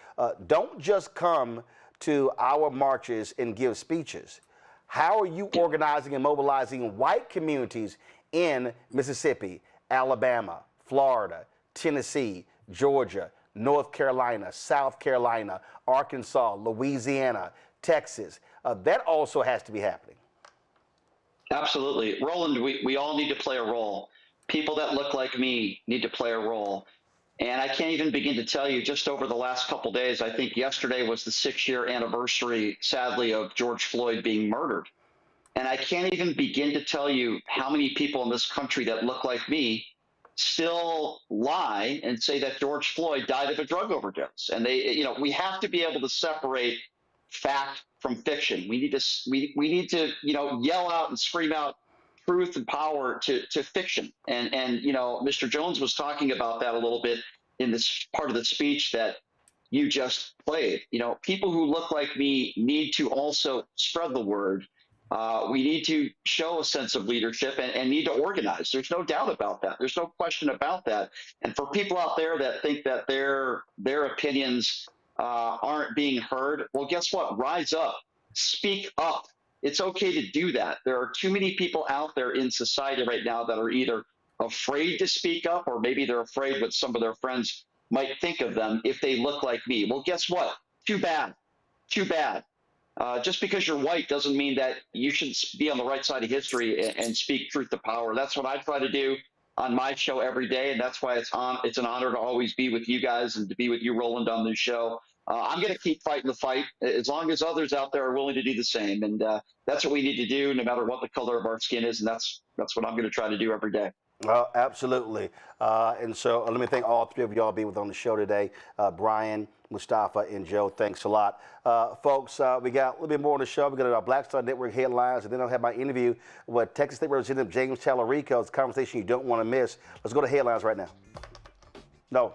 don't just come to our marches and give speeches. How are you organizing and mobilizing white communities in Mississippi, Alabama, Florida, Tennessee, Georgia, North Carolina, South Carolina, Arkansas, Louisiana, Texas? That also has to be happening. Absolutely. Roland, we all need to play a role. People that look like me need to play a role. And I can't even begin to tell you, just over the last couple days, I think yesterday was the 6-year anniversary, sadly, of George Floyd being murdered. And I can't even begin to tell you how many people in this country that look like me still lie and say that George Floyd died of a drug overdose. And we have to be able to separate fact from fiction. We need to yell out and scream out truth and power to fiction. And Mr. Jones was talking about that a little bit in this part of the speech that you just played. People who look like me need to also spread the word We need to show a sense of leadership and need to organize. There's no doubt about that. There's no question about that. And for people out there that think that their opinions aren't being heard, well, guess what? Rise up. Speak up. It's okay to do that. There are too many people out there in society right now that are either afraid to speak up, or maybe they're afraid what some of their friends might think of them if they look like me. Well, guess what? Too bad. Too bad. Just because you're white doesn't mean that you should be on the right side of history and speak truth to power. That's what I try to do on my show every day, and that's why it's an honor to always be with you guys and to be with you, Roland, on this show. I'm going to keep fighting the fight as long as others out there are willing to do the same, and that's what we need to do, no matter what the color of our skin is, and that's what I'm going to try to do every day. Absolutely. And so let me thank all three of y'all being with on the show today. Brian, Mustafa, and Joe, thanks a lot. Folks, we got a little bit more on the show. We got our Black Star Network headlines, and then I'll have my interview with Texas State Representative James Tallarico. It's a conversation you don't want to miss. Let's go to headlines right now. No.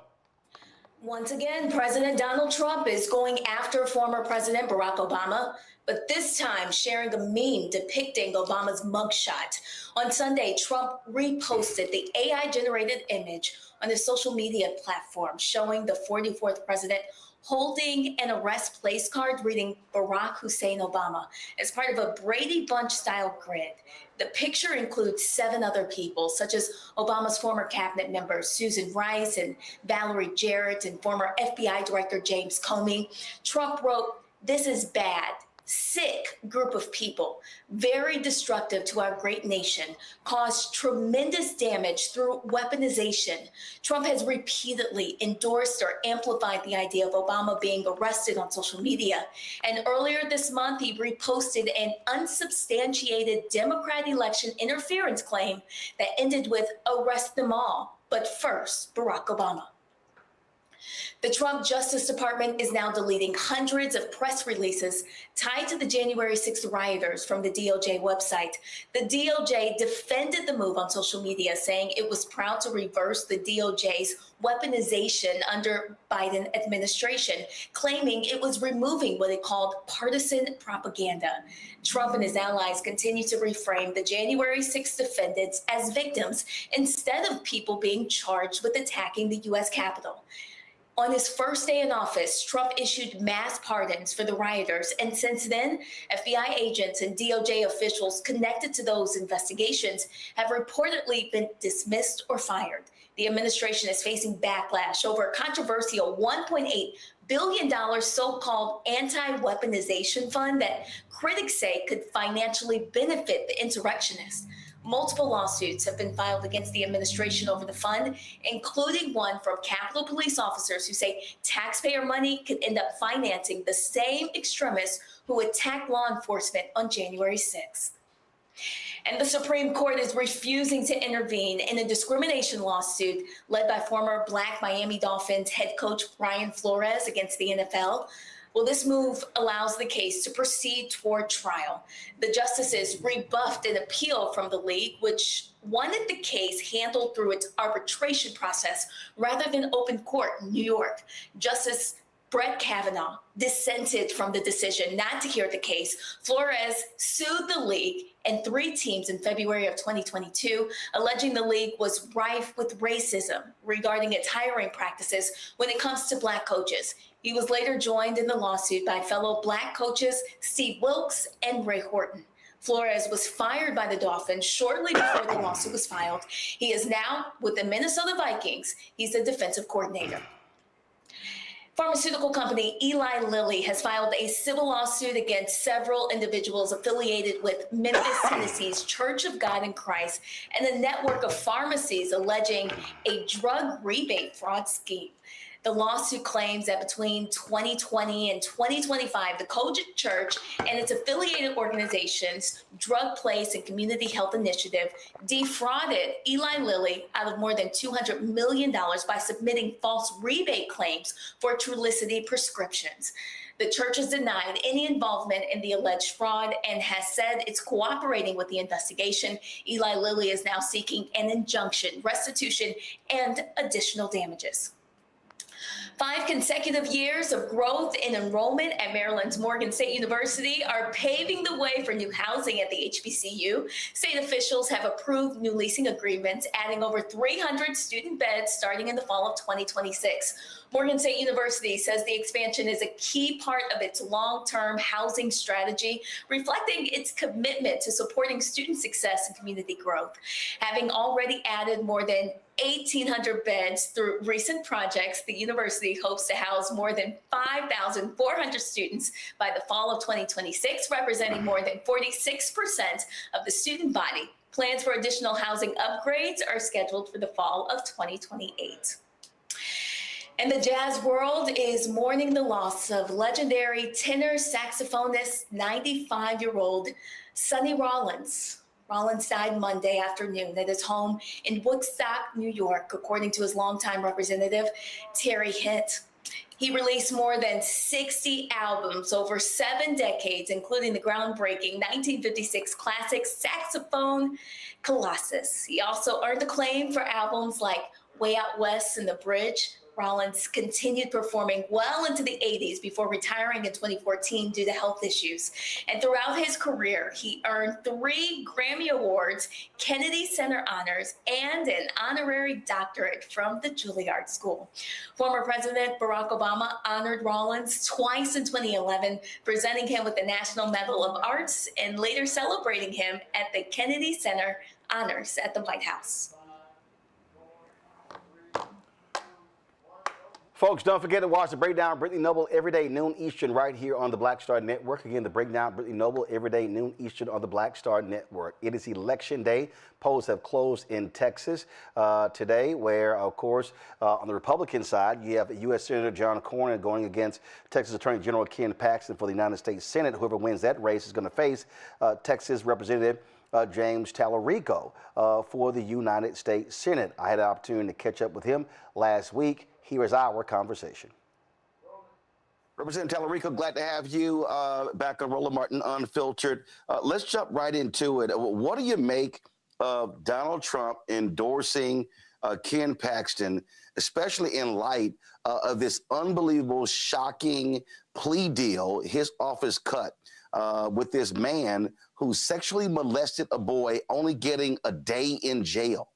Once again, President Donald Trump is going after former President Barack Obama, but this time sharing a meme depicting Obama's mugshot. On Sunday, Trump reposted the AI-generated image on his social media platform showing the 44th president holding an arrest place card reading Barack Hussein Obama as part of a Brady Bunch-style grid. The picture includes 7 other people, such as Obama's former cabinet members, Susan Rice and Valerie Jarrett, and former FBI Director James Comey. Trump wrote, "This is bad. Sick group of people, very destructive to our great nation, caused tremendous damage through weaponization." Trump has repeatedly endorsed or amplified the idea of Obama being arrested on social media. And earlier this month, he reposted an unsubstantiated Democrat election interference claim that ended with "arrest them all, but first, Barack Obama." The Trump Justice Department is now deleting hundreds of press releases tied to the January 6th rioters from the DOJ website. The DOJ defended the move on social media, saying it was proud to reverse the DOJ's weaponization under Biden administration, claiming it was removing what it called partisan propaganda. Trump and his allies continue to reframe the January 6th defendants as victims instead of people being charged with attacking the U.S. Capitol. On his first day in office, Trump issued mass pardons for the rioters, and since then, FBI agents and DOJ officials connected to those investigations have reportedly been dismissed or fired. The administration is facing backlash over a controversial $1.8 billion so-called anti-weaponization fund that critics say could financially benefit the insurrectionists. Multiple lawsuits have been filed against the administration over the fund, including one from Capitol Police officers who say taxpayer money could end up financing the same extremists who attacked law enforcement on January 6th. And the Supreme Court is refusing to intervene in a discrimination lawsuit led by former Black Miami Dolphins head coach Brian Flores against the NFL. Well, this move allows the case to proceed toward trial. The justices rebuffed an appeal from the league, which wanted the case handled through its arbitration process rather than open court in New York. Justice Brett Kavanaugh dissented from the decision not to hear the case. Flores sued the league and 3 teams in February of 2022, alleging the league was rife with racism regarding its hiring practices when it comes to Black coaches. He was later joined in the lawsuit by fellow Black coaches Steve Wilkes and Ray Horton. Flores was fired by the Dolphins shortly before the lawsuit was filed. He is now with the Minnesota Vikings. He's the defensive coordinator. Pharmaceutical company Eli Lilly has filed a civil lawsuit against several individuals affiliated with Memphis, Tennessee's Church of God in Christ and a network of pharmacies alleging a drug rebate fraud scheme. The lawsuit claims that between 2020 and 2025, the Kojic Church and its affiliated organizations, Drug Place and Community Health Initiative, defrauded Eli Lilly out of more than $200 million by submitting false rebate claims for Trulicity prescriptions. The church has denied any involvement in the alleged fraud and has said it's cooperating with the investigation. Eli Lilly is now seeking an injunction, restitution, and additional damages. 5 consecutive years of growth in enrollment at Maryland's Morgan State University are paving the way for new housing at the HBCU. State officials have approved new leasing agreements, adding over 300 student beds starting in the fall of 2026. Morgan State University says the expansion is a key part of its long-term housing strategy, reflecting its commitment to supporting student success and community growth. Having already added more than 1,800 beds through recent projects, the university hopes to house more than 5,400 students by the fall of 2026, representing more than 46% of the student body. Plans for additional housing upgrades are scheduled for the fall of 2028. And the jazz world is mourning the loss of legendary tenor saxophonist, 95-year-old Sonny Rollins. Rollins died Monday afternoon at his home in Woodstock, New York, according to his longtime representative, Terry Hint. He released more than 60 albums over 7 decades, including the groundbreaking 1956 classic saxophone Colossus. He also earned acclaim for albums like Way Out West and The Bridge. Rollins continued performing well into the 80s before retiring in 2014 due to health issues. And throughout his career, he earned 3 Grammy Awards, Kennedy Center honors, and an honorary doctorate from the Juilliard School. Former President Barack Obama honored Rollins twice in 2011, presenting him with the National Medal of Arts and later celebrating him at the Kennedy Center honors at the White House. Folks, don't forget to watch The Breakdown, Brittany Noble, every day, noon Eastern, right here on the Black Star Network. Again, The Breakdown, Brittany Noble, every day, noon Eastern on the Black Star Network. It is Election Day. Polls have closed in Texas today, where, of course, on the Republican side, you have U.S. Senator John Cornyn going against Texas Attorney General Ken Paxton for the United States Senate. Whoever wins that race is going to face Texas Representative James Tallarico for the United States Senate. I had an opportunity to catch up with him last week. Here is our conversation. Representative Tallarico, glad to have you back on Roland Martin Unfiltered. Let's jump right into it. What do you make of Donald Trump endorsing Ken Paxton, especially in light of this unbelievable, shocking plea deal his office cut with this man who sexually molested a boy, only getting a day in jail?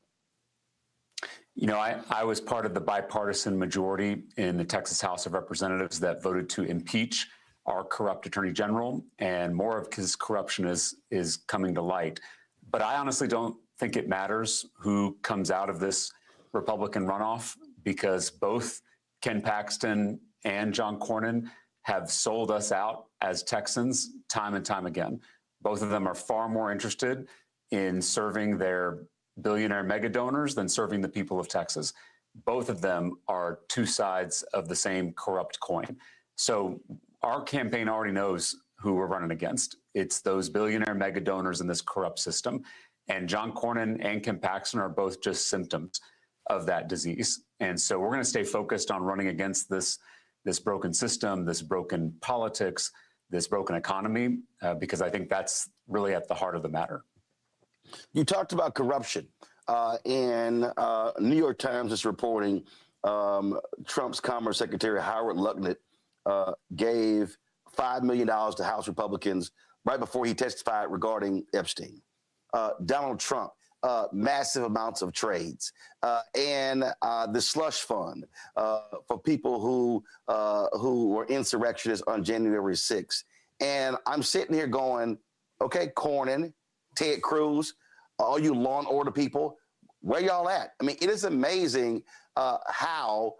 You know, I was part of the bipartisan majority in the Texas House of Representatives that voted to impeach our corrupt attorney general, and more of his corruption is coming to light. But I honestly don't think it matters who comes out of this Republican runoff, because both Ken Paxton and John Cornyn have sold us out as Texans time and time again. Both of them are far more interested in serving their billionaire mega donors than serving the people of Texas. Both of them are two sides of the same corrupt coin. So our campaign already knows who we're running against. It's those billionaire mega donors in this corrupt system. And John Cornyn and Ken Paxton are both just symptoms of that disease. And so we're going to stay focused on running against this broken system, this broken politics, this broken economy, because I think that's really at the heart of the matter. You talked about corruption, and New York Times is reporting Trump's Commerce Secretary Howard Lutnick gave $5 million to House Republicans right before he testified regarding Epstein. Donald Trump, massive amounts of trades, and the slush fund for people who were insurrectionists on January 6th. And I'm sitting here going, okay, Cornyn, Ted Cruz, all you law and order people, where y'all at? I mean, it is amazing how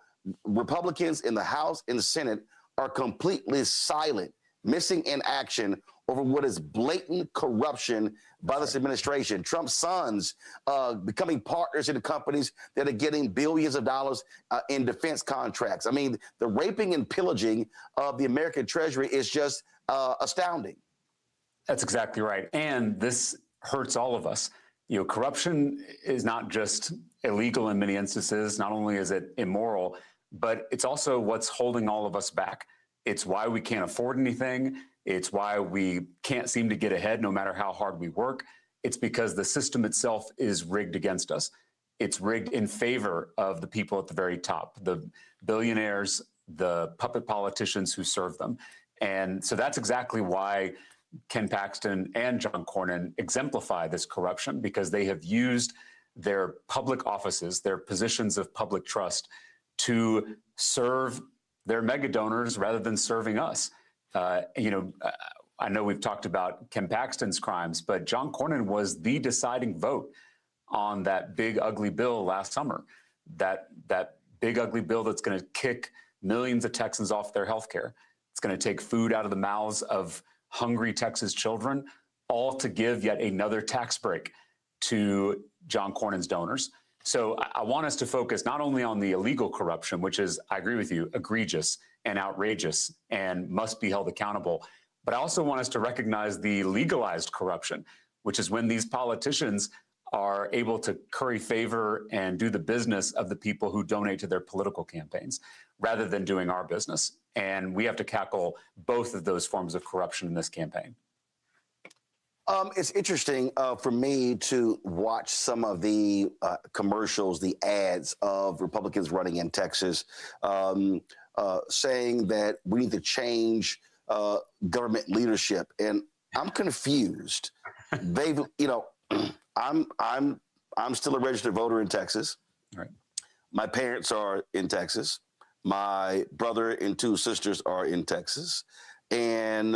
Republicans in the House and the Senate are completely silent, missing in action over what is blatant corruption by this administration. Trump's sons becoming partners in the companies that are getting billions of dollars in defense contracts. I mean, the raping and pillaging of the American Treasury is just astounding. That's exactly right. And this hurts all of us. You know, corruption is not just illegal in many instances. Not only is it immoral, but it's also what's holding all of us back. It's why we can't afford anything. It's why we can't seem to get ahead no matter how hard we work. It's because the system itself is rigged against us. it's rigged in favor of the people at the very top, the billionaires, the puppet politicians who serve them. And so that's exactly why Ken Paxton and John Cornyn exemplify this corruption, because they have used their public offices, their positions of public trust, to serve their mega donors rather than serving us. I know we've talked about Ken Paxton's crimes, but John Cornyn was the deciding vote on that big ugly bill last summer. That big ugly bill that's going to kick millions of Texans off their health care. It's going to take food out of the mouths of hungry Texas children, all to give yet another tax break to John Cornyn's donors. So I want us to focus not only on the illegal corruption, which is, I agree with you, egregious and outrageous and must be held accountable, but I also want us to recognize the legalized corruption, which is when these politicians are able to curry favor and do the business of the people who donate to their political campaigns rather than doing our business. And we have to tackle both of those forms of corruption in this campaign. It's interesting for me to watch some of the commercials, the ads of Republicans running in Texas, saying that we need to change government leadership. And I'm confused. They've, I'm still a registered voter in Texas. Right. My parents are in Texas. My brother and two sisters are in Texas. And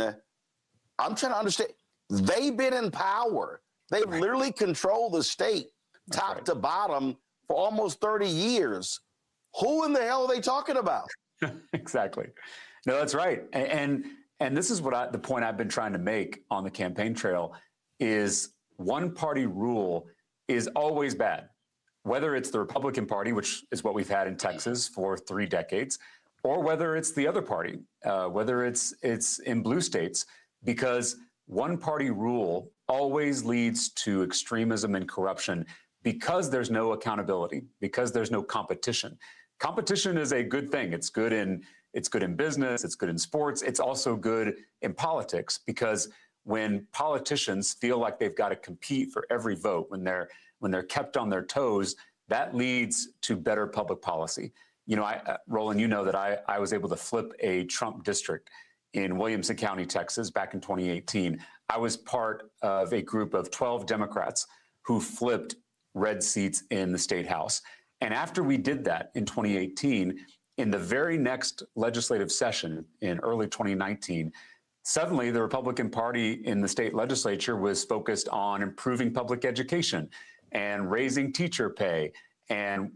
I'm trying to understand. They've been in power. They literally control the state top to bottom for almost 30 years. Who in the hell are they talking about? Exactly. No, that's right. And this is what the point I've been trying to make on the campaign trail is one party rule is always bad, whether it's the Republican Party, which is what we've had in Texas for 3 decades, or whether it's the other party, whether it's in blue states, because one party rule always leads to extremism and corruption because there's no accountability, because there's no competition. Competition is a good thing. It's good in business, it's good in sports, it's also good in politics, because when politicians feel like they've got to compete for every vote, when they're kept on their toes, that leads to better public policy. Roland, you know that I was able to flip a Trump district in Williamson County, Texas, back in 2018. I was part of a group of 12 Democrats who flipped red seats in the state house. And after we did that in 2018, in the very next legislative session in early 2019, suddenly the Republican Party in the state legislature was focused on improving public education and raising teacher pay and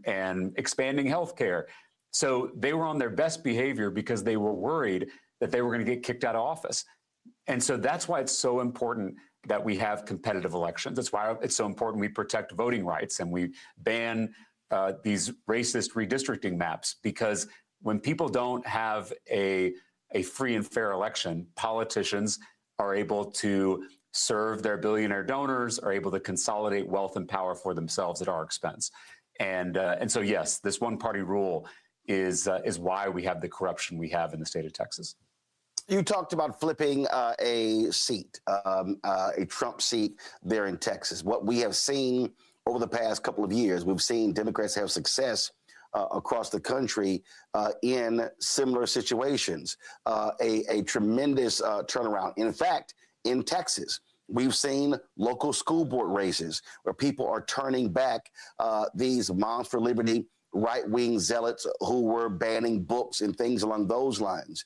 expanding health care. So they were on their best behavior because they were worried that they were going to get kicked out of office. And so that's why it's so important that we have competitive elections. That's why it's so important we protect voting rights and we ban these racist redistricting maps, because when people don't have a free and fair election, politicians are able to serve their billionaire donors, are able to consolidate wealth and power for themselves at our expense. And so, yes, this one-party rule is why we have the corruption we have in the state of Texas. You talked about flipping a seat, a Trump seat there in Texas. What we have seen over the past couple of years, we've seen Democrats have success across the country in similar situations, a tremendous turnaround. In fact, in Texas, we've seen local school board races where people are turning back these Moms for Liberty right-wing zealots who were banning books and things along those lines.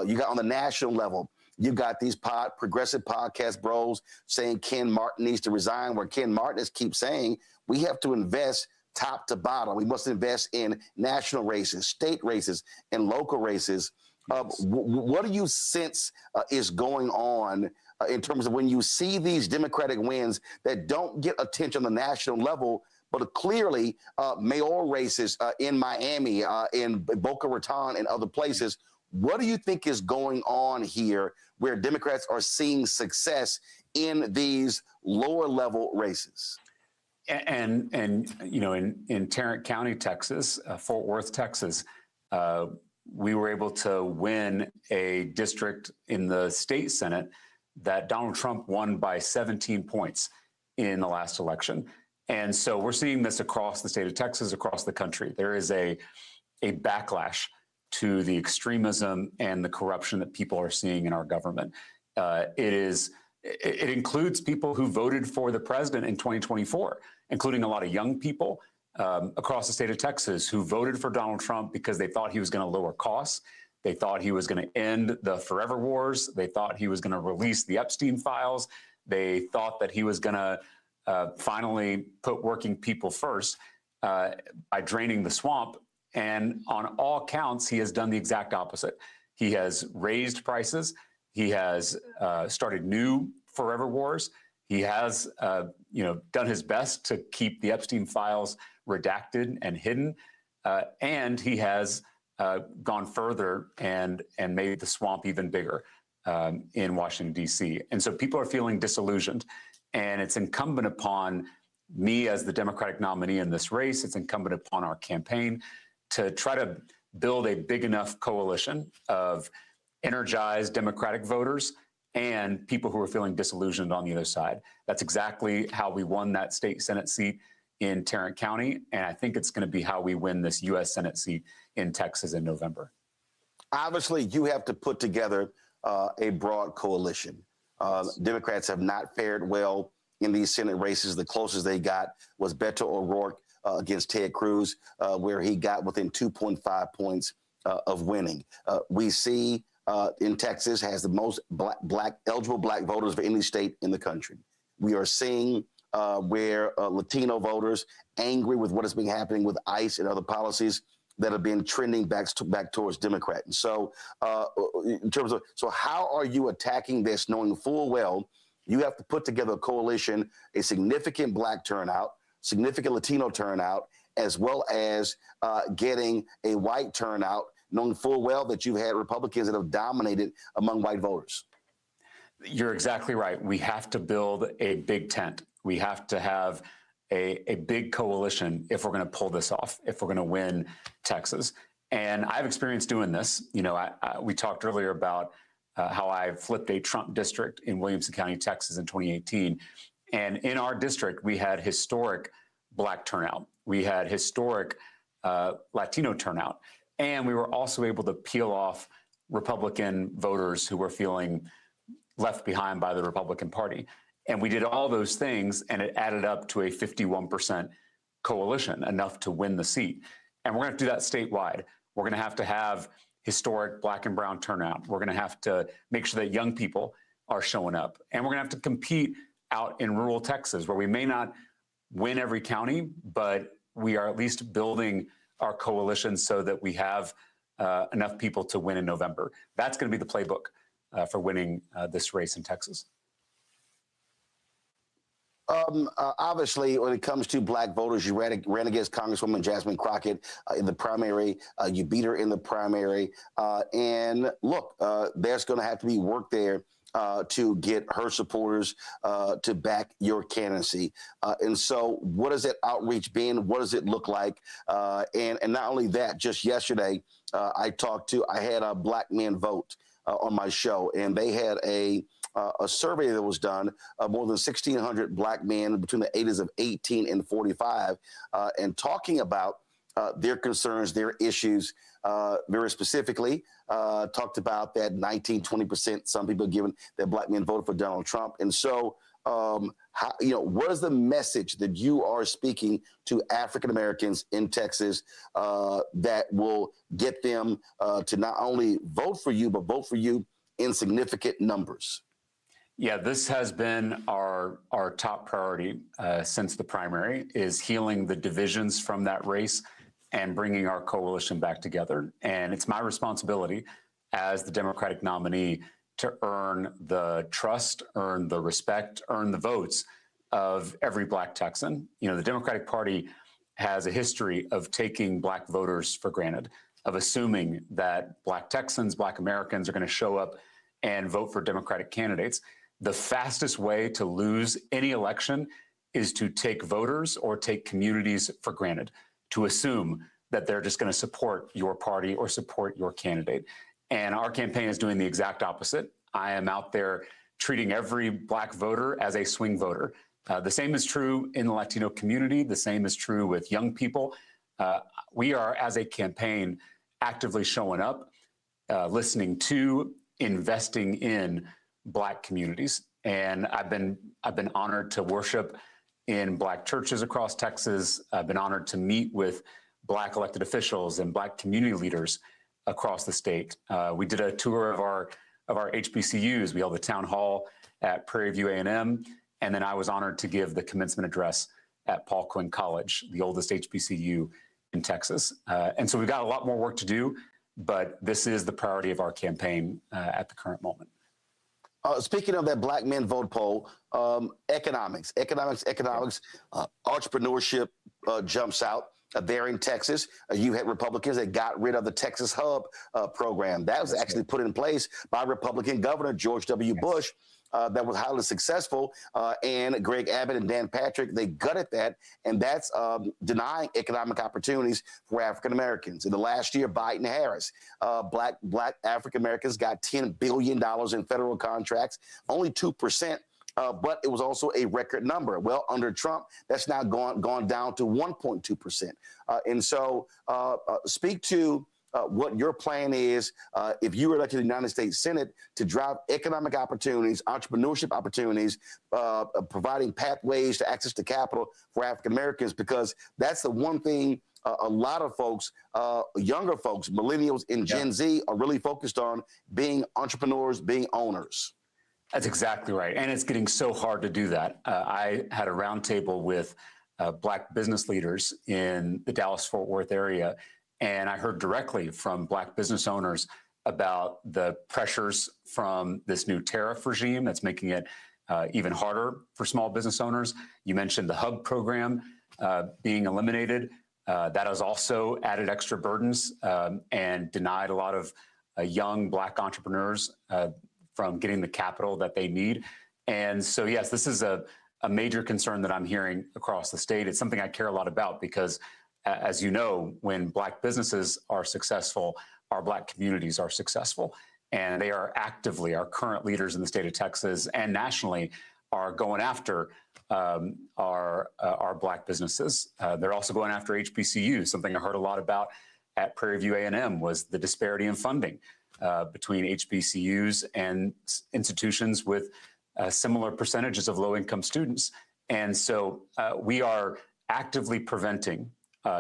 You got on the national level, you got these progressive podcast bros saying Ken Martin needs to resign, where Ken Martin keeps saying we have to invest top to bottom. We must invest in national races, state races, and local races. What do you sense is going on in terms of when you see these Democratic wins that don't get attention on the national level, but clearly mayoral races in Miami, in Boca Raton, and other places? What do you think is going on here where Democrats are seeing success in these lower level races? And in Tarrant County, Texas, Fort Worth, Texas, we were able to win a district in the state Senate that Donald Trump won by 17 points in the last election. And so we're seeing this across the state of Texas, across the country. There is a backlash to the extremism and the corruption that people are seeing in our government. It includes people who voted for the president in 2024, including a lot of young people across the state of Texas who voted for Donald Trump because they thought he was going to lower costs. They thought he was going to end the forever wars. They thought he was going to release the Epstein files. They thought that he was going to finally put working people first by draining the swamp. And on all counts, he has done the exact opposite. He has raised prices. He has started new forever wars. He has, done his best to keep the Epstein files redacted and hidden, and he has gone further and made the swamp even bigger in Washington, D.C. And so people are feeling disillusioned, and it's incumbent upon me as the Democratic nominee in this race, it's incumbent upon our campaign to try to build a big enough coalition of energized Democratic voters and people who are feeling disillusioned on the other side. That's exactly how we won that state Senate seat in Tarrant County, and I think it's going to be how we win this U.S. Senate seat in Texas in November. Obviously, you have to put together a broad coalition. Democrats have not fared well in these Senate races. The closest they got was Beto O'Rourke against Ted Cruz, where he got within 2.5 points of winning. We see in Texas has the most eligible black voters of any state in the country. We are seeing where Latino voters angry with what has been happening with ICE and other policies that have been trending back towards Democrat. And so in terms of, so how are you attacking this knowing full well you have to put together a coalition, a significant black turnout, significant Latino turnout, as well as getting a white turnout, knowing full well that you've had Republicans that have dominated among white voters? You're exactly right. We have to build a big tent. We have to have a big coalition if we're going to pull this off, if we're going to win Texas. And I have experience doing this. You know, we talked earlier about how I flipped a Trump district in Williamson County, Texas in 2018. And in our district, we had historic black turnout. We had historic Latino turnout. And we were also able to peel off Republican voters who were feeling left behind by the Republican Party. And we did all those things, and it added up to a 51% coalition, enough to win the seat. And we're going to do that statewide. We're going to have historic black and brown turnout. We're going to have to make sure that young people are showing up. And we're going to have to compete out in rural Texas, where we may not win every county, but we are at least building our coalition so that we have enough people to win in November. That's going to be the playbook for winning this race in Texas. Obviously, when it comes to black voters, you ran against Congresswoman Jasmine Crockett in the primary. You beat her in the primary. And look, there's going to have to be work there to get her supporters to back your candidacy. And so what has that outreach been? What does it look like? And not only that, just yesterday, I had a Black Men Vote on my show, and they had a survey that was done of more than 1,600 black men between the ages of 18 and 45, and talking about their concerns, their issues, very specifically, talked about that 19, 20%, some people given that black men voted for Donald Trump. And so, what is the message that you are speaking to African Americans in Texas that will get them to not only vote for you, but vote for you in significant numbers? Yeah, this has been our top priority since the primary, is healing the divisions from that race and bringing our coalition back together. And it's my responsibility as the Democratic nominee to earn the trust, earn the respect, earn the votes of every black Texan. You know, the Democratic Party has a history of taking black voters for granted, of assuming that black Texans, black Americans are going to show up and vote for Democratic candidates. The fastest way to lose any election is to take voters or take communities for granted, to assume that they're just going to support your party or support your candidate. And our campaign is doing the exact opposite. I am out there treating every black voter as a swing voter, The same is true in the Latino community. The same is true with young people. We are, as a campaign, actively showing up, listening to, investing in Black communities. And I've been honored to worship in Black churches across Texas. I've been honored to meet with Black elected officials and Black community leaders across the state. We did a tour of our HBCUs. We held a town hall at Prairie View A&M, and then I was honored to give the commencement address at Paul Quinn College, the oldest HBCU in Texas. And so we've got a lot more work to do, but this is the priority of our campaign at the current moment. Speaking of that Black Men Vote poll, economics, entrepreneurship jumps out. There in Texas, you had Republicans that got rid of the Texas Hub program. That was actually put in place by Republican Governor George W. Bush. That was highly successful, and Greg Abbott and Dan Patrick, they gutted that, and that's denying economic opportunities for African Americans. In the last year, Biden-Harris, Black African Americans got $10 billion in federal contracts, only 2%. But it was also a record number. Well, under Trump, that's now gone down to 1.2%. And so speak to what your plan is if you were elected to the United States Senate to drive economic opportunities, entrepreneurship opportunities, providing pathways to access to capital for African Americans, because that's the one thing a lot of folks, younger folks, millennials and Gen Z are really focused on, being entrepreneurs, being owners. That's exactly right. And it's getting so hard to do that. I had a roundtable with Black business leaders in the Dallas-Fort Worth area, and I heard directly from Black business owners about the pressures from this new tariff regime that's making it even harder for small business owners. You mentioned the HUB program being eliminated. That has also added extra burdens and denied a lot of young Black entrepreneurs from getting the capital that they need. And so, yes, this is a major concern that I'm hearing across the state. It's something I care a lot about because, as you know, when Black businesses are successful, our Black communities are successful. And they are actively, our current leaders in the state of Texas and nationally are going after our Black businesses. They're also going after HBCUs. Something I heard a lot about at Prairie View A&M was the disparity in funding between HBCUs and institutions with similar percentages of low-income students. And so we are actively preventing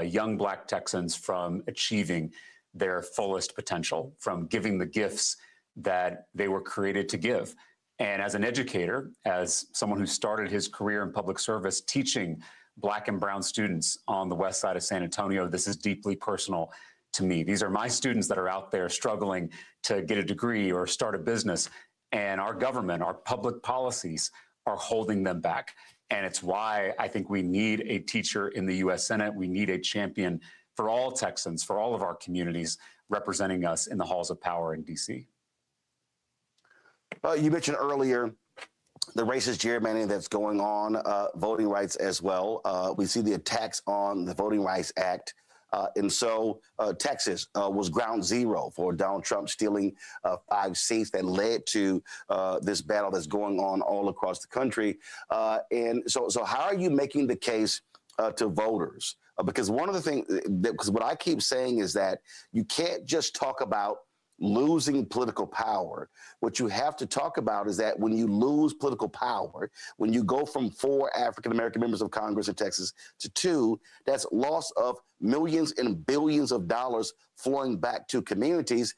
young Black Texans from achieving their fullest potential, from giving the gifts that they were created to give. And as an educator, as someone who started his career in public service teaching Black and brown students on the west side of San Antonio, this is deeply personal to me. These are my students that are out there struggling to get a degree or start a business, and our government, our public policies are holding them back. And it's why I think we need a teacher in the U.S. Senate. We need a champion for all Texans, for all of our communities, representing us in the halls of power in D.C. You mentioned earlier the racist gerrymandering that's going on, voting rights as well. We see the attacks on the Voting Rights Act. And so Texas was ground zero for Donald Trump stealing 5 seats that led to this battle that's going on all across the country. And so how are you making the case to voters? Because one of the things, because what I keep saying is that you can't just talk about losing political power. What you have to talk about is that when you lose political power, when you go from 4 African-American members of Congress in Texas to 2, that's loss of millions and billions of dollars flowing back to communities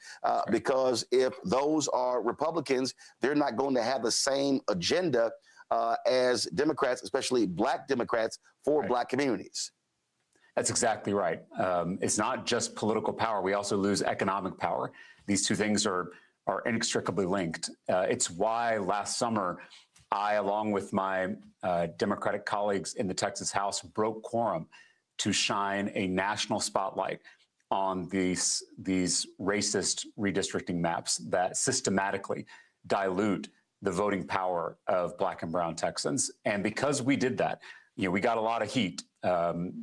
because if those are Republicans, they're not going to have the same agenda as Democrats, especially Black Democrats, for Black communities. That's exactly right. It's not just political power. We also lose economic power. These two things are inextricably linked. It's why last summer, I, along with my Democratic colleagues in the Texas House, broke quorum to shine a national spotlight on these racist redistricting maps that systematically dilute the voting power of Black and brown Texans. And because we did that, we got a lot of heat.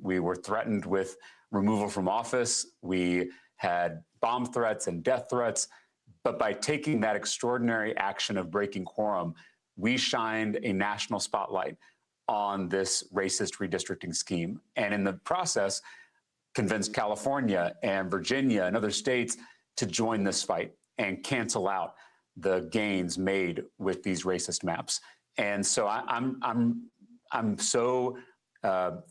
We were threatened with removal from office. We had bomb threats and death threats. But by taking that extraordinary action of breaking quorum, we shined a national spotlight on this racist redistricting scheme. And in the process, convinced California and Virginia and other states to join this fight and cancel out the gains made with these racist maps. And so I'm so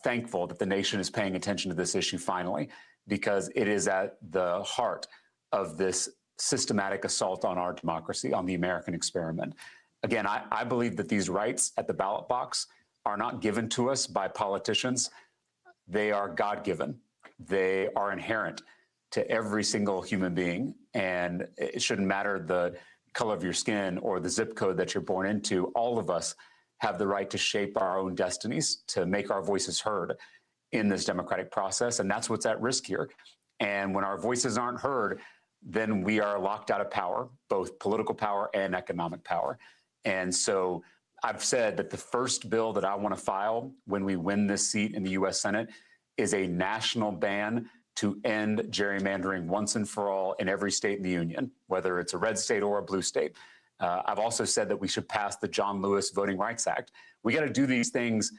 thankful that the nation is paying attention to this issue finally, because it is at the heart of this systematic assault on our democracy, on the American experiment. Again, I believe that these rights at the ballot box are not given to us by politicians. They are God-given. They are inherent to every single human being. And it shouldn't matter the color of your skin or the zip code that you're born into. All of us have the right to shape our own destinies, to make our voices heard in this democratic process. And that's what's at risk here. And when our voices aren't heard, then we are locked out of power, both political power and economic power. And so I've said that the first bill that I want to file when we win this seat in the U.S. Senate is a national ban to end gerrymandering once and for all in every state in the union, whether it's a red state or a blue state. I've also said that we should pass the John Lewis Voting Rights Act. We got to do these things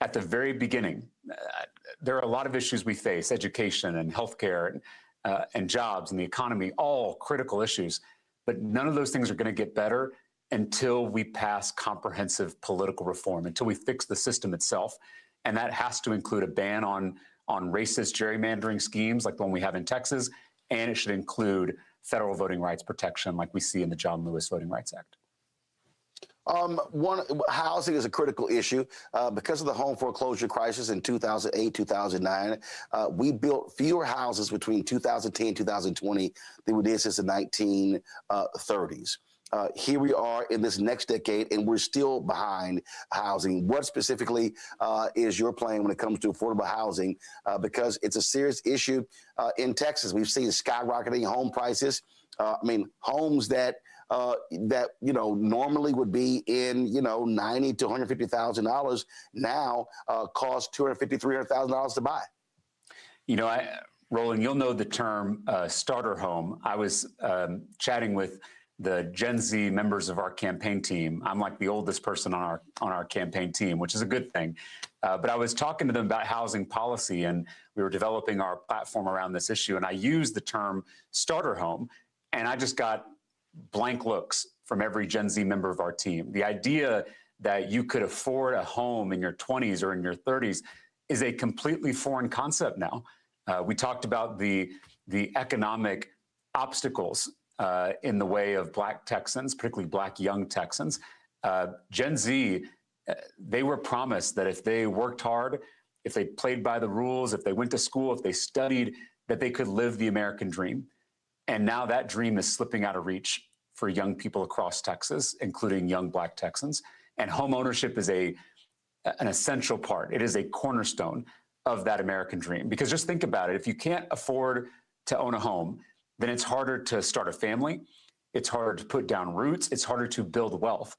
at the very beginning. There are a lot of issues we face: education and healthcare and jobs and the economy, all critical issues. But none of those things are going to get better until we pass comprehensive political reform, until we fix the system itself. And that has to include a ban on racist gerrymandering schemes like the one we have in Texas, and it should include federal voting rights protection like we see in the John Lewis Voting Rights Act. Housing is a critical issue. Because of the home foreclosure crisis in 2008, 2009, we built fewer houses between 2010 and 2020 than we did since the 1930s. Here we are in this next decade, and we're still behind housing. What specifically is your plan when it comes to affordable housing? Because it's a serious issue in Texas. We've seen skyrocketing home prices. Homes that normally would be in $90,000 to $150,000 now cost $250,000, $300,000 to buy. Roland, you'll know the term starter home. I was chatting with the Gen Z members of our campaign team. I'm like the oldest person on our campaign team, which is a good thing. But I was talking to them about housing policy, and we were developing our platform around this issue. And I used the term starter home, and I just got blank looks from every Gen Z member of our team. The idea that you could afford a home in your 20s or in your 30s is a completely foreign concept now. We talked about the economic obstacles in the way of Black Texans, particularly Black young Texans. Gen Z, they were promised that if they worked hard, if they played by the rules, if they went to school, if they studied, that they could live the American dream. And now that dream is slipping out of reach for young people across Texas, including young Black Texans. And home ownership is an essential part. It is a cornerstone of that American dream. Because just think about it. If you can't afford to own a home, then it's harder to start a family. It's harder to put down roots. It's harder to build wealth.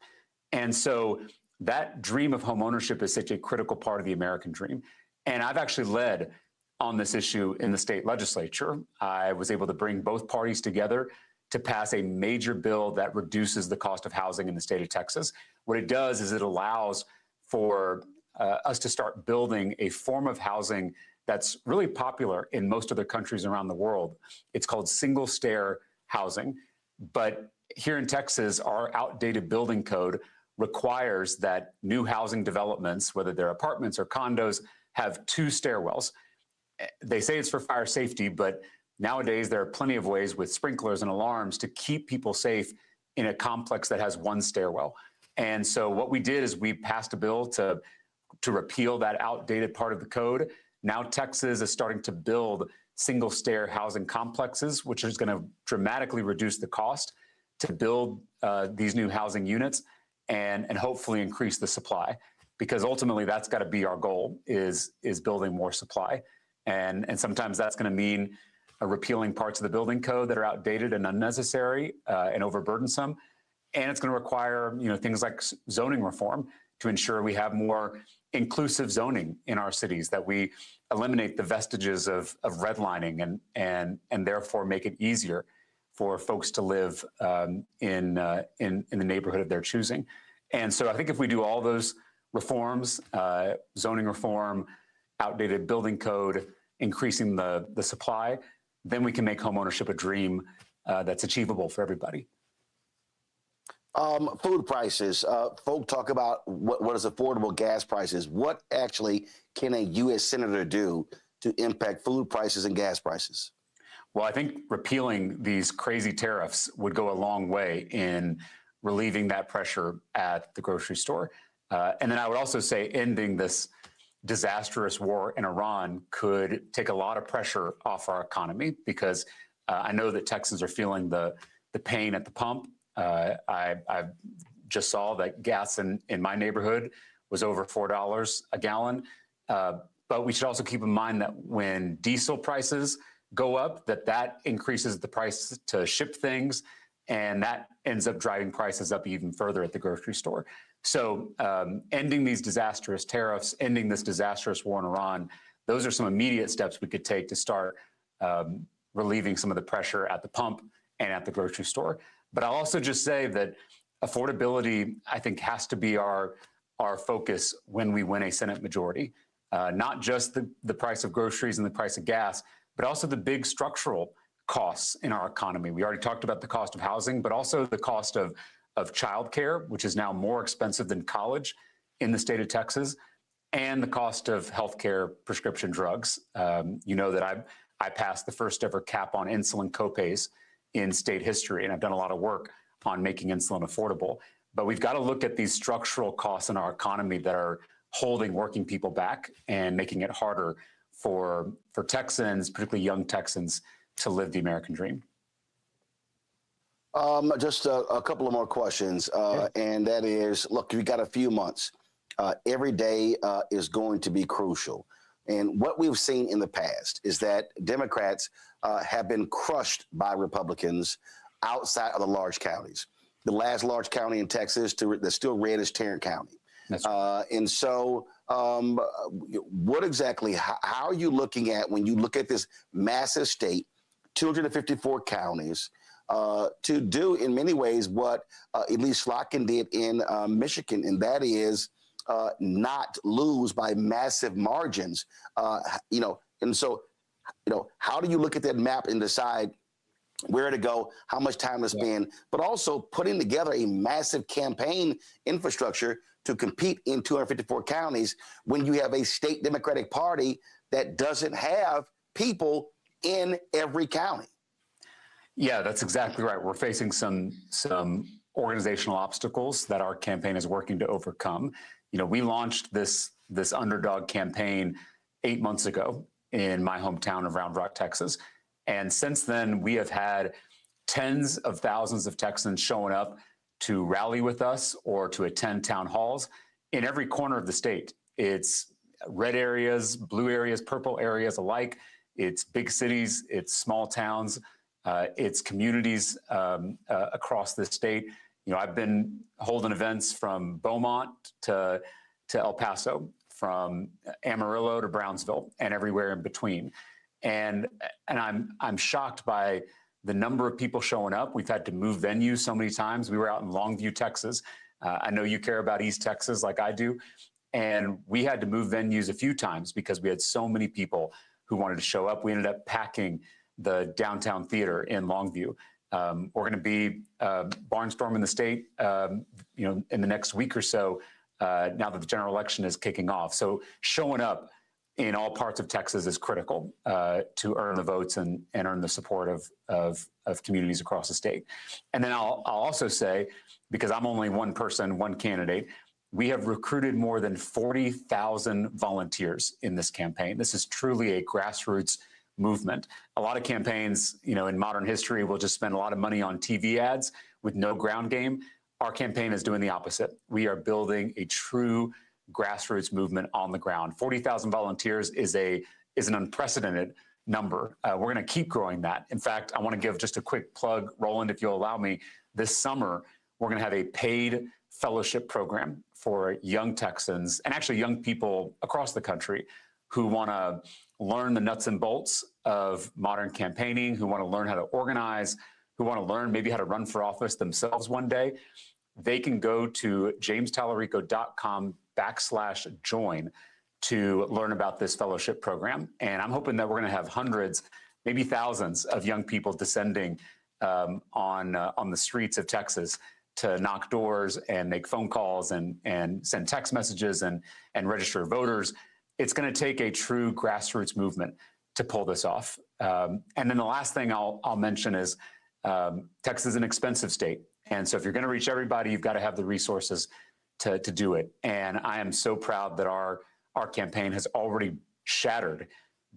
And so that dream of home ownership is such a critical part of the American dream. And I've actually led on this issue in the state legislature. I was able to bring both parties together to pass a major bill that reduces the cost of housing in the state of Texas. What it does is it allows for us to start building a form of housing that's really popular in most other countries around the world. It's called single stair housing. But here in Texas, our outdated building code requires that new housing developments, whether they're apartments or condos, have 2 stairwells. They say it's for fire safety, but nowadays there are plenty of ways with sprinklers and alarms to keep people safe in a complex that has 1 stairwell. And so what we did is we passed a bill to repeal that outdated part of the code. Now Texas is starting to build single stair housing complexes, which is going to dramatically reduce the cost to build these new housing units and hopefully increase the supply. Because ultimately that's got to be our goal, is building more supply. And sometimes that's going to mean repealing parts of the building code that are outdated and unnecessary and overburdensome. And it's going to require things like zoning reform to ensure we have more inclusive zoning in our cities, that we eliminate the vestiges of redlining and therefore make it easier for folks to live in the neighborhood of their choosing. And so I think if we do all those reforms, zoning reform, outdated building code, increasing the supply, then we can make homeownership a dream that's achievable for everybody. Food prices. Folk talk about what is affordable gas prices. What actually can a U.S. senator do to impact food prices and gas prices? Well, I think repealing these crazy tariffs would go a long way in relieving that pressure at the grocery store. And then I would also say ending this disastrous war in Iran could take a lot of pressure off our economy, because I know that Texans are feeling the pain at the pump. I just saw that gas in my neighborhood was over $4 a gallon. But we should also keep in mind that when diesel prices go up, that increases the price to ship things, and that ends up driving prices up even further at the grocery store. So ending these disastrous tariffs, ending this disastrous war in Iran, those are some immediate steps we could take to start relieving some of the pressure at the pump and at the grocery store. But I'll also just say that affordability, I think, has to be our focus when we win a Senate majority. Not just the price of groceries and the price of gas, but also the big structural costs in our economy. We already talked about the cost of housing, but also the cost of childcare, which is now more expensive than college in the state of Texas, and the cost of healthcare prescription drugs. You know that I passed the first ever cap on insulin copays in state history, and I've done a lot of work on making insulin affordable. But we've got to look at these structural costs in our economy that are holding working people back and making it harder for Texans, particularly young Texans, to live the American dream. Just a couple of more questions, and that is, look, we got a few months. Every day is going to be crucial. And what we've seen in the past is that Democrats have been crushed by Republicans outside of the large counties. The last large county in Texas that's still red is Tarrant County. That's right. And so what exactly, how are you looking at, when you look at this massive state, 254 counties, to do in many ways what Elise Slotkin did in Michigan, and that is not lose by massive margins. And so, how do you look at that map and decide where to go, how much time to spend, but also putting together a massive campaign infrastructure to compete in 254 counties when you have a state Democratic Party that doesn't have people in every county? Yeah, that's exactly right. We're facing some organizational obstacles that our campaign is working to overcome. We launched this underdog campaign 8 months ago in my hometown of Round Rock, Texas. And since then, we have had tens of thousands of Texans showing up to rally with us or to attend town halls in every corner of the state. It's red areas, blue areas, purple areas alike. It's big cities, it's small towns, it's communities across the state. I've been holding events from Beaumont to El Paso, from Amarillo to Brownsville, and everywhere in between. And I'm shocked by the number of people showing up. We've had to move venues so many times. We were out in Longview, Texas. I know you care about East Texas like I do. And we had to move venues a few times because we had so many people who wanted to show up. We ended up packing the downtown theater in Longview. We're going to be barnstorming the state, in the next week or so, now that the general election is kicking off. So showing up in all parts of Texas is critical to earn the votes and earn the support of communities across the state. And then I'll also say, because I'm only one person, one candidate, we have recruited more than 40,000 volunteers in this campaign. This is truly a grassroots movement. A lot of campaigns, in modern history, will just spend a lot of money on TV ads with no ground game. Our campaign is doing the opposite. We are building a true grassroots movement on the ground. 40,000 volunteers is an unprecedented number. We're going to keep growing that. In fact, I want to give just a quick plug, Roland, if you'll allow me. This summer, we're going to have a paid fellowship program for young Texans, and actually young people across the country, who want to learn the nuts and bolts of modern campaigning, who want to learn how to organize, who want to learn maybe how to run for office themselves one day. They can go to jamestallarico.com /join to learn about this fellowship program. And I'm hoping that we're going to have hundreds, maybe thousands of young people descending on the streets of Texas to knock doors and make phone calls and send text messages and register voters. It's going to take a true grassroots movement to pull this off. And then the last thing I'll mention is Texas is an expensive state. And so if you're going to reach everybody, you've got to have the resources to do it. And I am so proud that our campaign has already shattered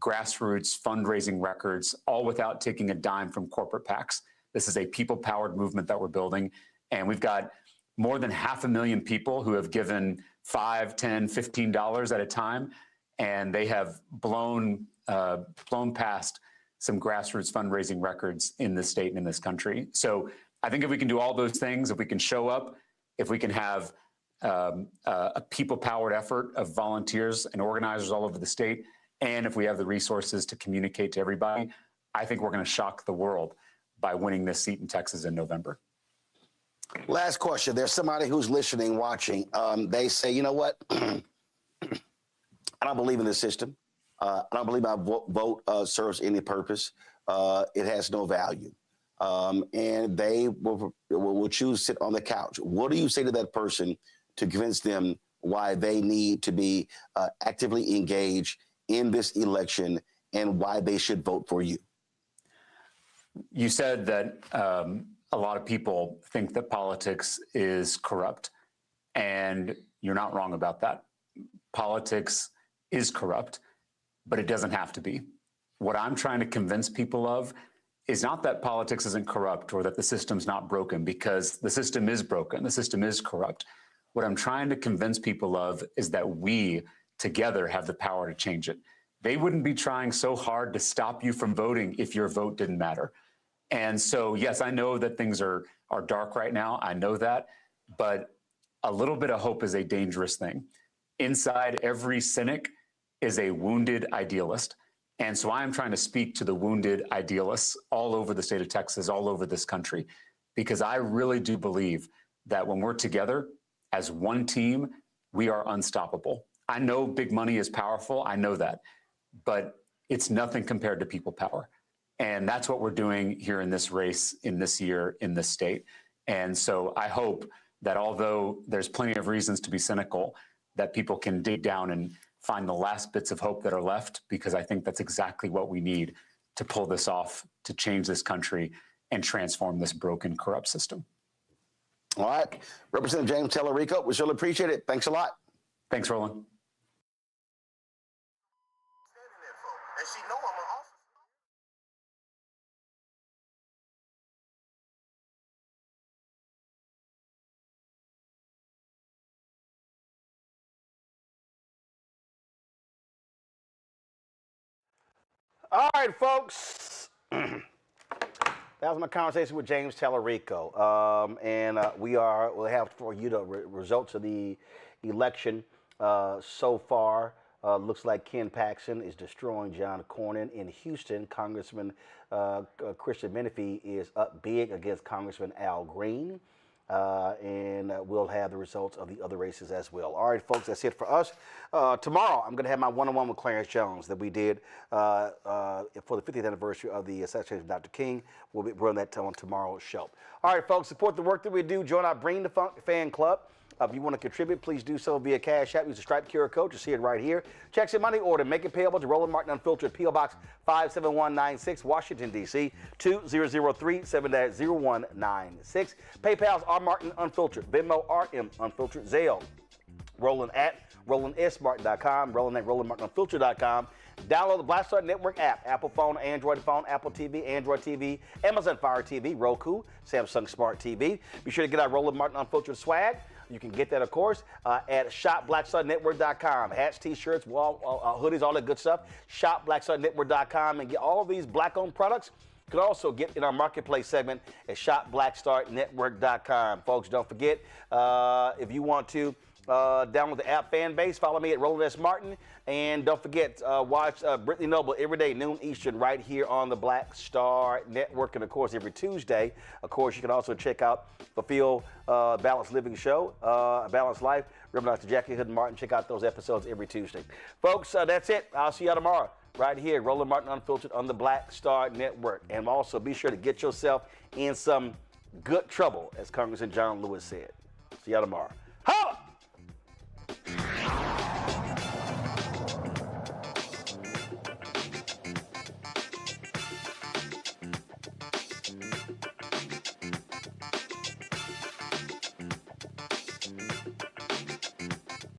grassroots fundraising records, all without taking a dime from corporate PACs. This is a people-powered movement that we're building. And we've got more than 500,000 people who have given $5, $10, $15 at a time. And they have blown past some grassroots fundraising records in this state and in this country. So I think if we can do all those things, if we can show up, if we can have a people-powered effort of volunteers and organizers all over the state, and if we have the resources to communicate to everybody, I think we're going to shock the world by winning this seat in Texas in November. Last question. There's somebody who's listening, watching. They say, you know what? I don't believe in this system. I don't believe my vote serves any purpose. It has no value. And they will choose to sit on the couch. What do you say to that person to convince them why they need to be actively engaged in this election and why they should vote for you? You said that a lot of people think that politics is corrupt, and you're not wrong about that. Politics is corrupt, but it doesn't have to be. What I'm trying to convince people of is not that politics isn't corrupt or that the system's not broken, because the system is broken, the system is corrupt. What I'm trying to convince people of is that we together have the power to change it. They wouldn't be trying so hard to stop you from voting if your vote didn't matter. And so, yes, I know that things are dark right now. I know that. But a little bit of hope is a dangerous thing. Inside every cynic is a wounded idealist. And so I am trying to speak to the wounded idealists all over the state of Texas, all over this country, because I really do believe that when we're together as one team, we are unstoppable. I know big money is powerful. I know that. But it's nothing compared to people power. And that's what we're doing here in this race, in this year, in this state. And so I hope that although there's plenty of reasons to be cynical, that people can dig down and find the last bits of hope that are left, because I think that's exactly what we need to pull this off, to change this country and transform this broken, corrupt system. All right. Representative James Tellerico, we surely appreciate it. Thanks a lot. Thanks, Roland. All right, folks. That was my conversation with James Tellerico. We'll have for you the results of the election so far. Looks like Ken Paxton is destroying John Cornyn in Houston. Congressman Christian Menifee is up big against Congressman Al Green. We'll have the results of the other races as well. All right, folks, that's it for us. Tomorrow, I'm going to have my one-on-one with Clarence Jones that we did for the 50th anniversary of the assassination of Dr. King. We'll be running that on tomorrow's show. All right, folks, support the work that we do. Join our Bring the Funk fan club. If you want to contribute, please do so via Cash App. Use the Stripe QR code. You see it right here. Checks and money order. Make it payable to Roland Martin Unfiltered, P.O. Box 57196, Washington, D.C. 20037-0196. PayPal's R. Martin Unfiltered. Venmo RM Unfiltered. Zelle. Roland at RolandSMartin.com. Roland at RolandMartinUnfiltered.com. Download the Black Star Network app. Apple phone, Android phone, Apple TV, Android TV, Amazon Fire TV, Roku, Samsung Smart TV. Be sure to get our Roland Martin Unfiltered swag. You can get that, of course, at shopblackstarnetwork.com. Hats, T-shirts, hoodies, all that good stuff. Shopblackstarnetwork.com and get all these black-owned products. You can also get in our marketplace segment at shopblackstarnetwork.com. Folks, don't forget, if you want to Download the app fan base. Follow me at Roland S. Martin. And don't forget, watch Brittany Noble every day, noon Eastern, right here on the Black Star Network. And, of course, every Tuesday. Of course, you can also check out the Feel Balanced Living Show, Balanced Life. Reverend Dr. Jackie Hood Martin. Check out those episodes every Tuesday. Folks, that's it. I'll see you tomorrow right here, Roland Martin Unfiltered on the Black Star Network. And also be sure to get yourself in some good trouble, as Congressman John Lewis said. See y'all tomorrow. Holla!